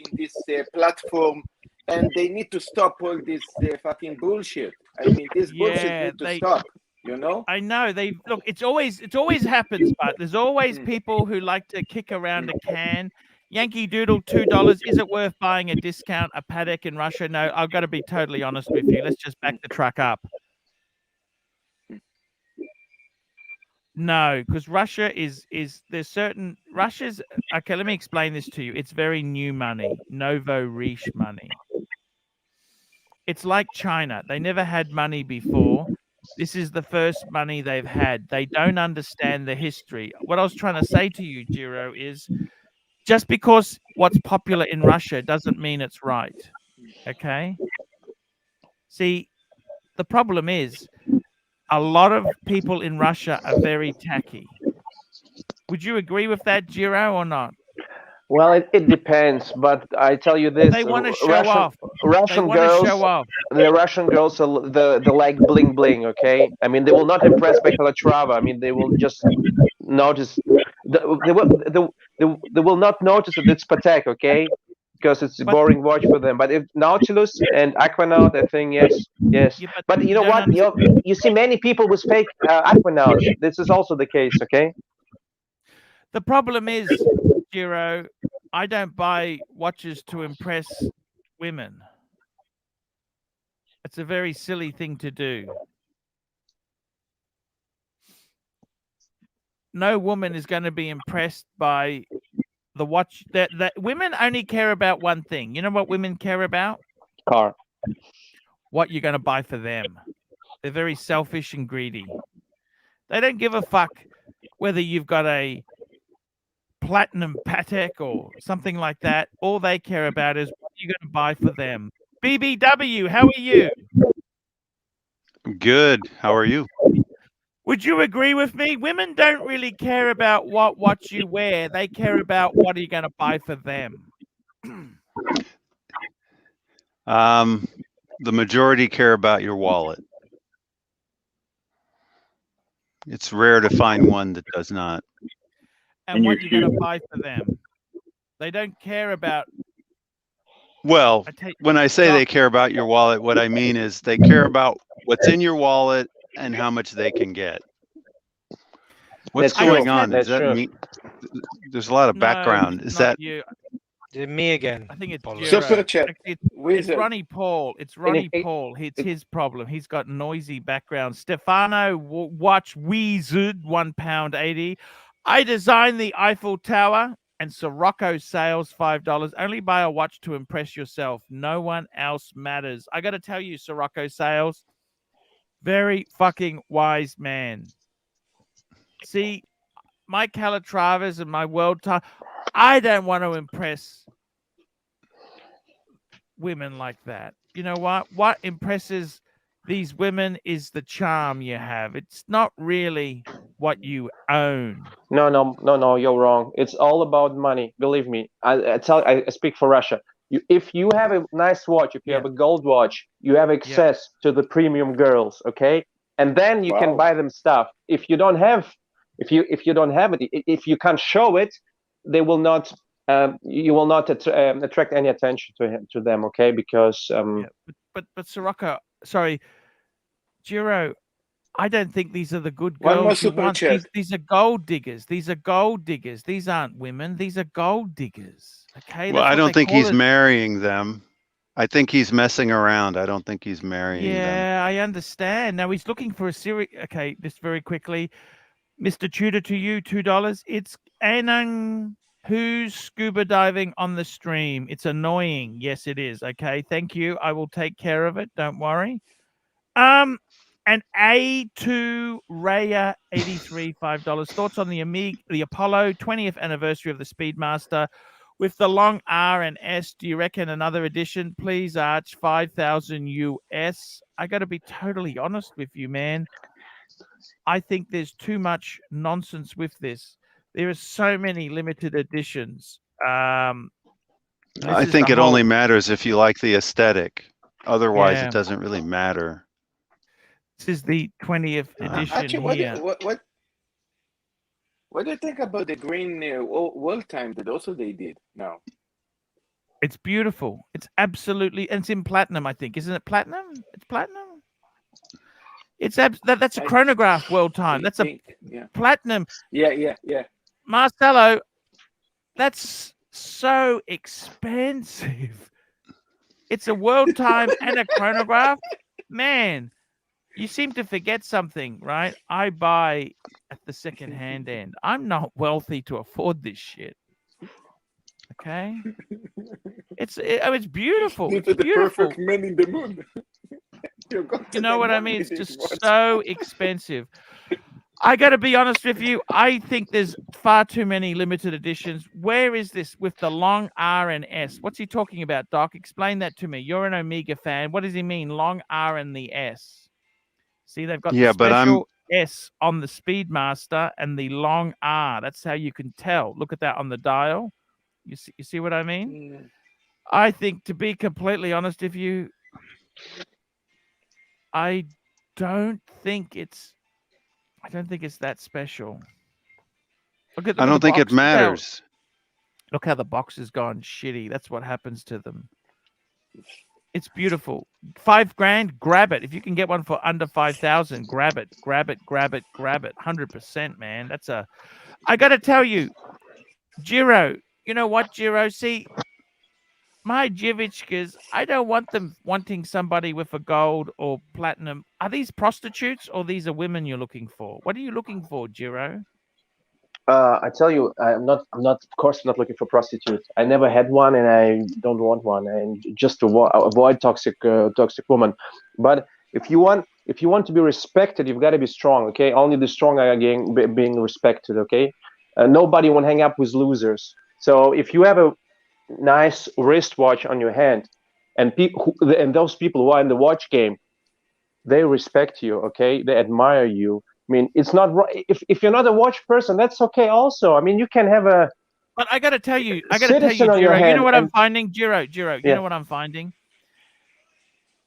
platform, and they need to stop all this fucking bullshit. I mean, this bullshit needs to stop. You know? I know. Look. It always happens, but there's always people who like to kick around a can. Yankee Doodle, $2. Is it worth buying a discount, a Patek in Russia? No, I've got to be totally honest with you. Let's just back the truck up. No, because Russia there's certain Russia's okay. Let me explain this to you. It's very new money, nouveau riche money. It's like China. They never had money before. This is the first money they've had. They don't understand the history. What I was trying to say to you, Giro, is just because what's popular in Russia doesn't mean it's right. Okay? See, the problem is a lot of people in Russia are very tacky. Would you agree with that, Giro, or not? Well, it depends, but I tell you this: They want to show Russian off. They Russian want to girls, show off. the Russian girls, are the like bling bling. Okay, I mean they will not impress by Calatrava. I mean they will just notice. They will not notice that it's Patek. Okay, because it's a But boring watch for them. But if Nautilus and Aquanaut, I think yes. yeah, But you know don't what? You see many people with fake Aquanauts. This is also the case. Okay. The problem is, Giro, I don't buy watches to impress women. It's a very silly thing to do. No woman is going to be impressed by the watch. That women only care about one thing. You know what women care about? Car. What you're going to buy for them. They're very selfish and greedy. They don't give a fuck whether you've got a platinum Patek or something like that. All they care about is what you're going to buy for them. BBW, how are you? Good. How are you? Would you agree with me? Women don't really care about what you wear. They care about what are you going to buy for them. The majority care about your wallet. It's rare to find one that does not. And what you're going to buy for them. They don't care about. Well, when I say they care about your wallet, what I mean is they care about what's in your wallet and how much they can get. What's going on? Does that mean there's a lot of background? Is that you? Me again? I think it's Super chat. It's Ronnie Paul. It's Ronnie Paul. It's his problem. He's got noisy background. Stefano Watch Wizard, £1.80. I designed the Eiffel Tower and Sirocco sales $5. Only buy a watch to impress yourself. No one else matters. I got to tell you, Sirocco sales, very fucking wise man. See, my Calatravas and my World Time, I don't want to impress women like that. You know what? What impresses these women is the charm you have. It's not really what you own. No, you're wrong. It's all about money. Believe me. I speak for Russia. If you have a nice watch, if you have a gold watch, you have access to the premium girls, okay? And then you can buy them stuff. If you don't have, if you don't have it, if you can't show it, they will not. You will not attract any attention to them, okay? Because but Sirocco, sorry, Giro, I don't think these are the good One more girls you super want. chat. These are gold diggers. These are gold diggers. These aren't women. These are gold diggers. Okay. Well, I don't think he's marrying them. I think he's messing around. I don't think he's marrying them. Yeah, I understand. Now he's looking for a series. Okay, just very quickly, Mr. Tudor, to you, $2. It's Anang. Who's scuba diving on the stream? It's annoying. Yes, it is. Okay, thank you. I will take care of it. Don't worry. And A2 Raya 83, $5. Thoughts on the Apollo 20th anniversary of the Speedmaster with the long R and S? Do you reckon another edition? Please, Arch, 5,000 US. I got to be totally honest with you, man. I think there's too much nonsense with this. There are so many limited editions. I think it only matters if you like the aesthetic. Otherwise, it doesn't really matter. This is the 20th edition Actually, here. What do you think about the green World Time that also they did now? It's beautiful. It's absolutely, and it's in platinum, I think. Isn't it platinum? It's platinum. It's that's a chronograph World Time. That's a platinum. Yeah. Marcelo, that's so expensive. It's a World Time and a chronograph. Man, you seem to forget something, right? I buy at the second-hand end. I'm not wealthy to afford this shit. Okay? It's beautiful. It's the beautiful. perfect man in the moon. You know what I mean? It's just so expensive. I got to be honest with you. I think there's far too many limited editions. Where is this with the long R and S? What's he talking about, Doc? Explain that to me. You're an Omega fan. What does he mean, long R and the S? See, they've got the special S on the Speedmaster and the long R. That's how you can tell. Look at that on the dial. You see what I mean? I think, to be completely honest with you, I don't think it's that special. Look I don't think it matters. Look how the box has gone shitty. That's what happens to them. It's beautiful. $5,000, grab it. If you can get one for under 5,000, grab it. Grab it, grab it, grab it. 100%, man. I got to tell you, Giro, you know what, Giro? See, my Jivitchkas, I don't want them wanting somebody with a gold or platinum. Are these prostitutes or these are women you're looking for? What are you looking for, Giro? I tell you, I'm not, of course, not looking for prostitutes. I never had one, and I don't want one, and just to avoid toxic woman. But if you want to be respected, you've got to be strong. Okay, only the strong are being respected. Okay, nobody won't hang up with losers. So if you have a nice wristwatch on your hand, and those people who are in the watch game, they respect you. Okay, they admire you. I mean, it's not right. If you're not a watch person, that's okay also. I mean, you can have a. But I got to tell you, Giro, you know what I'm finding? Giro, you know what I'm finding?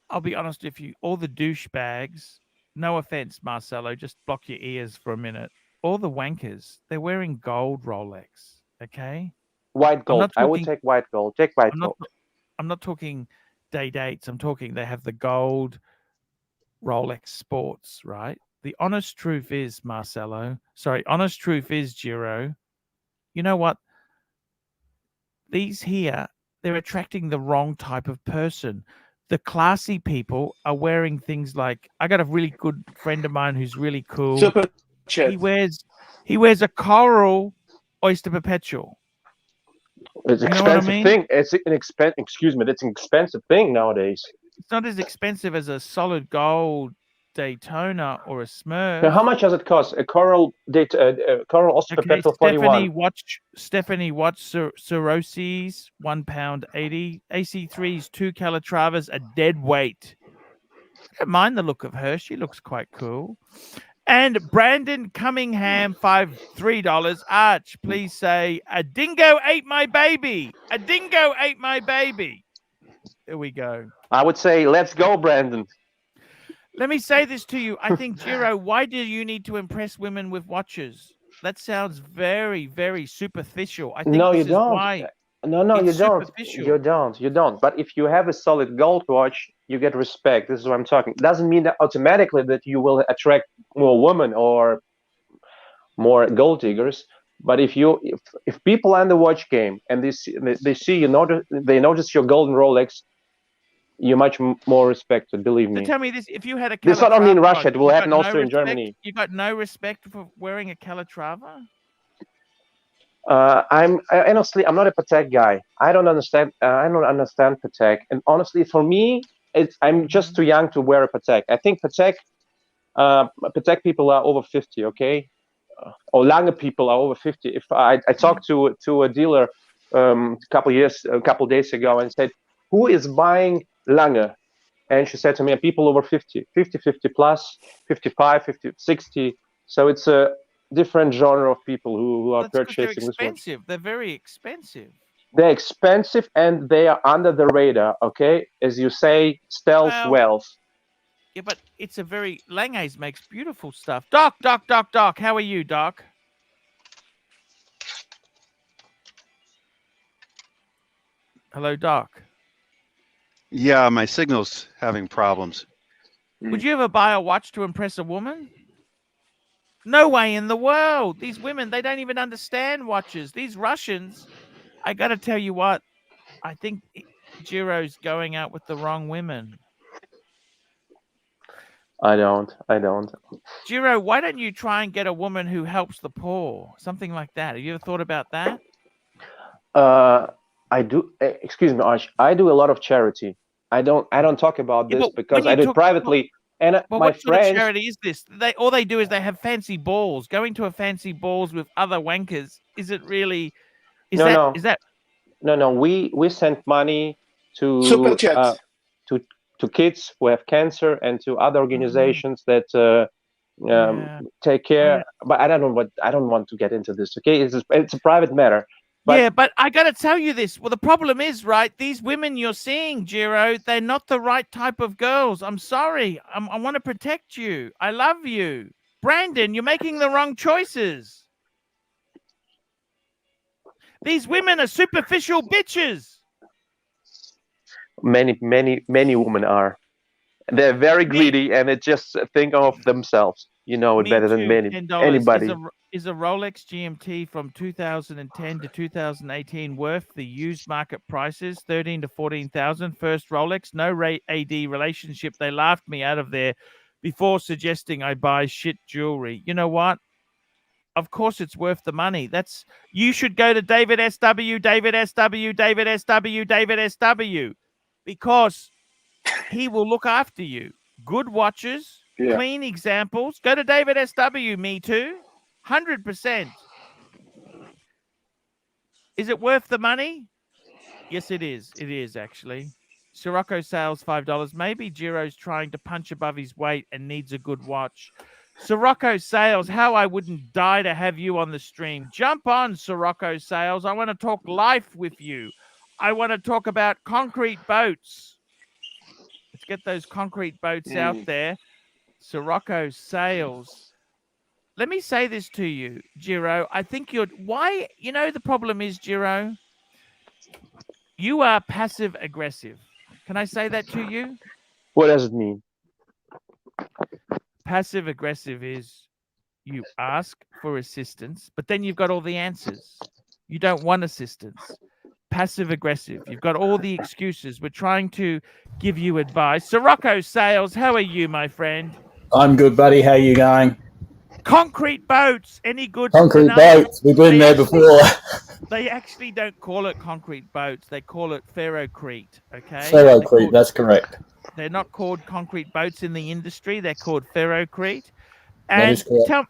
I'll be honest with you. All the douchebags, no offense, Marcelo, just block your ears for a minute. All the wankers, they're wearing gold Rolex, okay? White gold. I would take white gold. Take white gold. I'm not talking day dates. I'm talking they have the gold Rolex Sports, right? The honest truth is, honest truth is, Giro, you know what? These here, they're attracting the wrong type of person. The classy people are wearing things like, I got a really good friend of mine who's really cool. Super chat. He wears a coral Oyster Perpetual. It's an expensive thing. It's an it's an expensive thing nowadays. It's not as expensive as a solid gold Daytona or a Smurf. Now, how much does it cost? A coral Oyster Perpetual 41. Stephanie Watch Cirrhoses, £1.80. AC3's 2 Calatravas, a dead weight. I don't mind the look of her. She looks quite cool. And Brandon Cunningham, $3. Arch, please say, a dingo ate my baby. A dingo ate my baby. There we go. I would say, let's go, Brandon. Let me say this to you. I think, Giro, why do you need to impress women with watches? That sounds very, very superficial. I think no, you this don't. Is why no, you don't. You don't. But if you have a solid gold watch, you get respect. This is what I'm talking. Doesn't mean that automatically that you will attract more women or more gold diggers. But if people are in the watch game and they see you, they notice your golden Rolex, you're much more respected, believe me. So tell me this: if you had a Calatrava, this not only in Russia, it will happen also in Germany. You got no respect for wearing a Calatrava? Honestly, I'm not a Patek guy. I don't understand Patek, and honestly, for me, I'm just too young to wear a Patek. I think Patek people are over 50, okay, or Lange people are over 50. If I talked to a dealer a couple days ago, and said, "Who is buying Lange?" And she said to me, people over 50 plus, 55, 50, 60. So it's a different genre of people who are purchasing this one. They're very expensive. They're expensive and they are under the radar, okay? As you say, stealth wealth. Yeah, but it's a very... Lange's makes beautiful stuff. Doc. How are you, Doc? Hello, Doc. Yeah, my signal's having problems. Would you ever buy a watch to impress a woman? No way in the world. These women, they don't even understand watches. These Russians, I got to tell you what, I think Giro's going out with the wrong women. I don't. Giro, why don't you try and get a woman who helps the poor? Something like that. Have you ever thought about that? I do. Excuse me, Arch. I do a lot of charity. I don't talk about this but because when I you do it talk- privately. And Well, my what sort of friends, charity is this? All they do is they have fancy balls. Going to a fancy balls with other wankers, is it really? Is that? No. We send money Super to chats. to kids who have cancer and to other organizations that take care. But I don't want to get into this. Okay, it's a private matter. But, yeah, but I got to tell you this. Well, the problem is, right, these women you're seeing, Giro, they're not the right type of girls. I'm sorry. I want to protect you. I love you. Brandon, you're making the wrong choices. These women are superficial bitches. many women are. They're very greedy and they just think of themselves. You know it better than anybody. Is a Rolex GMT from 2010 to 2018 worth the used market prices, 13 to 14,000? First Rolex, no AD relationship. They laughed me out of there before suggesting I buy shit jewelry. You know what? Of course it's worth the money. You should go to David SW, David SW, David SW, David SW, because he will look after you. Good watches, clean examples. Go to David SW, me too. 100%. Is it worth the money? Yes, it is. It is, actually. Sirocco sales, $5. Maybe Giro's trying to punch above his weight and needs a good watch. Sirocco sales, how I wouldn't die to have you on the stream. Jump on, Sirocco sales. I want to talk life with you. I want to talk about concrete boats. Let's get those concrete boats out there. Sirocco sales. Let me say this to you, Giro. I think the problem is, Giro, you are passive aggressive. Can I say that to you? What does it mean? Passive aggressive is you ask for assistance, but then you've got all the answers. You don't want assistance. Passive aggressive. You've got all the excuses. We're trying to give you advice. Sirocco sales, how are you, my friend? I'm good, buddy. How are you going? Concrete boats. Any good? Concrete boats. We've been there before. They actually don't call it concrete boats. They call it ferrocrete. Okay. Ferrocrete. That's correct. They're not called concrete boats in the industry. They're called ferrocrete. That And is correct.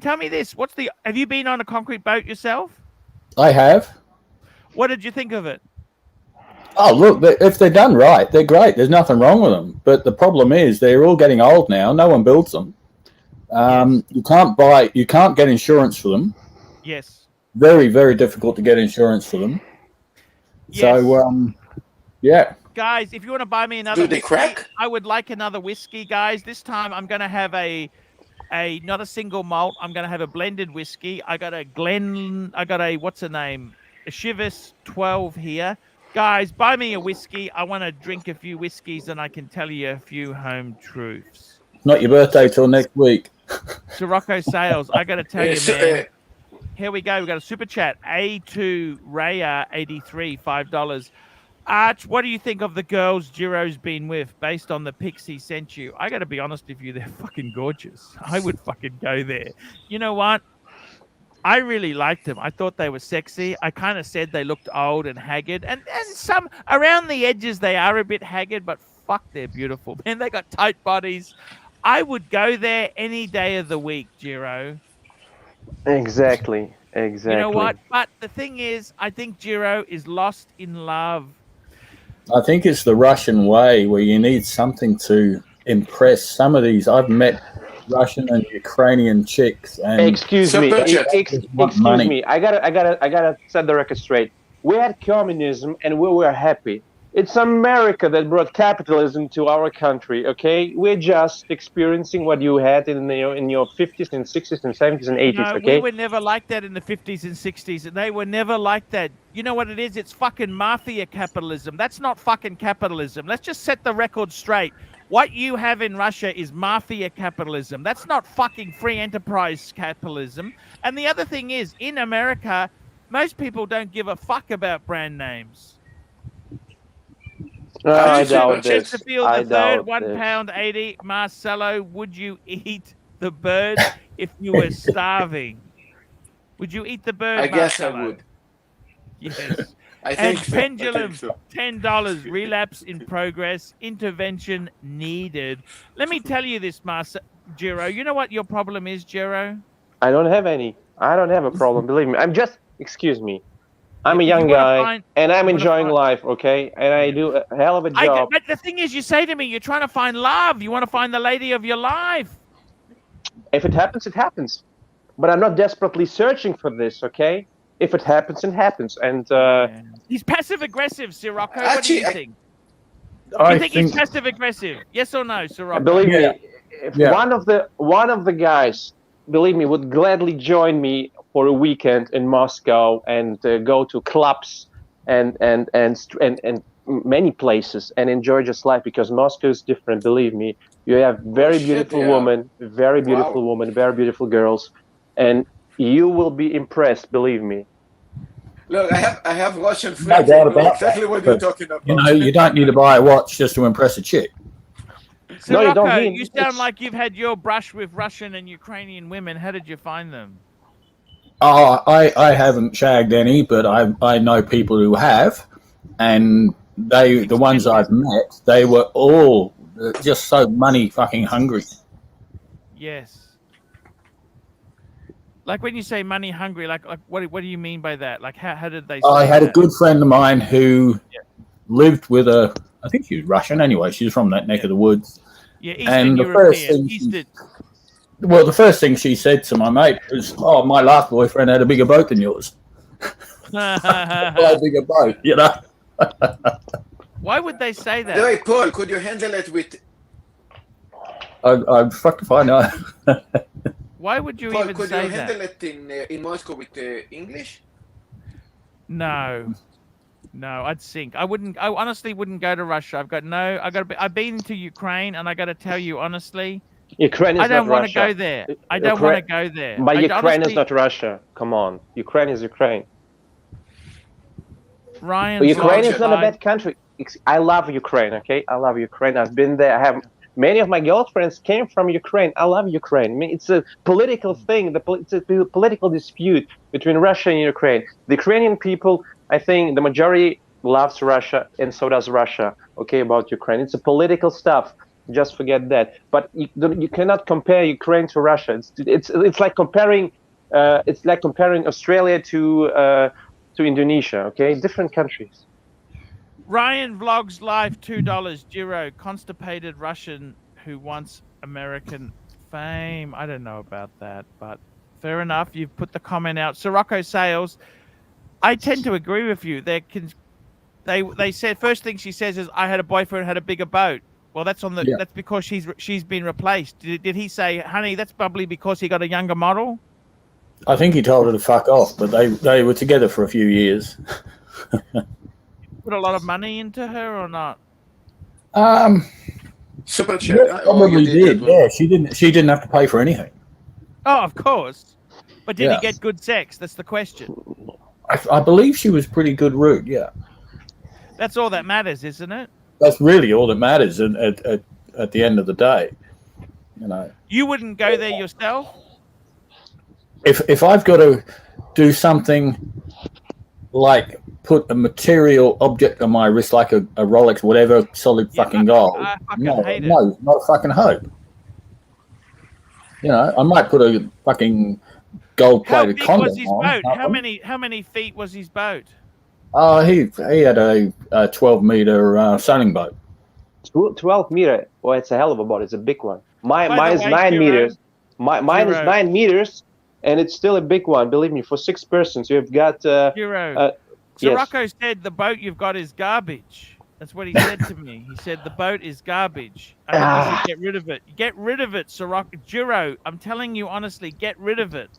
tell me this: have you been on a concrete boat yourself? I have. What did you think of it? Oh, look, if they're done right, they're great. There's nothing wrong with them. But the problem is they're all getting old now. No one builds them. You can't get insurance for them. Yes. Very, very difficult to get insurance for them. Yes. So, yeah. Guys, if you want to buy me another whiskey, I would like another whiskey, guys. This time I'm going to have not a single malt. I'm going to have a blended whiskey. I got a what's her name? A Chivas 12 here. Guys, buy me a whiskey. I want to drink a few whiskeys and I can tell you a few home truths. Not your birthday till next week. Sirocco sales. I got to tell you, man. Here we go. We got a super chat. A2 Raya 83, $5. Arch, what do you think of the girls Giro's been with based on the pics he sent you? I got to be honest with you. They're fucking gorgeous. I would fucking go there. You know what? I really liked them. I thought they were sexy. I kind of said they looked old and haggard. And some around the edges, they are a bit haggard, but fuck, they're beautiful. Man, they got tight bodies. I would go there any day of the week, Giro. Exactly. You know what? But the thing is, I think Giro is lost in love. I think it's the Russian way where you need something to impress. Some of these, I've met Russian and Ukrainian chicks. And excuse me. I gotta set the record straight. We had communism and we were happy. It's America that brought capitalism to our country. Okay, we're just experiencing what you had in your 50s and 60s and 70s and 80s. No, okay, we were never like that in the 50s and 60s, and they were never like that. You know what it is? It's fucking mafia capitalism. That's not fucking capitalism. Let's just set the record straight. What you have in Russia is mafia capitalism. That's not fucking free enterprise capitalism. And the other thing is, in America, most people don't give a fuck about brand names. I doubt this. Chesterfield the third, £1.80. Marcelo, would you eat the bird if you were starving? Would you eat the bird? I guess Marcelo? I would. Yes. I And think so. pendulum, $10. Relapse in progress. Intervention needed. Let me tell you this, Master Jiro. You know what your problem is, Jiro? I don't have any. I don't have a problem. Believe me. I'm just. Excuse me. I'm a You young wanna guy, find- and I'm you wanna enjoying find- life. Okay, and I do a hell of a job. But the thing is, you say to me, you're trying to find love. You want to find the lady of your life. If it happens, it happens. But I'm not desperately searching for this. Okay. If it happens, it happens. And He's passive aggressive, Sirocco. What do Actually, you think? I You think he's passive aggressive? Yes or no, Sirocco? believe Yeah. me, if Yeah. one of the guys, believe me, would gladly join me for a weekend in Moscow and go to clubs and many places and enjoy just life, because Moscow is different. Believe me, you have very beautiful yeah. women, very beautiful Wow. women, very beautiful girls, and you will be impressed. Believe me. Look, I have Russian No friends. doubt I know about exactly that, what you're but, talking about. You know, you don't need to buy a watch just to impress a chick. No, you don't Sirocco, need- you sound it's- like you've had your brush with Russian and Ukrainian women. How did you find them? Oh, I haven't shagged any, but I know people who have, and the ones I've met, they were all just so money fucking hungry. Yes. Like when you say money hungry, like what do you mean by that? Like how did they say I had a that? good friend of mine who lived with I think she was Russian anyway. She was from that neck of the woods. Yeah, And Eastern the first European. thing the first thing she said to my mate was, "Oh, my last boyfriend had a bigger boat than yours." A bigger boat, you know. Why would they say that? Hey, Paul, could you handle it with? I fucked if I know. Why would you Paul, even could say you handle that? it in Moscow with English? No, I'd sink. I honestly wouldn't go to Russia. I've been to Ukraine, and I got to tell you honestly, Ukraine is I don't not want to Russia. go there. I don't want to go there. But Ukraine is honestly, not Russia. Come on, Ukraine is Ukraine. Ryan. But Ukraine is not a bad country. I love Ukraine. Okay, I love Ukraine. I've been there. I have many of my girlfriends came from Ukraine. I love Ukraine. I mean, it's a political thing. It's a political dispute between Russia and Ukraine. The Ukrainian people, I think, the majority loves Russia, and so does Russia. Okay, about Ukraine, it's a political stuff. Just forget that. But you cannot compare Ukraine to Russia. It's like comparing Australia to Indonesia. Okay, different countries. Ryan Vlogs Live $2. Jiro, constipated Russian who wants American fame. I don't know about that, but fair enough. You've put the comment out. Sirocco Sales. I tend to agree with you. They said first thing she says is, I had a boyfriend who had a bigger boat. Well, that's that's because she's been replaced. Did he say, honey, that's probably because he got a younger model? I think he told her to fuck off, but they were together for a few years. Put a lot of money into her or not? Super chat. Yeah, probably did. Yeah, she didn't have to pay for anything. Oh, of course. But did Yeah. he get good sex? That's the question. I believe she was pretty good root. Yeah, That's all that matters, isn't it? that's really all that matters at the end of the day. You know, You wouldn't go there yourself? if I've got to do something like put a material object on my wrist, like a Rolex, whatever, solid fucking gold, I fucking no, hate it. no, not a fucking hope. You know, I might put a fucking How gold-plated big condom was his on. boat? How many feet was his boat? Oh, he had a 12-meter sailing boat. 12 meter. Well, it's a hell of a boat. It's a big one. Mine is 9 Jiro, meters. Mine is Jiro. 9 meters, and it's still a big one. Believe me, for 6 persons, you've got. Jiro. Yes. Sirocco said the boat you've got is garbage. That's what he said to me. He said the boat is garbage. I think you should get rid of it. Get rid of it, Sirocco. Jiro, I'm telling you honestly, get rid of it.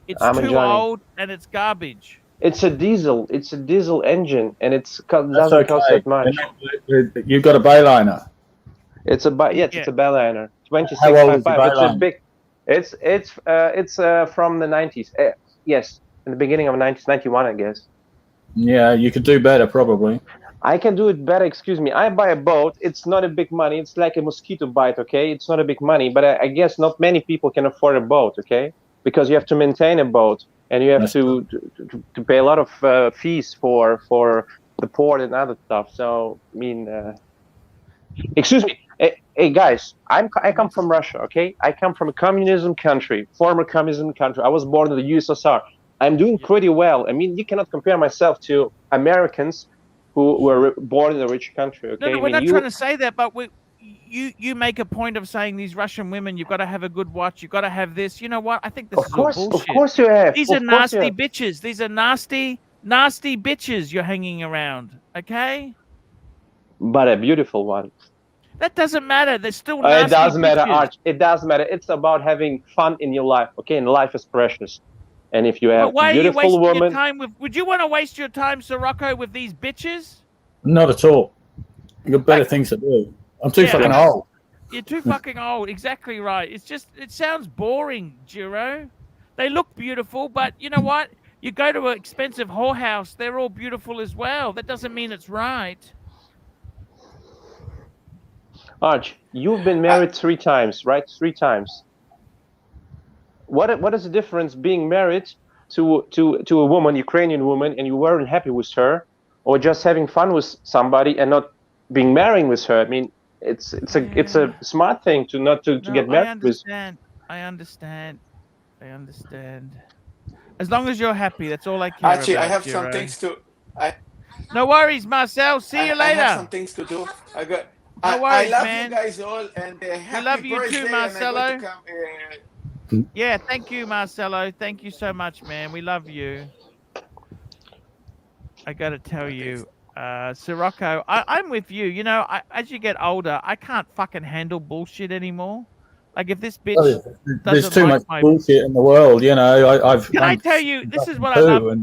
It's I'm too enjoying. old and it's garbage. It's a diesel. It's a diesel engine, and That's doesn't cost okay. that much. You've got a bayliner. It's a it's a Bayliner. 26 How old is the It's a Bayliner? big. It's from the 90s. Yes, in the beginning of 90s, 91, I guess. Yeah, you could do better probably. I can do it better. Excuse me. I buy a boat. It's not a big money. It's like a mosquito bite. Okay, it's not a big money, but I guess not many people can afford a boat. Okay, because you have to maintain a boat, and you have to pay a lot of fees for the port and other stuff. So I mean, excuse me, hey guys, I come from Russia, okay? I come from a communism country, former communism country. I was born in the USSR. I'm doing pretty well. I mean, you cannot compare myself to Americans who were born in a rich country, okay? No, we're not trying to say that, but you make a point of saying these Russian women, you've got to have a good watch, you've got to have this. You know what? I think this is all bullshit. Of course you have. These are nasty bitches. These are nasty bitches you're hanging around, okay? But a beautiful one. That doesn't matter. They're still nasty It doesn't matter, bitches. Arch. It doesn't matter. It's about having fun in your life, okay? And life is precious. And if you have why beautiful are you wasting woman, your time with? Would you want to waste your time, Sirocco, with these bitches? Not at all. You've got better things to do. I'm too fucking old. You're too fucking old. Exactly right. It's just, it sounds boring, Giro. They look beautiful, but you know what? You go to an expensive whorehouse, they're all beautiful as well. That doesn't mean it's right. Arch, you've been married 3 times, right? 3 times. What is the difference being married to a woman, Ukrainian woman, and you weren't happy with her, or just having fun with somebody and not being marrying with her? I mean, it's a smart thing to get married with. I understand. As long as you're happy, that's all I care about. Archie, I have some things to. No worries, Marcel. See you later. I have some things to do. No worries, I love man. you guys all, and happy I love you birthday, too, Marcelo. And I'm going to come, yeah, thank you, Marcelo. Thank you so much, man. We love you. I got to tell you, Sirocco, I'm with you. You know, as you get older, I can't fucking handle bullshit anymore. Like if this bitch there's too much bullshit in the world, you know. Can I tell you, this is what I love.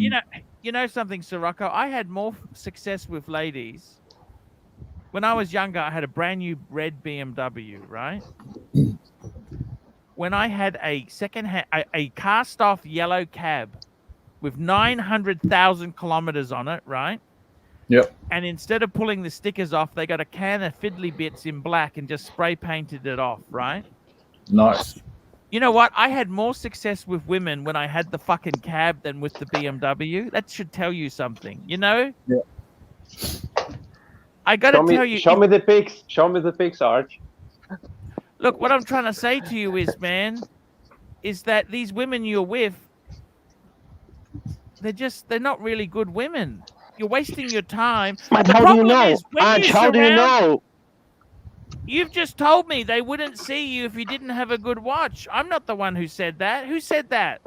You know something, Sirocco? I had more success with ladies. When I was younger, I had a brand new red BMW, right? When I had a second-hand, a cast-off yellow cab with 900,000 kilometers on it, right? Yep. And instead of pulling the stickers off, they got a can of fiddly bits in black and just spray painted it off, right? Nice. You know what? I had more success with women when I had the fucking cab than with the BMW. That should tell you something, you know? Yeah. I got to tell you. Show me the pics. Show me the pics, Arch. Look, what I'm trying to say to you is, man, is that these women you're with, they're not really good women. You're wasting your time. But how do you know? Arch, how do you know? You've just told me they wouldn't see you if you didn't have a good watch. I'm not the one who said that. Who said that?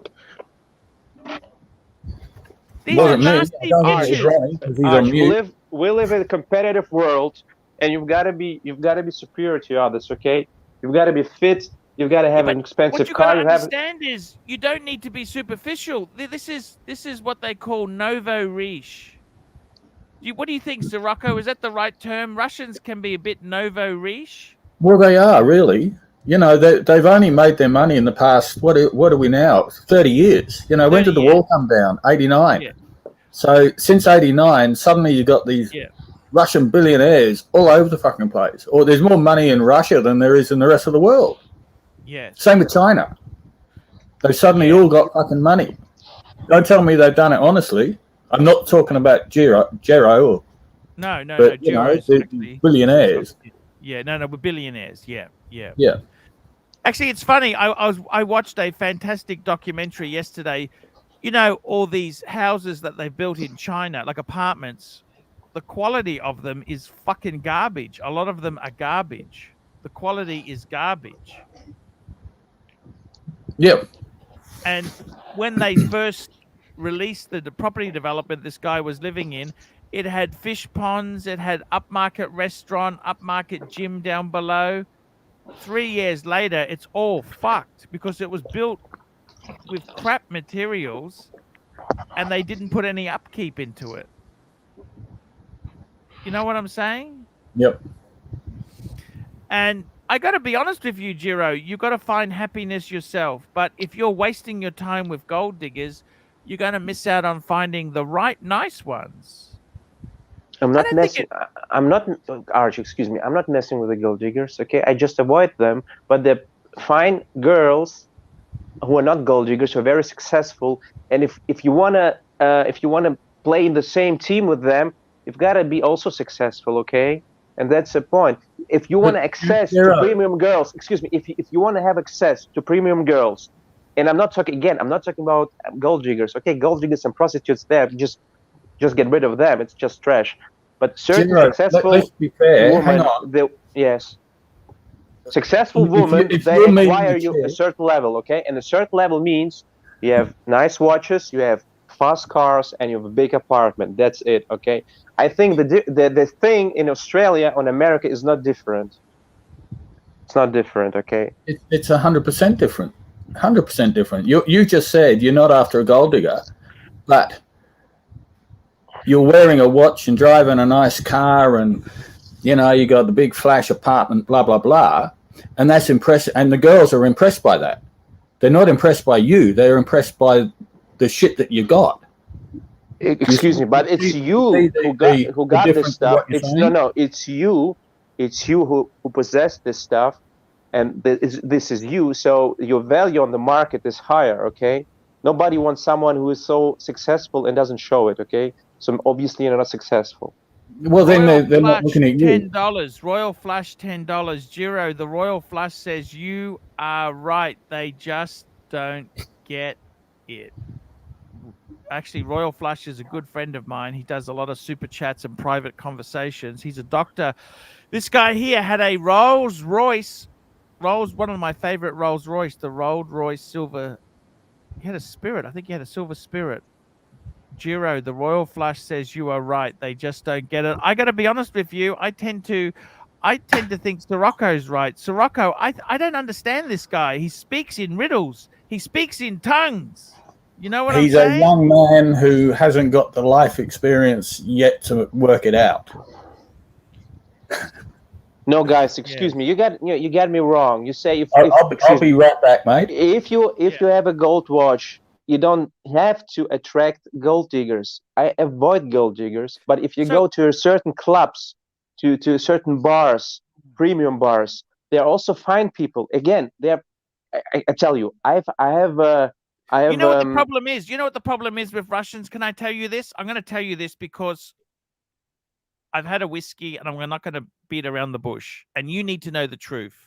These are nasty bitches. We live in a competitive world, and you've got to be superior to others. Okay, you've got to be fit. You've got to have an expensive car. What you got to understand is you don't need to be superficial. This is what they call nouveau riche. What do you think, Sirocco? Is that the right term? Russians can be a bit nouveau riche. Well, they are really. You know, they've only made their money in the past. What are we now? 30 years. You know, when did the wall come down? 89. Yeah. So since 89, suddenly you got these Russian billionaires all over the fucking place. Or there's more money in Russia than there is in the rest of the world. Yeah. Same with China. They suddenly all got fucking money. Don't tell me they've done it honestly. I'm not talking about Gero or no, billionaires. Yeah, we're billionaires. Yeah. Actually, it's funny. I watched a fantastic documentary yesterday. You know, all these houses that they've built in China, like apartments, the quality of them is fucking garbage. A lot of them are garbage. The quality is garbage. Yep. And when they first released the property development this guy was living in, it had fish ponds, it had upmarket restaurant, upmarket gym down below. 3 years later, it's all fucked because it was built with crap materials and they didn't put any upkeep into it. You know what I'm saying? Yep. And I got to be honest with you, Giro, you got to find happiness yourself. But if you're wasting your time with gold diggers, you're going to miss out on finding the right nice ones. I'm not messing. I'm not, Archie, excuse me. I'm not messing with the gold diggers, okay? I just avoid them. But the fine girls who are not gold diggers, who are very successful. And if you wanna play in the same team with them, you've got to be also successful, okay? And that's the point. If you want access to premium girls, excuse me, if you want to have access to premium girls, and I'm not talking about gold diggers, okay? Gold diggers and prostitutes, there, just get rid of them. It's just trash. But certain successful let's be fair. women, Hang on. yes. Successful women, they acquire you a certain level, okay? And a certain level means you have nice watches, you have fast cars, and you have a big apartment. That's it, okay? I think the thing in Australia or America is not different. It's not different, okay? It's 100% different. 100% different. You just said you're not after a gold digger, but you're wearing a watch and driving a nice car, and you got the big flash apartment, blah blah blah, and that's impressive. And the girls are impressed by that. They're not impressed by you. They're impressed by the shit that you got. Excuse me, but it's you who got this stuff. It's you who possess this stuff, and this is you. So your value on the market is higher. Okay, nobody wants someone who is so successful and doesn't show it. Okay, so obviously you're not successful. Well, then they're not looking at you. $10. Royal Flush, $10. Giro, the Royal Flush says you are right. They just don't get it. Actually, Royal Flush is a good friend of mine. He does a lot of super chats and private conversations. He's a doctor. This guy here had a Rolls Royce. One of my favorite Rolls Royce, the Rolls Royce Silver. He had a Spirit. I think he had a Silver Spirit. Giro, the Royal Flush says you are right. They just don't get it. I got to be honest with you. I tend to think Sirocco's right. Sirocco, I don't understand this guy. He speaks in riddles. He speaks in tongues. You know what I'm saying? He's a young man who hasn't got the life experience yet to work it out. No, guys, excuse me. You got me wrong. You say I'll be right back, mate. If you have a gold watch, you don't have to attract gold diggers. I avoid gold diggers, but if you go to certain clubs, to certain bars, premium bars, they're also fine people. Again, I tell you, I have. You know what the problem is? You know what the problem is with Russians? Can I tell you this? I'm going to tell you this because I've had a whiskey and I'm not going to beat around the bush. And you need to know the truth.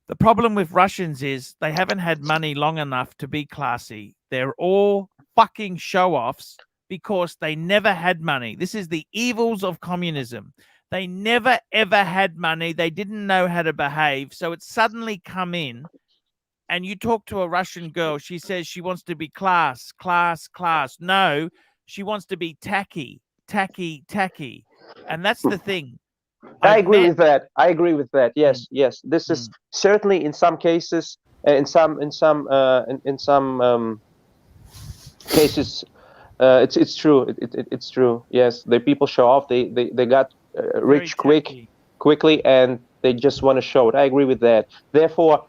The problem with Russians is they haven't had money long enough to be classy. They're all fucking show-offs because they never had money. This is the evils of communism. They never, ever had money. They didn't know how to behave. So it's suddenly come in. And you talk to a Russian girl, she says she wants to be class. No, she wants to be tacky. And that's the thing. I agree with that. Yes. This is certainly in some cases, in some cases, it's true. It's true. Yes, the people show off. They got rich quickly, and they just want to show it. I agree with that. Therefore,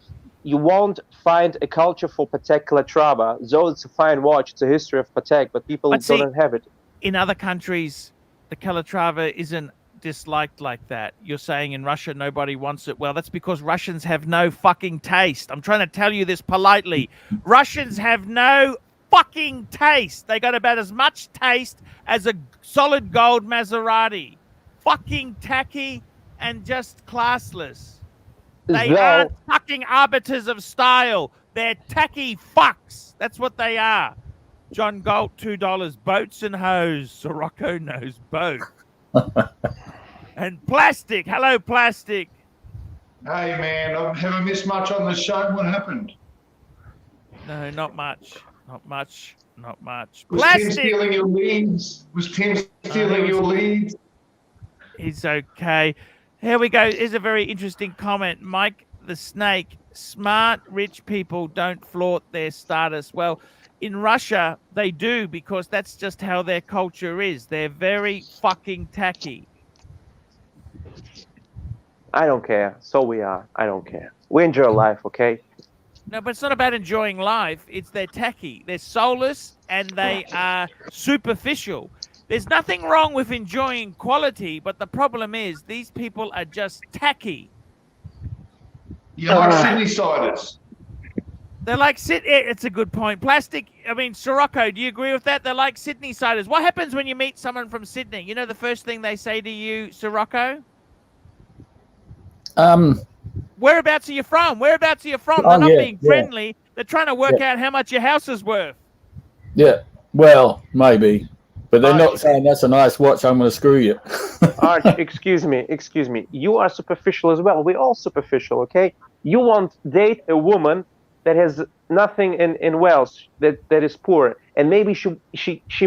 you won't find a culture for Patek Calatrava. Though it's a fine watch, it's a history of Patek, but people don't have it. In other countries, the Calatrava isn't disliked like that. You're saying in Russia nobody wants it. Well, that's because Russians have no fucking taste. I'm trying to tell you this politely. Russians have no fucking taste. They got about as much taste as a solid gold Maserati. Fucking tacky and just classless. They aren't fucking arbiters of style. They're tacky fucks. That's what they are. John Galt, $2. Boats and hose. Sirocco knows both. And Plastic. Hello, Plastic. Hey, man. I haven't missed much on the show. What happened? No, not much. Was Plastic. Tim stealing your leads? He's okay. Here we go. Here's a very interesting comment. Mike the Snake. Smart, rich people don't flaunt their status. Well, in Russia, they do because that's just how their culture is. They're very fucking tacky. I don't care. So we are. I don't care. We enjoy life, okay? No, but it's not about enjoying life. It's they're tacky. They're soulless and they are superficial. There's nothing wrong with enjoying quality, but the problem is these people are just tacky. You're like Sydney siders. They're like it's a good point. Plastic. I mean, Sirocco, do you agree with that? They're like Sydney-siders. What happens when you meet someone from Sydney? You know the first thing they say to you, Sirocco? Whereabouts are you from? Whereabouts are you from? They're not being friendly. They're trying to work out how much your house is worth. Yeah. Well, maybe. But they're not saying that's a nice watch, I'm going to screw you. Arch, excuse me. You are superficial as well. We're all superficial, okay? You won't date a woman that has nothing in wealth, that is poor, and maybe she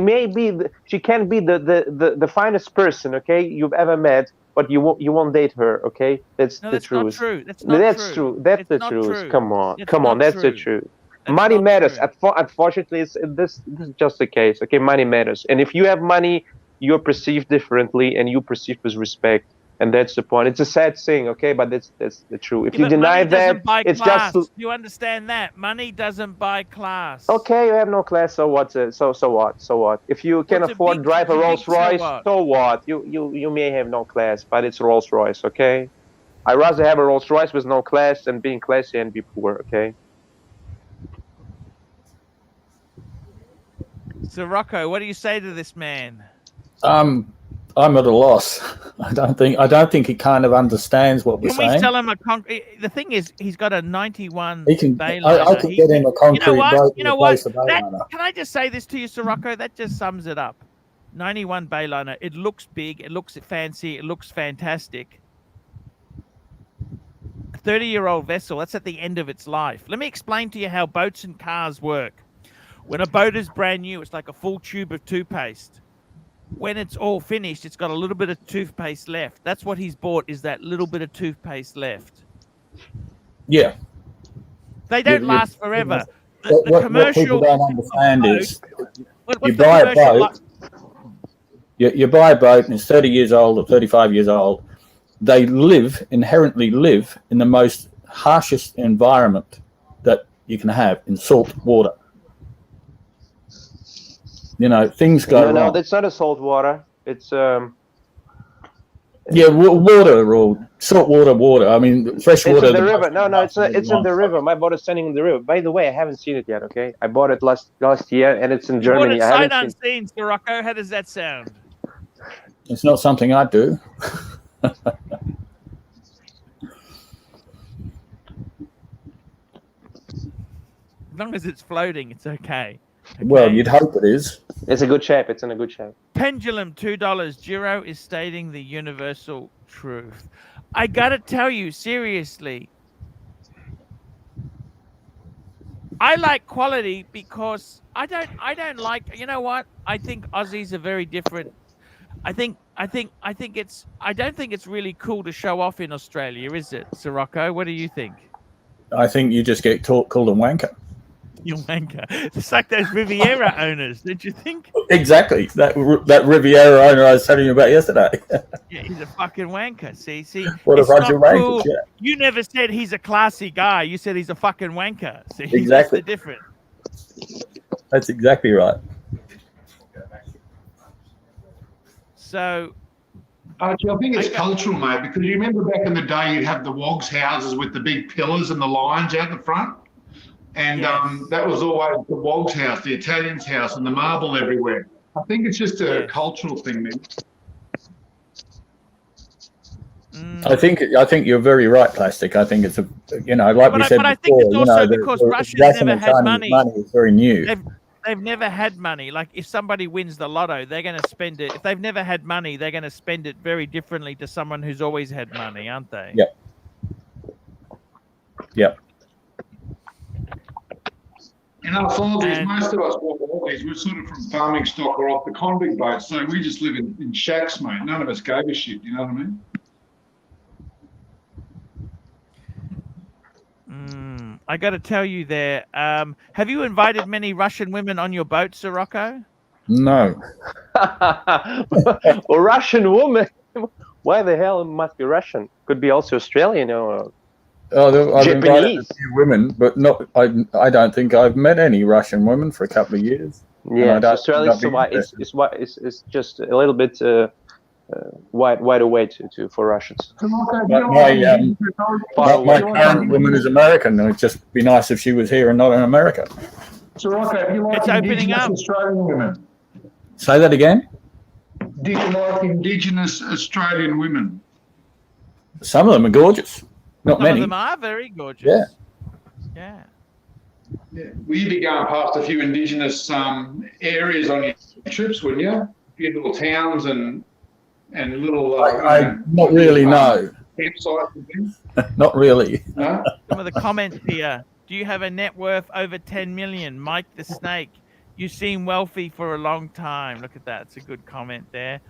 may be she can be the finest person, okay, you've ever met, but you won't date her, okay? That's the truth. Not true. That's not true. That's the truth. Come on, that's the truth. Money matters. Unfortunately, this is just the case. Okay, money matters, and if you have money, you're perceived differently, and you perceived with respect, and that's the point. It's a sad thing, okay, but that's the truth. If you deny that, it's class. just. You understand that money doesn't buy class. Okay, you have no class, so what? So what? If you can afford drive a Rolls Royce, so what? You may have no class, but it's Rolls Royce, okay? I'd rather have a Rolls Royce with no class than being classy and be poor, okay? Sirocco, what do you say to this man? I'm at a loss. I don't think he kind of understands what we're saying. Can we tell him the thing is, he's got a 91 I can get him a concrete You know what? Can I just say this to you, Sirocco? That just sums it up. 91 Bayliner. It looks big. It looks fancy. It looks fantastic. A 30-year-old vessel. That's at the end of its life. Let me explain to you how boats and cars work. When a boat is brand new, it's like a full tube of toothpaste. When it's all finished, it's got a little bit of toothpaste left. That's what he's bought, is that little bit of toothpaste left. Yeah. They don't last forever. The commercial... What people don't understand is you buy a boat, you buy a boat and it's 30 years old or 35 years old. They inherently live in the most harshest environment that you can have, in salt water. You know, things go wrong. No, that's not a salt water. It's water or salt water. I mean, fresh water. It's in the river. No, it's in the river. My boat is standing in the river. By the way, I haven't seen it yet. Okay, I bought it last year, and it's in Germany. I haven't seen Sirocco. How does that sound? It's not something I do. As long as it's floating, it's okay. Okay. Well, you'd hope it is. It's a good shape. It's in a good shape. Pendulum, $2. Giro is stating the universal truth. I gotta tell you, seriously, I like quality because I don't like. You know what? I think Aussies are very different. I don't think it's really cool to show off in Australia, is it, Sirocco? What do you think? I think you just get called a wanker. You wanker. It's like those Riviera owners, don't you think? Exactly. That Riviera owner I was telling you about yesterday. Yeah, he's a fucking wanker. See. What a bunch of wankers, yeah. You never said he's a classy guy. You said he's a fucking wanker. See, exactly. That's the difference. That's exactly right. So, Archie, I think it's cultural, mate, because you remember back in the day you'd have the Wogs houses with the big pillars and the lions out the front? And that was always the Wogs house, the Italians' house, and the marble everywhere. I think it's just a cultural thing, man. I think you're very right, Plastic. I think it's a, like we said before, I think it's also because Russia's never had money. Money is very new. They've never had money. Like if somebody wins the lotto, they're going to spend it. If they've never had money, they're going to spend it very differently to someone who's always had money, aren't they? Yep. Yep. In our farmers, most of us we're sort of from farming stock or off the convict boats, so we just live in shacks, mate. None of us gave a shit, you know what I mean? I got to tell you there, have you invited many Russian women on your boat, Sirocco? No. A Russian woman? Why the hell it must be Russian? Could be also Australian or I've Japanese. invited a few women, but not. I don't think I've met any Russian women for a couple of years. Yeah, Australia is just a little bit wide away for Russians. My current woman is American, and it'd just be nice if she was here and not in America. So, Rocco, do you like Indigenous Australian women? Say that again? Do you like Indigenous Australian women? Some of them are gorgeous. Not many. Some of them are very gorgeous. Yeah. Yeah. Yeah. Well, you'd be going past a few Indigenous areas on your trips, wouldn't you? A few little towns and little. I not really, no. Campsites and things? Not really. No? Some of the comments here. Do you have a net worth over 10 million? Mike the Snake. You seem wealthy for a long time. Look at that. It's a good comment there.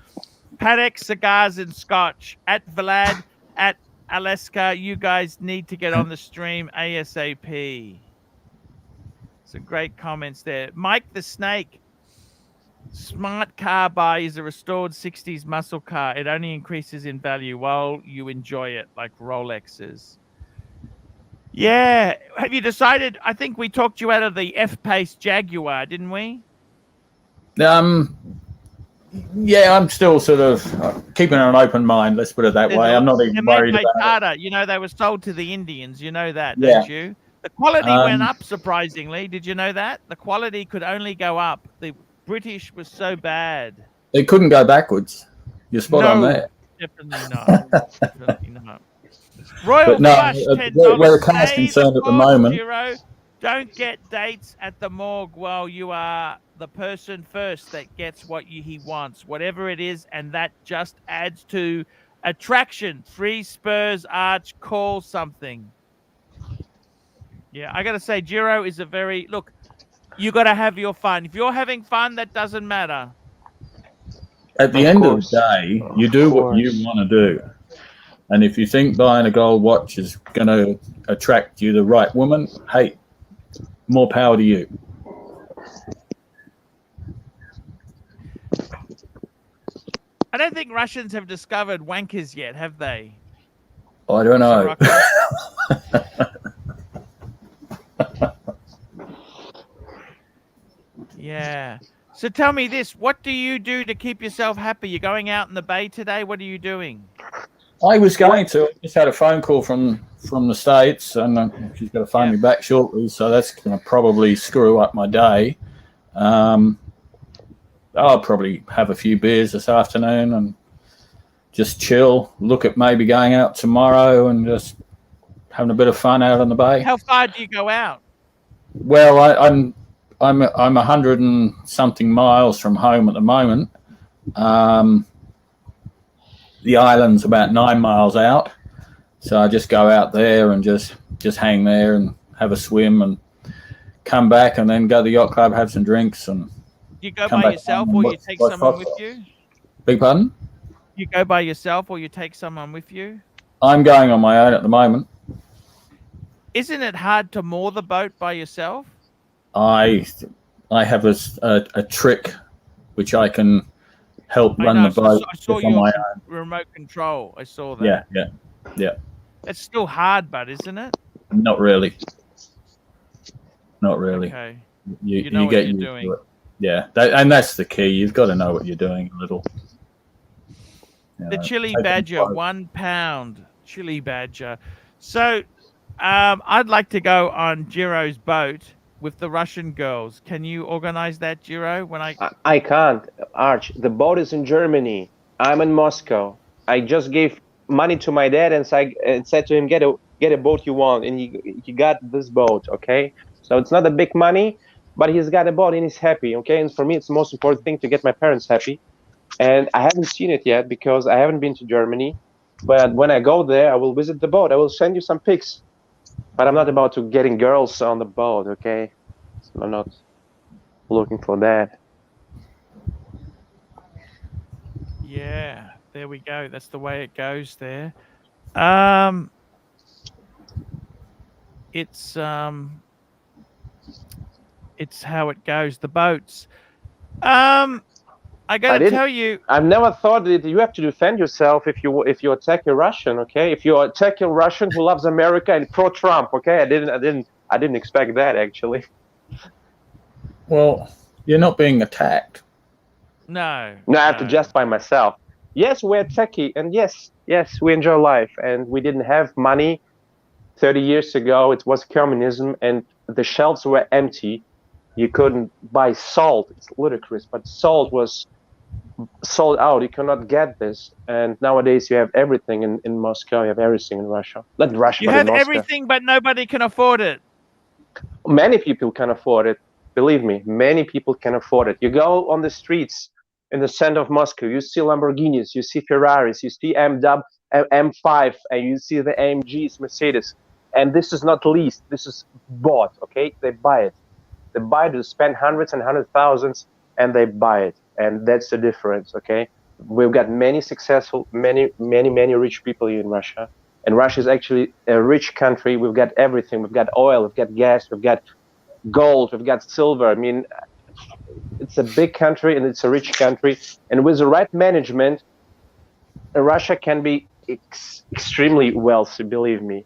Paddock Cigars and Scotch. At Vlad. At Alaska. You guys need to get on the stream ASAP. Some great comments there. Mike the Snake. Smart car buy is a restored 60s muscle car. It only increases in value while you enjoy it, like Rolexes. Yeah. Have you decided? I think we talked you out of the F-Pace Jaguar, didn't we? Yeah, I'm still sort of keeping an open mind. Let's put it that way. I'm not even worried about it. You know, they were sold to the Indians. You know that, Yeah. don't you? The quality went up, surprisingly. Did you know that? The quality could only go up. The British was so bad. It couldn't go backwards. You're spot on there. Definitely not. Definitely not. Royal But no, Flush, where the car's concerned at the moment. Giro, don't get dates at the morgue while you are the person first that gets what he wants, whatever it is, and that just adds to attraction. Free Spurs, Arch, call something. Yeah, I got to say, Giro is a very... Look, you got to have your fun. If you're having fun, that doesn't matter. At the end of the day, you do what you want to do. And if you think buying a gold watch is going to attract you the right woman, hey, more power to you. I don't think Russians have discovered wankers yet, have they? I don't know. Yeah. So tell me this, what do you do to keep yourself happy? You're going out in the bay today? What are you doing? I was going to. I just had a phone call from the States, and she's going to phone me back shortly, so that's going to probably screw up my day. I'll probably have a few beers this afternoon and just chill, look at maybe going out tomorrow and just having a bit of fun out on the bay. How far do you go out? Well, I'm 100 and something miles from home at the moment. The island's about 9 miles out, so I just go out there and just hang there and have a swim and come back and then go to the yacht club, have some drinks, and Do you go by yourself or you take someone with you? Beg pardon? You go by yourself or you take someone with you? I'm going on my own at the moment. Isn't it hard to moor the boat by yourself? I have a trick which I can help run the boat. I saw on my your own. remote control. I saw that. Yeah. It's still hard, but isn't it? Not really. Not really. Okay. You know what get you're used doing. to it. Yeah, and that's the key. You've got to know what you're doing a little. The chili take it badger, slow. 1 pound chili badger. So I'd like to go on Giro's boat with the Russian girls. Can you organize that, Giro? I can't, Arch. The boat is in Germany. I'm in Moscow. I just gave money to my dad and said to him, get a boat you want, and he got this boat. Okay, so it's not a big money, but he's got a boat and he's happy. Okay, and for me, it's the most important thing to get my parents happy. And I haven't seen it yet because I haven't been to Germany. But when I go there, I will visit the boat. I will send you some pics. But I'm not about to getting girls on the boat, okay? So I'm not looking for that. Yeah, there we go. That's the way it goes there. It's how it goes. The boats. I gotta tell you, I've never thought that you have to defend yourself if you attack a Russian, okay? If you attack a Russian who loves America and pro-Trump, okay? I didn't expect that actually. Well, you're not being attacked. No. No, I have to justify myself. Yes, we're techie, and yes, we enjoy life, and we didn't have money 30 years ago. It was communism, and the shelves were empty. You couldn't buy salt. It's ludicrous, but salt was sold out. You cannot get this. And nowadays you have everything in Moscow. You have everything in Russia. Not Russia, You but have in Moscow. everything, but nobody can afford it. Many people can afford it. Believe me, many people can afford it. You go on the streets in the center of Moscow, you see Lamborghinis, you see Ferraris, you see M5, and you see the AMGs, Mercedes. And this is not leased. This is bought, okay? They buy it. They buy it, they spend hundreds and hundred thousands, and they buy it. And that's the difference, okay? We've got many successful, many rich people here in Russia. And Russia is actually a rich country. We've got everything. We've got oil, we've got gas, we've got gold, we've got silver. I mean, it's a big country and it's a rich country. And with the right management, Russia can be extremely wealthy, believe me,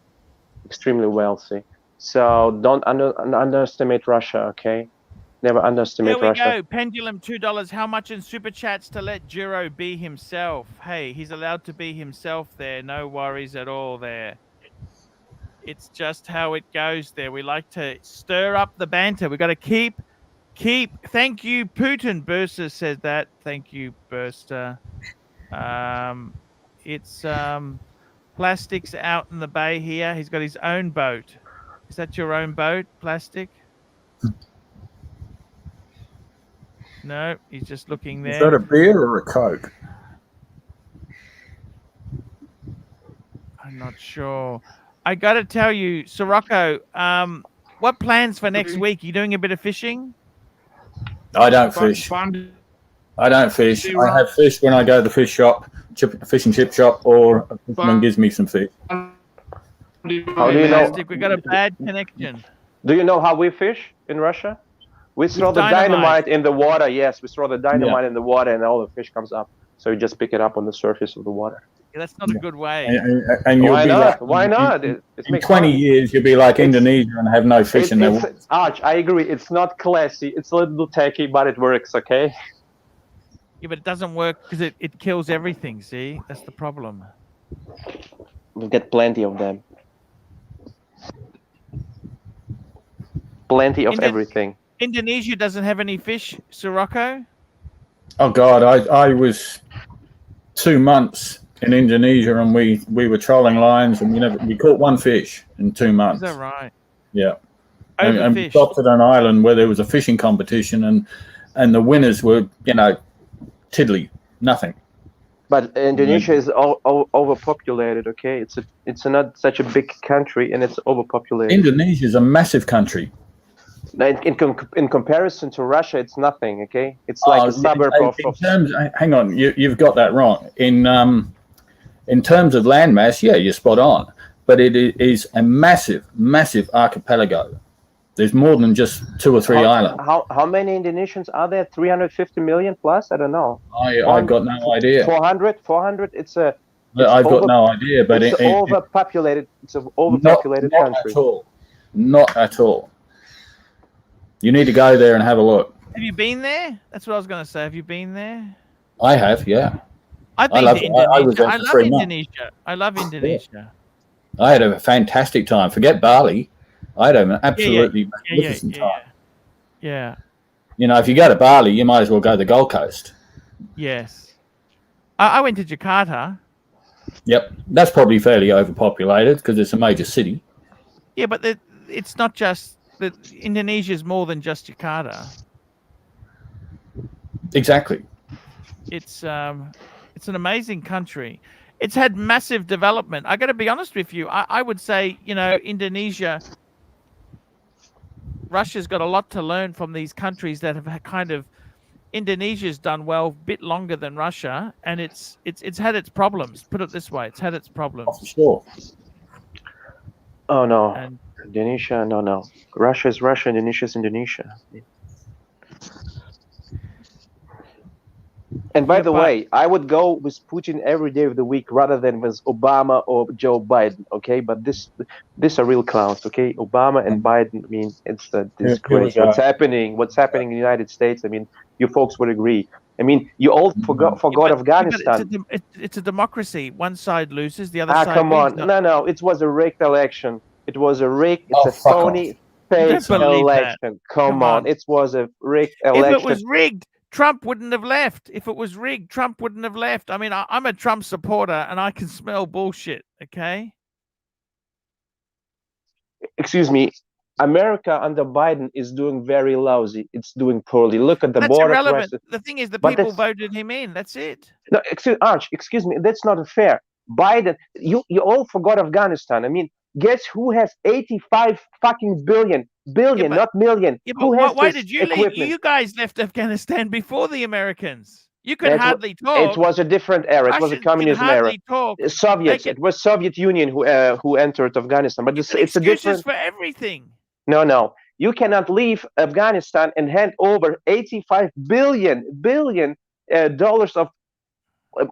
extremely wealthy. So don't underestimate Russia, okay? Never underestimate Russia. Here we go. Pendulum $2. How much in super chats to let Jiro be himself? Hey, he's allowed to be himself there. No worries at all there. It's just how it goes there. We like to stir up the banter. We got to keep. Thank you, Putin. Bursa says that. Thank you, Bursa. It's Plastic's out in the bay here. He's got his own boat. Is that your own boat, Plastic? No, he's just looking there. Is that a beer or a Coke? I'm not sure. I got to tell you, Sirocco, what plans for next week? You doing a bit of fishing? I don't fish. I don't fish. I have fish when I go to the fish shop, fish and chip shop, or a fisherman gives me some fish. How do you know? Plastic, we got a bad connection. Do you know how we fish in Russia? We throw the dynamite in the water. Yes, we throw the dynamite in the water, and all the fish comes up. So you just pick it up on the surface of the water. Yeah, that's not a good way. And you'll Why be not? like, Why not? In 20 years, you'll be like Indonesia and have no fish in their water. Arch, I agree. It's not classy. It's a little tacky, but it works, okay? Yeah, but it doesn't work because it kills everything, see? That's the problem. We'll get plenty of them. Plenty of everything. Indonesia doesn't have any fish, Sirocco? Oh, God, I was 2 months in Indonesia and we were trolling lines and we caught one fish in 2 months. Is that right? Yeah. And we stopped at an island where there was a fishing competition and the winners were, tiddly, nothing. But Indonesia is overpopulated, okay? It's not such a big country and it's overpopulated. Indonesia is a massive country. In comparison to Russia, it's nothing, okay? It's like a suburb of... Hang on, you've got that wrong. In terms of landmass, yeah, you're spot on. But it is a massive, massive archipelago. There's more than just 2 or 3 islands. How many Indonesians are there? 350 million plus? I don't know. I've got no idea. 400? It's a... I've got no idea, but it's overpopulated. It's an overpopulated country. Not at all. You need to go there and have a look. Have you been there? That's what I was going to say. Have you been there? I have, yeah. I've been to Indonesia. I love Indonesia. I love Indonesia. I had a fantastic time. Forget Bali. I had an absolutely magnificent time. Yeah. If you go to Bali, you might as well go to the Gold Coast. Yes. I went to Jakarta. Yep. That's probably fairly overpopulated because it's a major city. Yeah, but it's not just... Indonesia is more than just Jakarta. Exactly. It's an amazing country. It's had massive development. I got to be honest with you. I would say, Indonesia, Russia's got a lot to learn from these countries that have kind of... Indonesia's done well a bit longer than Russia, and it's had its problems. Put it this way, it's had its problems. Oh, for sure. Oh, no. Indonesia, no. Russia is Russia, Indonesia is Indonesia. And by the way, I would go with Putin every day of the week rather than with Obama or Joe Biden, okay? But these are real clowns, okay? Obama and Biden, I mean, it's a disgrace. What's happening in the United States, I mean, you folks would agree. I mean, you all forgot Afghanistan. It's a democracy. One side loses, the other side come wins. on. No, it was a rigged election. It was a rigged, it's a phony, fake election. Come on. It was a rigged election. If it was rigged, Trump wouldn't have left. If it was rigged, Trump wouldn't have left. I mean, I'm a Trump supporter and I can smell bullshit, okay? Excuse me. America under Biden is doing very lousy. It's doing poorly. Look at the border. That's irrelevant. The thing is, the people voted him in. That's it. No, excuse me. That's not fair. Biden, you all forgot Afghanistan. I mean, guess who has 85 fucking billion, not million. Who has why did you equipment? leave? You guys left Afghanistan before the Americans. You could hardly talk. It was a different era. It was a communism era. Soviets. It was Soviet Union who entered Afghanistan. But it's a different for everything. No. You cannot leave Afghanistan and hand over 85 billion dollars of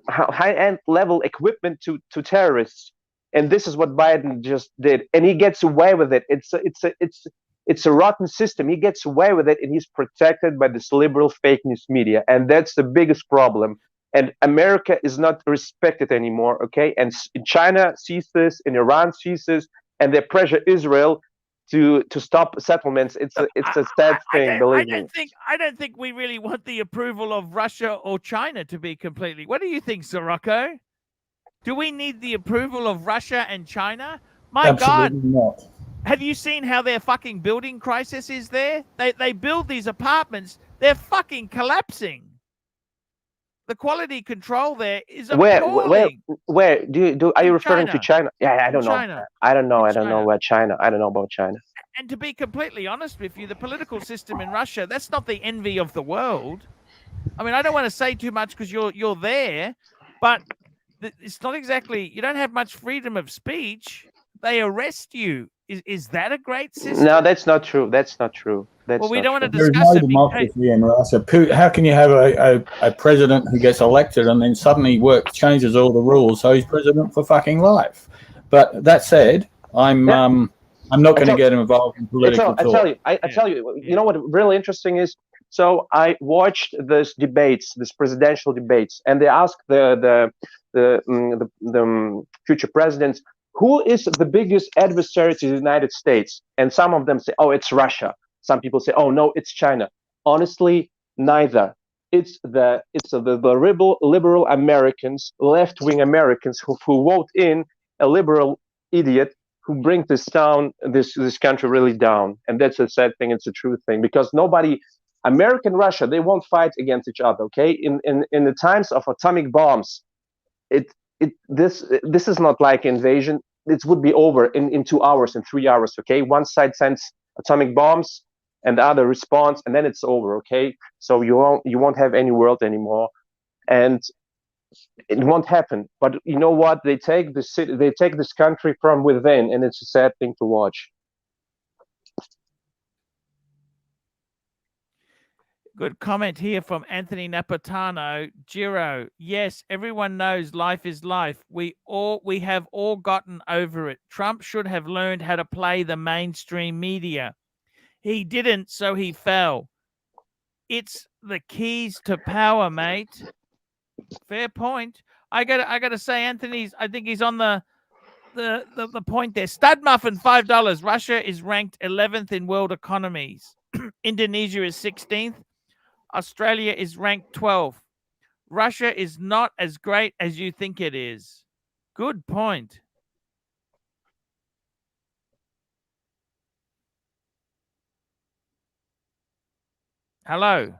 high-end level equipment to terrorists. And this is what Biden just did, and he gets away with it. It's a rotten system. He gets away with it, and he's protected by this liberal fake news media, and that's the biggest problem. And America is not respected anymore. Okay, and China sees this, and Iran sees this, and they pressure Israel to stop settlements. It's a sad thing, believe me. I don't think we really want the approval of Russia or China, to be completely. What do you think, Sirocco? Do we need the approval of Russia and China? My Absolutely God. not. Have you seen how their fucking building crisis is there? They build these apartments. They're fucking collapsing. The quality control there is appalling. Where are you referring to China? Yeah, I don't know. I don't know about China. I don't know about China. And to be completely honest with you, the political system in Russia, that's not the envy of the world. I mean, I don't want to say too much because you're there, but it's not exactly, you don't have much freedom of speech. They arrest you. Is that a great system? No, that's not true. That's not true. Well, we don't want to There's discuss no democracy in Russia. How can you have a president who gets elected and then suddenly changes all the rules so he's president for fucking life? But that said, I'm not going to get involved in political talk. I tell you, you know what really interesting is? So I watched this presidential debates, and they asked the future presidents, who is the biggest adversary to the United States? And some of them say, oh, it's Russia. Some people say, oh, no, it's China. Honestly, neither. It's the liberal Americans, left-wing Americans who vote in a liberal idiot who bring this country really down. And that's a sad thing. It's a true thing, because America and Russia, they won't fight against each other. Okay, in the times of atomic bombs, this is not like invasion. It would be over in 2 hours, in 3 hours. Okay, one side sends atomic bombs and the other responds, and then it's over. Okay, so you won't have any world anymore, and it won't happen. But you know what? They take this country from within, and it's a sad thing to watch. Good comment here from Anthony Napolitano. Giro, yes, everyone knows life is life. We have all gotten over it. Trump should have learned how to play the mainstream media. He didn't, so he fell. It's the keys to power, mate. Fair point. I gotta say, I think he's on the point there. Stud Muffin, $5. Russia is ranked 11th in world economies. Indonesia is 16th. Australia is ranked 12th. Russia is not as great as you think it is. Good point. Hello.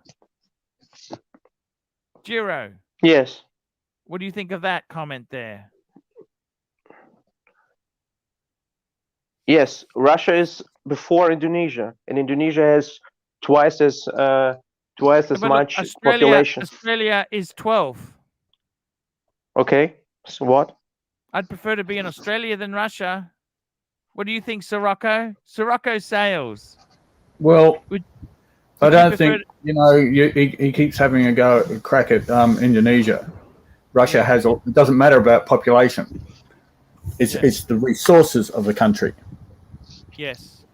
Giro. Yes. What do you think of that comment there? Yes, Russia is before Indonesia, and Indonesia has twice as much population. Australia is 12th. Okay, so what? I'd prefer to be in Australia than Russia. What do you think, Sirocco? Sirocco sales. Well, I don't think, he keeps having a crack at Indonesia. Russia it doesn't matter about population. It's the resources of the country. Yes.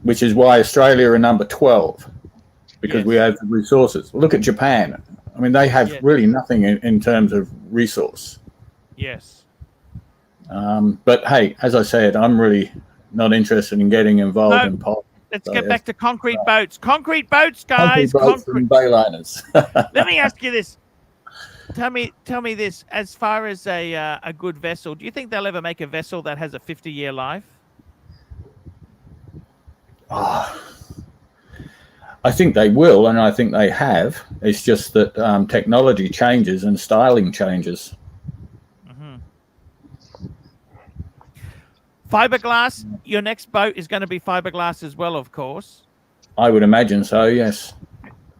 Which is why Australia are number 12. Because we have the resources. Look at Japan. I mean, they have Yes. really nothing in terms of resource. Yes. But hey, as I said, I'm really not interested in getting involved in politics. Let's get back to concrete boats. Concrete boats, guys. Concrete boats and bayliners. Let me ask you this. Tell me this. As far as a good vessel, do you think they'll ever make a vessel that has a 50-year life? I think they will, and I think they have. It's just that technology changes and styling changes. Fiberglass. Your next boat is going to be fiberglass as well, of course. I would imagine so, yes.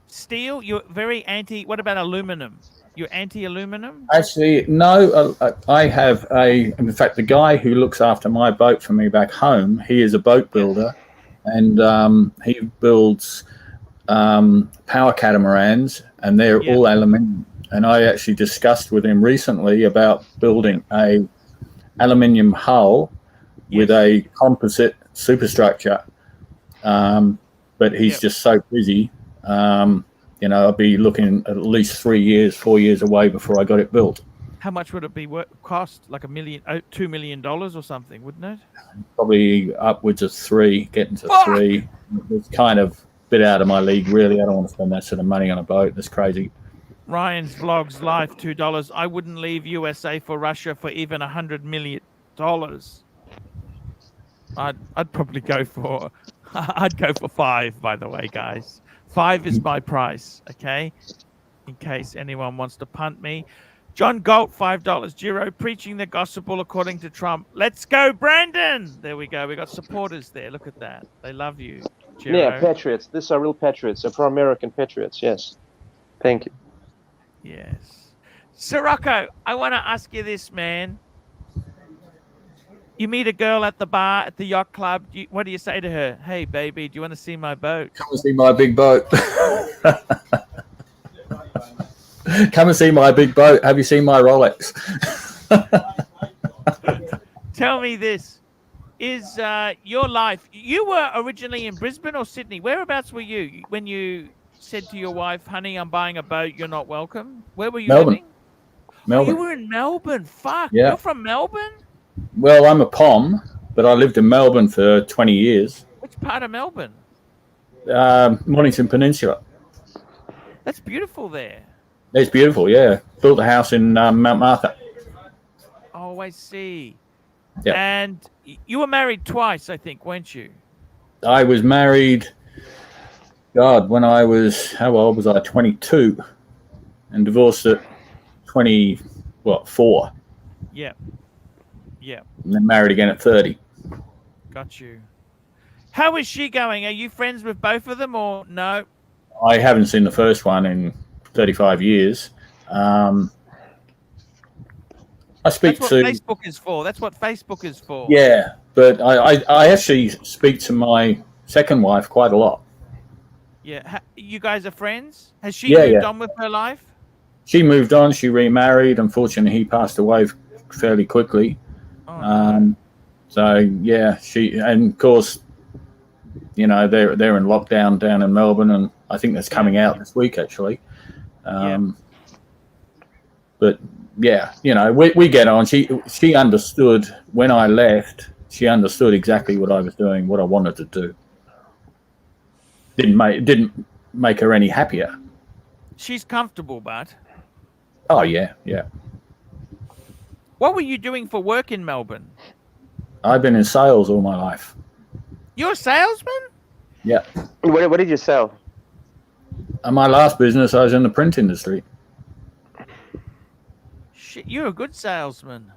Steel. You're very anti. What about aluminum? You're anti-aluminum? Actually, no. I have in fact, the guy who looks after my boat for me back home, he is a boat builder, and he builds power catamarans, and they're all aluminium. And I actually discussed with him recently about building a aluminium hull with a composite superstructure, but he's just so busy. You know, I'll be looking at least 3 years, 4 years away before I got it built. How much would it be cost? Like $2 million or something, wouldn't it? Probably upwards of 3, getting to 3. It's kind of a bit out of my league, really. I don't want to spend that sort of money on a boat. That's crazy. Ryan's Vlogs Life, $2. I wouldn't leave USA for Russia for even $100 million. I'd probably go for I'd go for 5, by the way, guys. 5 is my price, okay? In case anyone wants to punt me. John Galt, $5. Giro, preaching the gospel according to Trump. Let's go, Brandon! There we go. We got supporters there. Look at that. They love you, Giro. Yeah, patriots. These are real patriots. They're pro-American patriots, yes. Thank you. Yes. Sirocco, I want to ask you this, man. You meet a girl at the bar at the yacht club. What do you say to her? Hey, baby, do you want to see my boat? Come and see my big boat. Come and see my big boat. Have you seen my Rolex? Tell me this. Is your life... You were originally in Brisbane or Sydney? Whereabouts were you when you said to your wife, honey, I'm buying a boat, you're not welcome? Where were you living? Melbourne. Oh, you were in Melbourne. Fuck. Yeah. You're from Melbourne? Well, I'm a POM, but I lived in Melbourne for 20 years. Which part of Melbourne? Mornington Peninsula. That's beautiful there. It's beautiful, yeah. Built a house in Mount Martha. Oh, I see. Yeah. And you were married twice, I think, weren't you? I was married, God, when I was, how old was I? 22. And divorced at 4. Yeah. Yeah. And then married again at 30. Got you. How is she going? Are you friends with both of them or no? I haven't seen the first one in 35 years. I speak That's to... what Facebook is for. That's what Facebook is for. Yeah, but I actually speak to my second wife quite a lot. Yeah. You guys are friends? Has she moved on with her life? She moved on. She remarried. Unfortunately, he passed away fairly quickly. Oh, so yeah, and of course, you know, they're in lockdown down in Melbourne, and I think that's coming out this week actually. But yeah, you know, we get on. She understood when I left. She understood exactly what I was doing, what I wanted to do. Didn't make her any happier. She's comfortable, but. Oh yeah, yeah. What were you doing for work in Melbourne? I've been in sales all my life. You're a salesman? Yeah. What did you sell? My last business, I was in the print industry. Shit, you're a good salesman.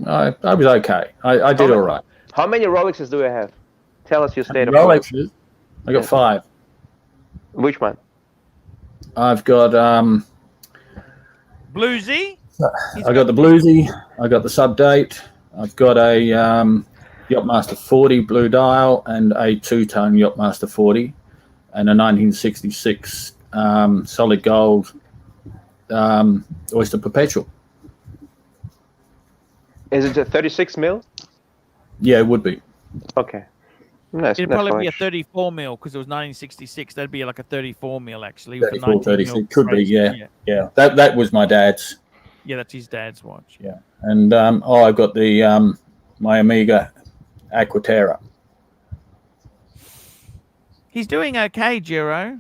I was okay. I did all right. How many Rolexes do you have? Tell us your state of Rolexes? I got 5. Which one? I've got Bluesy? I got the Bluesy. I got the Subdate. I've got a Yachtmaster 40 blue dial and a 2-tone Yachtmaster 40 and a 1966 solid gold Oyster Perpetual. Is it a 36 mil? Yeah, it would be. Okay. It'd probably be a 34 mil because it was 1966. That'd be like a 34 mil actually. 34, 36 could be, yeah. That was my dad's. Yeah, that's his dad's watch. Yeah, and I've got the my Omega Aquaterra. He's doing okay, Giro.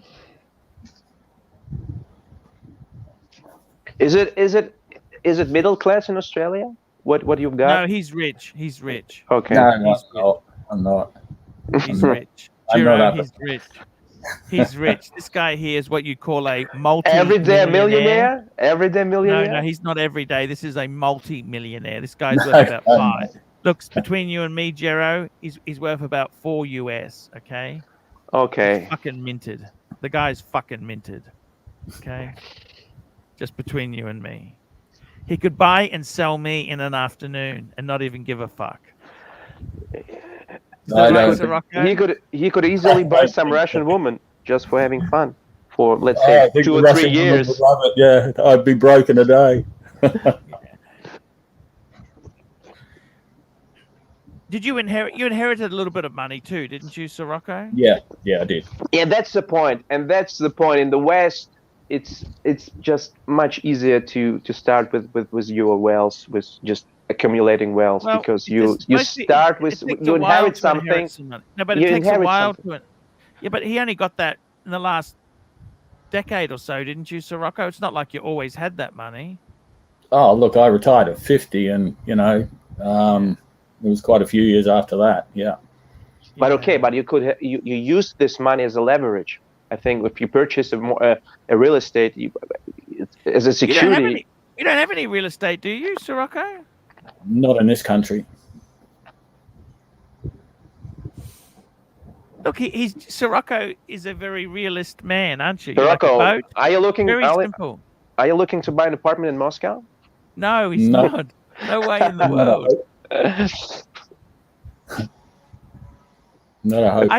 Is it middle class in Australia? What you've got? No, he's rich. He's rich. Okay. No, I'm not. He's rich. Giro, he's rich. He's rich. This guy here is what you call a everyday millionaire. Everyday millionaire. No, he's not everyday. This is a multi-millionaire. This guy's worth about 5. Looks between you and me, Giro, he's worth about 4 US. Okay. Okay. He's fucking minted. The guy's fucking minted. Okay. Just between you and me, he could buy and sell me in an afternoon and not even give a fuck. He could easily buy some Russian woman just for having fun for, let's say, 2 or 3 years. Would love it. Yeah, I'd be broke in a day. Did you inherit? You inherited a little bit of money too, didn't you, Sirocco? Yeah, I did. Yeah, that's the point, and that's the point. In the West, it's just much easier to start with your wealth, with just accumulating wealth, because you start with, you inherit something. No, but it takes a while to it. Yeah, but he only got that in the last decade or so, didn't you, Sirocco? It's not like you always had that money. Oh, look, I retired at 50, and it was quite a few years after that. Yeah. But okay, but you could you use this money as a leverage. I think if you purchase a real estate as a security. You don't have any real estate, do you, Sirocco? Not in this country. Look, Sirocco is a very realist man, aren't you? Sirocco, like are you looking? Very simple. Are you looking to buy an apartment in Moscow? No, he's not. No way in the world. Not a hope.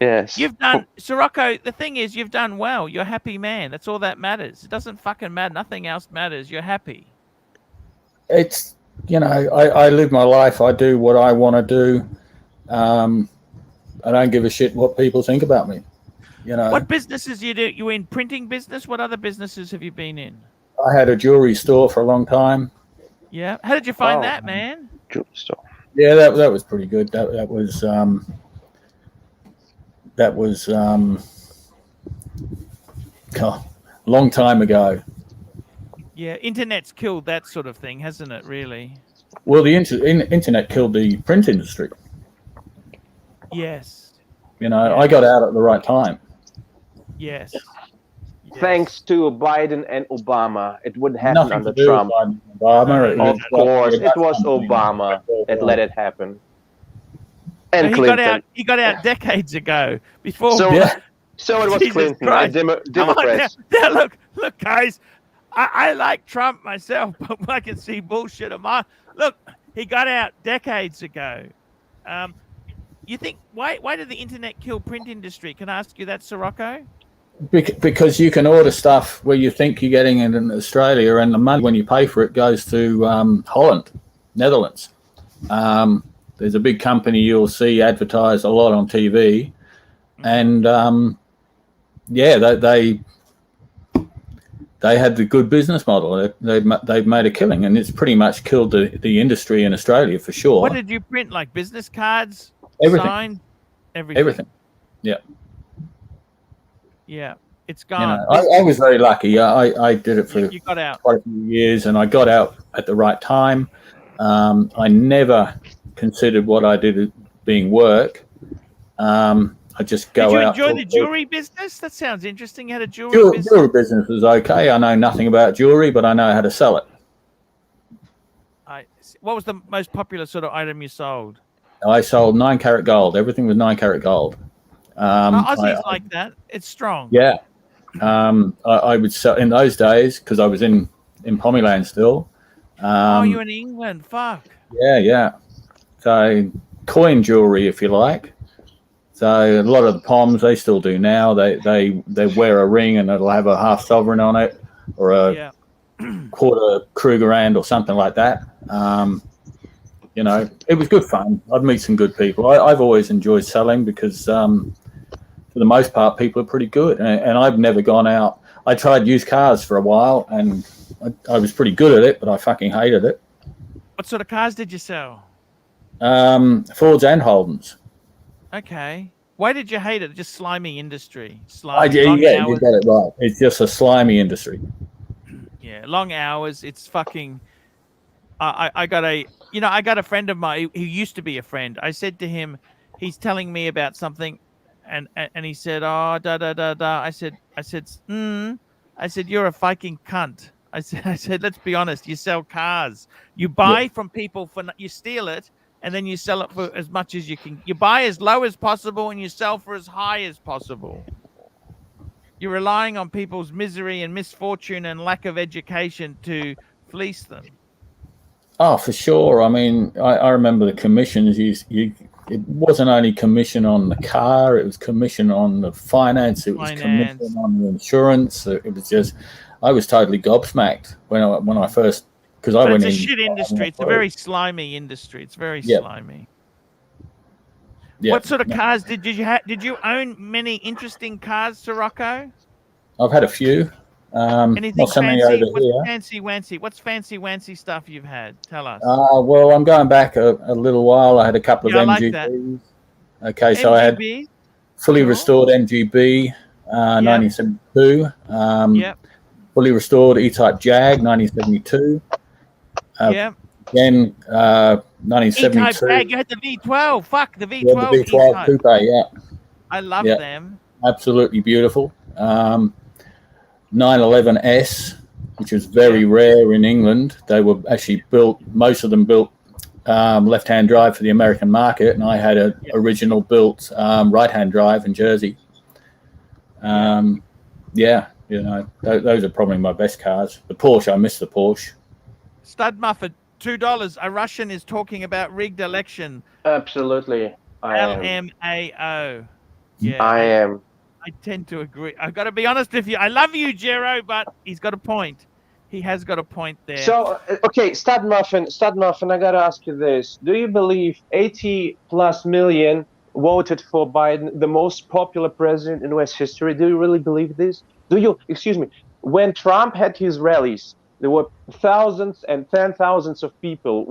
Yes. You've done, Sirocco, the thing is, you've done well. You're a happy man. That's all that matters. It doesn't fucking matter. Nothing else matters. You're happy. It's, I live my life. I do what I want to do. I don't give a shit what people think about me. What businesses you do? You in printing business? What other businesses have you been in? I had a jewelry store for a long time. Yeah. How did you find that, man? Jewelry store. Yeah, that was pretty good. That was a long time ago. Yeah, internet's killed that sort of thing, hasn't it, really? Well, the internet killed the print industry. Yes. I got out at the right time. Yes. Thanks to Biden and Obama. It wouldn't happen under to Trump. Obama. Of course, it was Obama that let it happen. And Clinton. He got out decades ago. Before. So it was Jesus Clinton, Christ. Democrats. Now, look, guys. I like Trump myself, but I can see bullshit on my. Look, he got out decades ago. You think why did the internet kill print industry? Can I ask you that, Sirocco? Because you can order stuff where you think you're getting it in Australia, and the money when you pay for it goes to Holland, Netherlands. There's a big company you'll see advertised a lot on TV, and they had the good business model. They've made a killing, and it's pretty much killed the industry in Australia for sure. What did you print? Like business cards? Everything. Signed? Everything. Yeah. Yeah. It's gone. I was very lucky. I did it for you got out. quite a few years, and I got out at the right time. I never considered what I did as being work. I just go out. Did you enjoy the jewelry business? That sounds interesting. You had a jewelry business? Jewelry business was okay. I know nothing about jewelry, but I know how to sell it. What was the most popular sort of item you sold? I sold 9-carat gold. Everything was 9-carat gold. Aussies like that. It's strong. Yeah. I would sell in those days because I was in Pommyland still. You're in England. Fuck. Yeah. So coin jewelry, if you like. So a lot of the Poms they still do now. They wear a ring and it'll have a half sovereign on it, or a quarter Krugerrand or something like that. you know, it was good fun. I'd meet some good people. I've always enjoyed selling because for the most part, people are pretty good. And I've never gone out. I tried used cars for a while, and I was pretty good at it, but I fucking hated it. What sort of cars did you sell? Fords and Holdens. Okay. Why did you hate it? Just slimy industry. Slimy, Yeah, long you hours. got it right. It's just a slimy industry. Yeah, long hours. It's fucking. I got a friend of mine who used to be a friend. I said to him, he's telling me about something, and he said, "Oh, da da da da." I said, "You're a fucking cunt." I said, let's be honest. You sell cars. You buy from people you steal it, and then you sell it for as much as you can. You buy as low as possible, and you sell for as high as possible. You're relying on people's misery and misfortune and lack of education to fleece them. Oh, for sure. I mean, I remember the commissions. It wasn't only commission on the car; it was commission on the finance. It was commission on the insurance. It was just, I was totally gobsmacked when I first, because I went in. It's a shit industry. It's a very slimy industry. It's very slimy. Yep. What sort of cars did you have? Did you own many interesting cars, Sirocco? I've had a few. Anything not so many fancy? over here. What's fancy wancy stuff you've had? Tell us. Well, I'm going back a little while. I had a couple of MGBs. Okay, so I had fully restored MGB, 1972. Fully restored E-Type Jag, 1972. Then 1972. E-Type Jag, you had the V12. Fuck, the V12. Yeah, the V12 Coupe, yeah. I love them. Absolutely beautiful. 911S, which was very rare in England. They were actually built, most of them built left-hand drive for the American market, and I had an original built right-hand drive in Jersey. Yeah, you know, those are probably my best cars. The Porsche, I miss the Porsche. Stud Muffer, $2. A Russian is talking about rigged election. Absolutely. LMAO. Yeah, I am. I tend to agree. I've got to be honest with you. I love you, Jero, but he's got a point. He has got a point there. So, okay, Stud Muffin, I got to ask you this. Do you believe 80+ million voted for Biden, the most popular president in U.S. history? Do you really believe this? Excuse me, when Trump had his rallies, there were thousands and 10,000s of people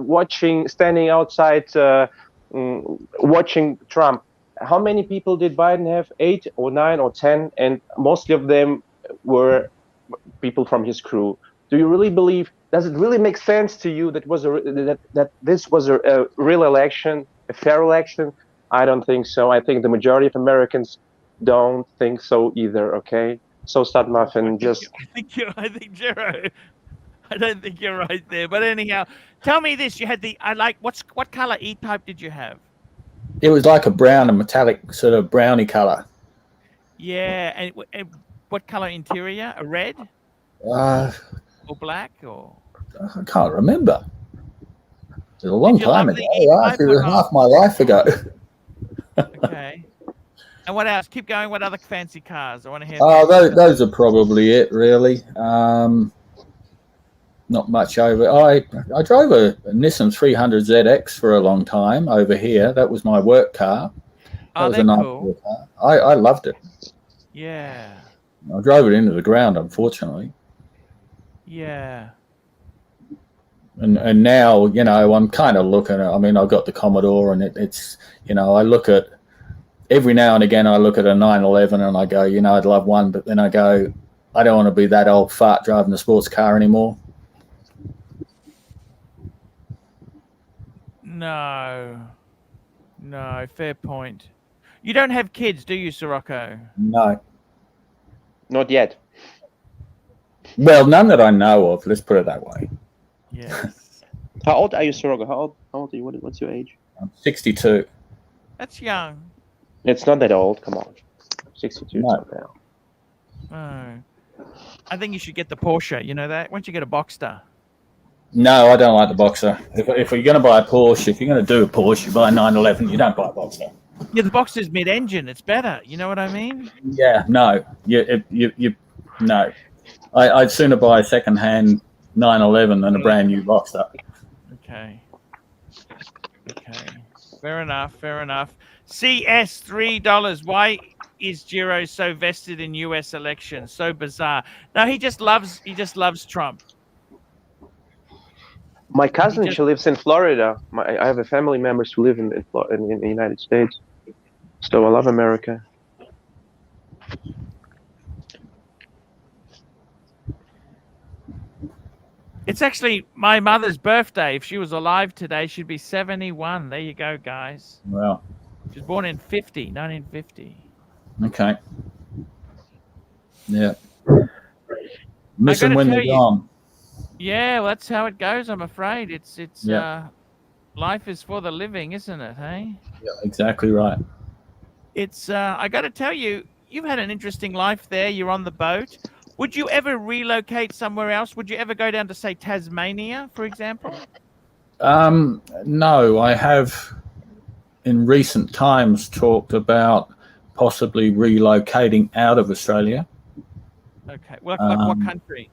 standing outside, watching Trump. How many people did Biden have? 8 or 9 or 10? And mostly of them were people from his crew. Do you really believe? Does it really make sense to you that this was a real election, a fair election? I don't think so. I think the majority of Americans don't think so either. Okay, so Stud Muffin, I think Jero. I don't think you're right there. But anyhow, tell me this: you had what color E-Type did you have? It was like a brown, a metallic sort of brownie color. Yeah, and what color interior? A red? Or black? Or I can't remember. It was a long time ago. It was half my life ago. Okay. And what else? Keep going. What other fancy cars? I want to hear. Those are probably it, really. Not much over. I drove a Nissan 300 ZX for a long time over here. That was my work car. That was a nice cool car. I loved it. Yeah. I drove it into the ground, unfortunately. Yeah. And now, you know, I'm kind of looking at, I mean, I've got the Commodore, and it's, you know, I look at, every now and again, I look at a 911 and I go, you know, I'd love one, but then I go, I don't want to be that old fart driving a sports car anymore. No, fair point. You don't have kids, do you, Sirocco? No. Not yet. Well, none that I know of. Let's put it that way. Yes. How old are you, Sirocco? How old are you? What's your age? I'm 62. That's young. It's not that old. Come on. 62. No. Oh. I think you should get the Porsche. You know that? Why don't you get a Boxster? No, I don't like the Boxer. If you're going to buy a Porsche, if you're going to do a Porsche, you buy a 911. You don't buy a Boxer. Yeah, the Boxster's mid-engine. It's better. You know what I mean? Yeah, no. No. I'd sooner buy a second-hand 911 than a brand new Boxster. Okay. Okay. Fair enough. Fair enough. CS $3. Why is Giro so vested in U.S. elections? So bizarre. No, he just loves Trump. My cousin, she lives in Florida. I have a family members who live in the United States. So I love America. It's actually my mother's birthday. If she was alive today, she'd be 71. There you go, guys. Wow. She was born in 1950. Okay. Yeah. Miss them when they're gone. Yeah, well, that's how it goes, I'm afraid. It's life is for the living, isn't it, hey? Yeah, exactly right. It's I got to tell you, you've had an interesting life there. You're on the boat. Would you ever relocate somewhere else? Would you ever go down to, say, Tasmania, for example? No, I have in recent times talked about possibly relocating out of Australia. Okay. Well, like what country?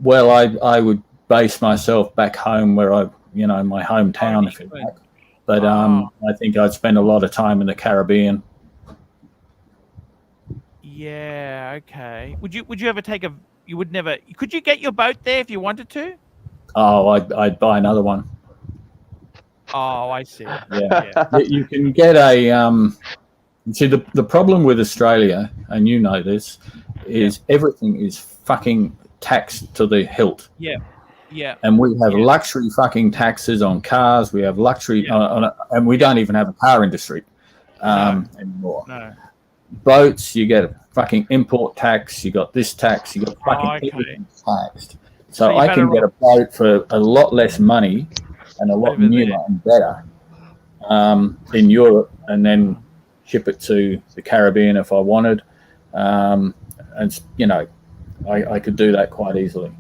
Well, I would base myself back home where my hometown, if you like. But I think I'd spend a lot of time in the Caribbean. Yeah, okay. Would you ever take you would never, could you get your boat there if you wanted to? Oh, I'd buy another one. Oh, I see. Yeah. You can get a see the problem with Australia, and you know this, is everything is fucking taxed to the hilt. Yeah. Yeah. And we have luxury fucking taxes on cars. We have luxury and we don't even have a car industry anymore. No. Boats, you get a fucking import tax, you got this tax, you got fucking everything taxed. So I can get a boat for a lot less money and a lot newer and better in Europe, and then ship it to the Caribbean if I wanted. And I could do that quite easily.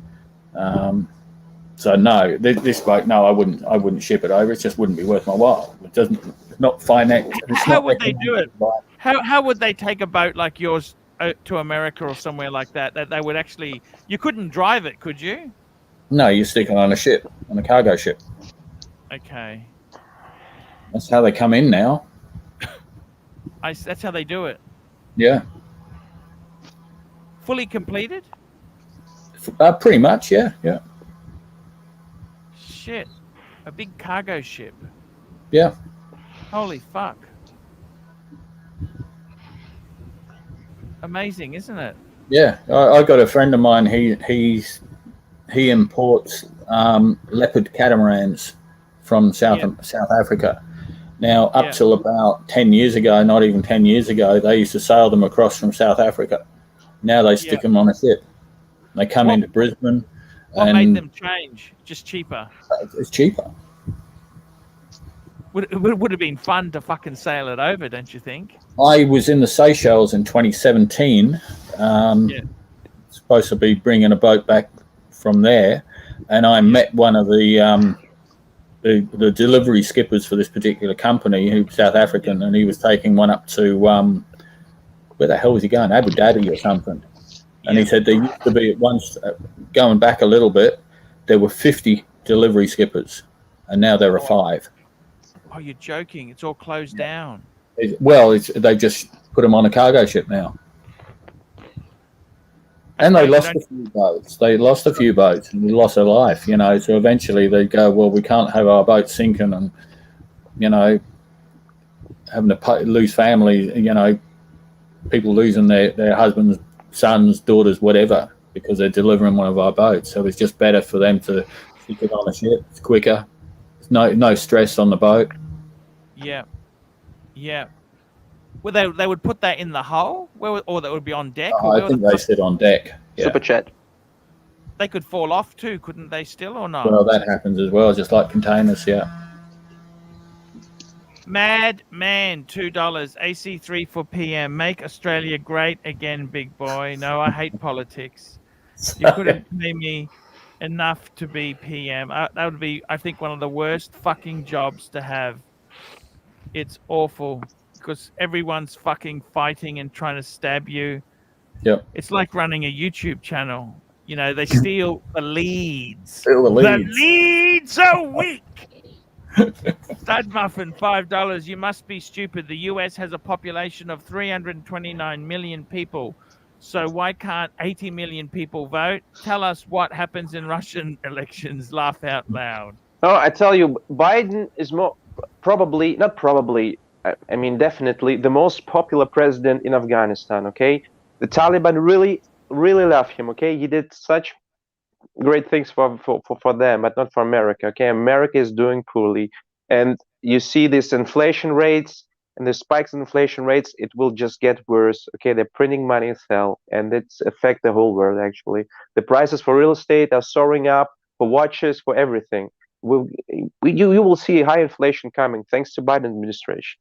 So no, this boat, no, I wouldn't ship it over. It just wouldn't be worth my while. It's not finance. How would they do it? How would they take a boat like yours to America or somewhere like that? That they would actually, you couldn't drive it, could you? No, you stick it on a ship, on a cargo ship. Okay. That's how they come in now. That's how they do it. Yeah. Fully completed? Pretty much, yeah. Shit. A big cargo ship. Yeah. Holy fuck. Amazing, isn't it? Yeah. I got a friend of mine, he imports leopard catamarans from South Africa. Now, up till about 10 years ago, not even 10 years ago, they used to sail them across from South Africa. Now they stick them on a ship. They come into Brisbane. What made them change? Just cheaper? It's cheaper. Would have been fun to fucking sail it over, don't you think? I was in the Seychelles in 2017. Supposed to be bringing a boat back from there, and I met one of the delivery skippers for this particular company, who's South African, and he was taking one up to where the hell was he going? Abu Dhabi or something. And he said there used to be at once, going back a little bit, there were 50 delivery skippers, and now there are 5. Oh, you're joking! It's all closed down. They just put them on a cargo ship now. And they lost a few boats. They lost a few boats, and they lost their life. So eventually they go, well, we can't have our boat sinking, and having to lose family. People losing their husbands, sons, daughters, whatever, because they're delivering one of our boats. So it's just better for them to stick it on a ship. It's quicker. There's no stress on the boat. Yeah. Well, they would put that in the hull, or that would be on deck. I think they sit on deck. Yeah. Super chat. They could fall off too, couldn't they? Still or not? Well, that happens as well, just like containers. Yeah. Mad Man, $2. AC3 for PM. Make Australia great again, big boy. No, I hate politics. You couldn't pay me enough to be PM. That would be, I think, one of the worst fucking jobs to have. It's awful because everyone's fucking fighting and trying to stab you. Yep. It's like running a YouTube channel. They steal the leads. Steal the leads. The leads are weak. Stud Muffin, $5. You must be stupid. The US has a population of 329 million people. So why can't 80 million people vote? Tell us what happens in Russian elections. Laugh out loud. Oh, I tell you, Biden is not probably, I mean, definitely the most popular president in Afghanistan, okay? The Taliban really, really love him, okay? He did such great things for them, but not for America, okay? America is doing poorly. And you see these inflation rates and the spikes in inflation rates, it will just get worse, okay? They're printing money as hell, and it's affect the whole world, actually. The prices for real estate are soaring up, for watches, for everything. You will see high inflation coming thanks to Biden administration.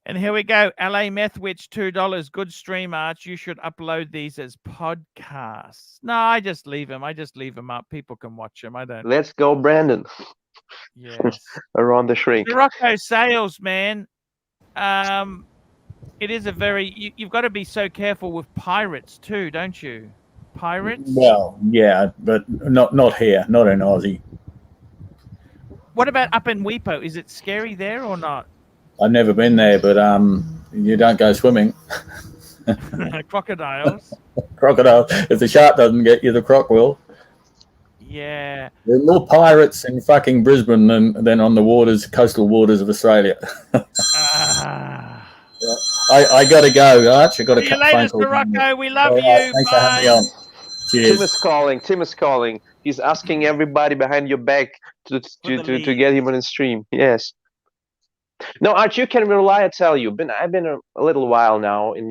And here we go. LA Methwitch, $2. Good stream, Arch. You should upload these as podcasts. No, I just leave them. I just leave them up. People can watch them. I don't. Let's go, Brandon. Yes. Around the shrink. Morocco sales, man. It is a very. You've got to be so careful with pirates too, don't you? Pirates. Well, yeah, but not here, not in Aussie. What about up in Weipo? Is it scary there or not? I've never been there, but you don't go swimming. Crocodiles. Crocodile. If the shark doesn't get you, the croc will. Yeah. There are more pirates in fucking Brisbane than on the waters, coastal waters of Australia. I got to go, Arch. I got to See you later, Morocco. We love you. Thanks for having me on. Cheers. Tim is calling. Tim is calling. He's asking everybody behind your back to get him on the stream. Yes. No, Arch, you can rely. I tell you, I've been a little while now in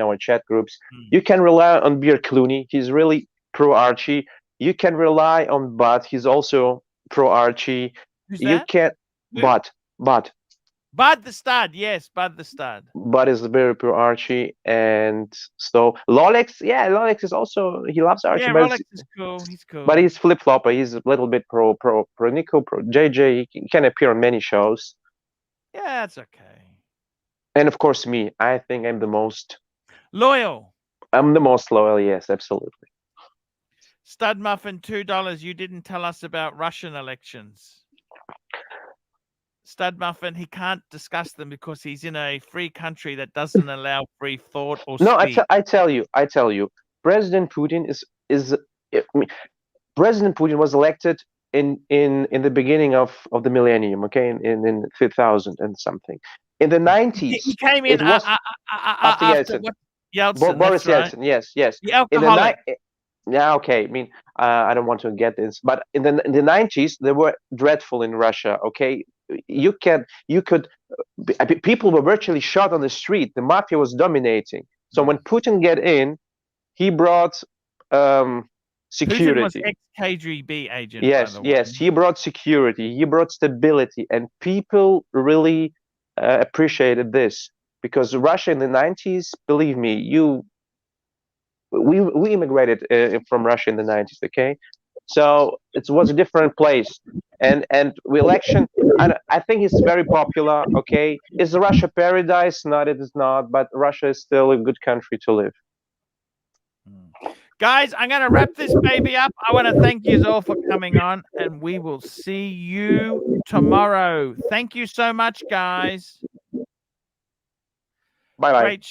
our chat groups. You can rely on Beer Clooney. He's really pro Archie. You can rely on Bud. He's also pro Archie. Who's you that? can Bud the Stud. Yes, Bud the Stud. Bud is very pro Archie, and so Lolex. Yeah, Lolex is also, he loves Archie. Yeah, Lolex is cool. He's cool. But he's flip flopper. He's a little bit pro Nico, pro JJ. He can appear on many shows. Yeah, that's okay. And of course, me. I think I'm the most loyal. I'm the most loyal. Yes, absolutely. Stud Muffin, $2. You didn't tell us about Russian elections. Stud Muffin, he can't discuss them because he's in a free country that doesn't allow free thought or speech. No, I tell you, President Putin President Putin was elected in the beginning of the millennium, okay, in 2000 and something. In the 90s, he came in after Yeltsin. Boris Yeltsin, right. Yes. The alcoholic. Yeah, okay. I mean, I don't want to get this, but in the 90s, they were dreadful in Russia. Okay, people were virtually shot on the street. The mafia was dominating. So when Putin get in, he brought security. Putin was ex-KGB agent. Yes. He brought security. He brought stability, and people really appreciated this because Russia in the 90s, believe me, we immigrated from Russia in the 90s, okay? So it was a different place. And the election, I think it's very popular, okay? Is Russia paradise? No, it is not, but Russia is still a good country to live. Guys, I'm going to wrap this baby up. I want to thank you all for coming on, and we will see you tomorrow. Thank you so much, guys. Bye-bye. Great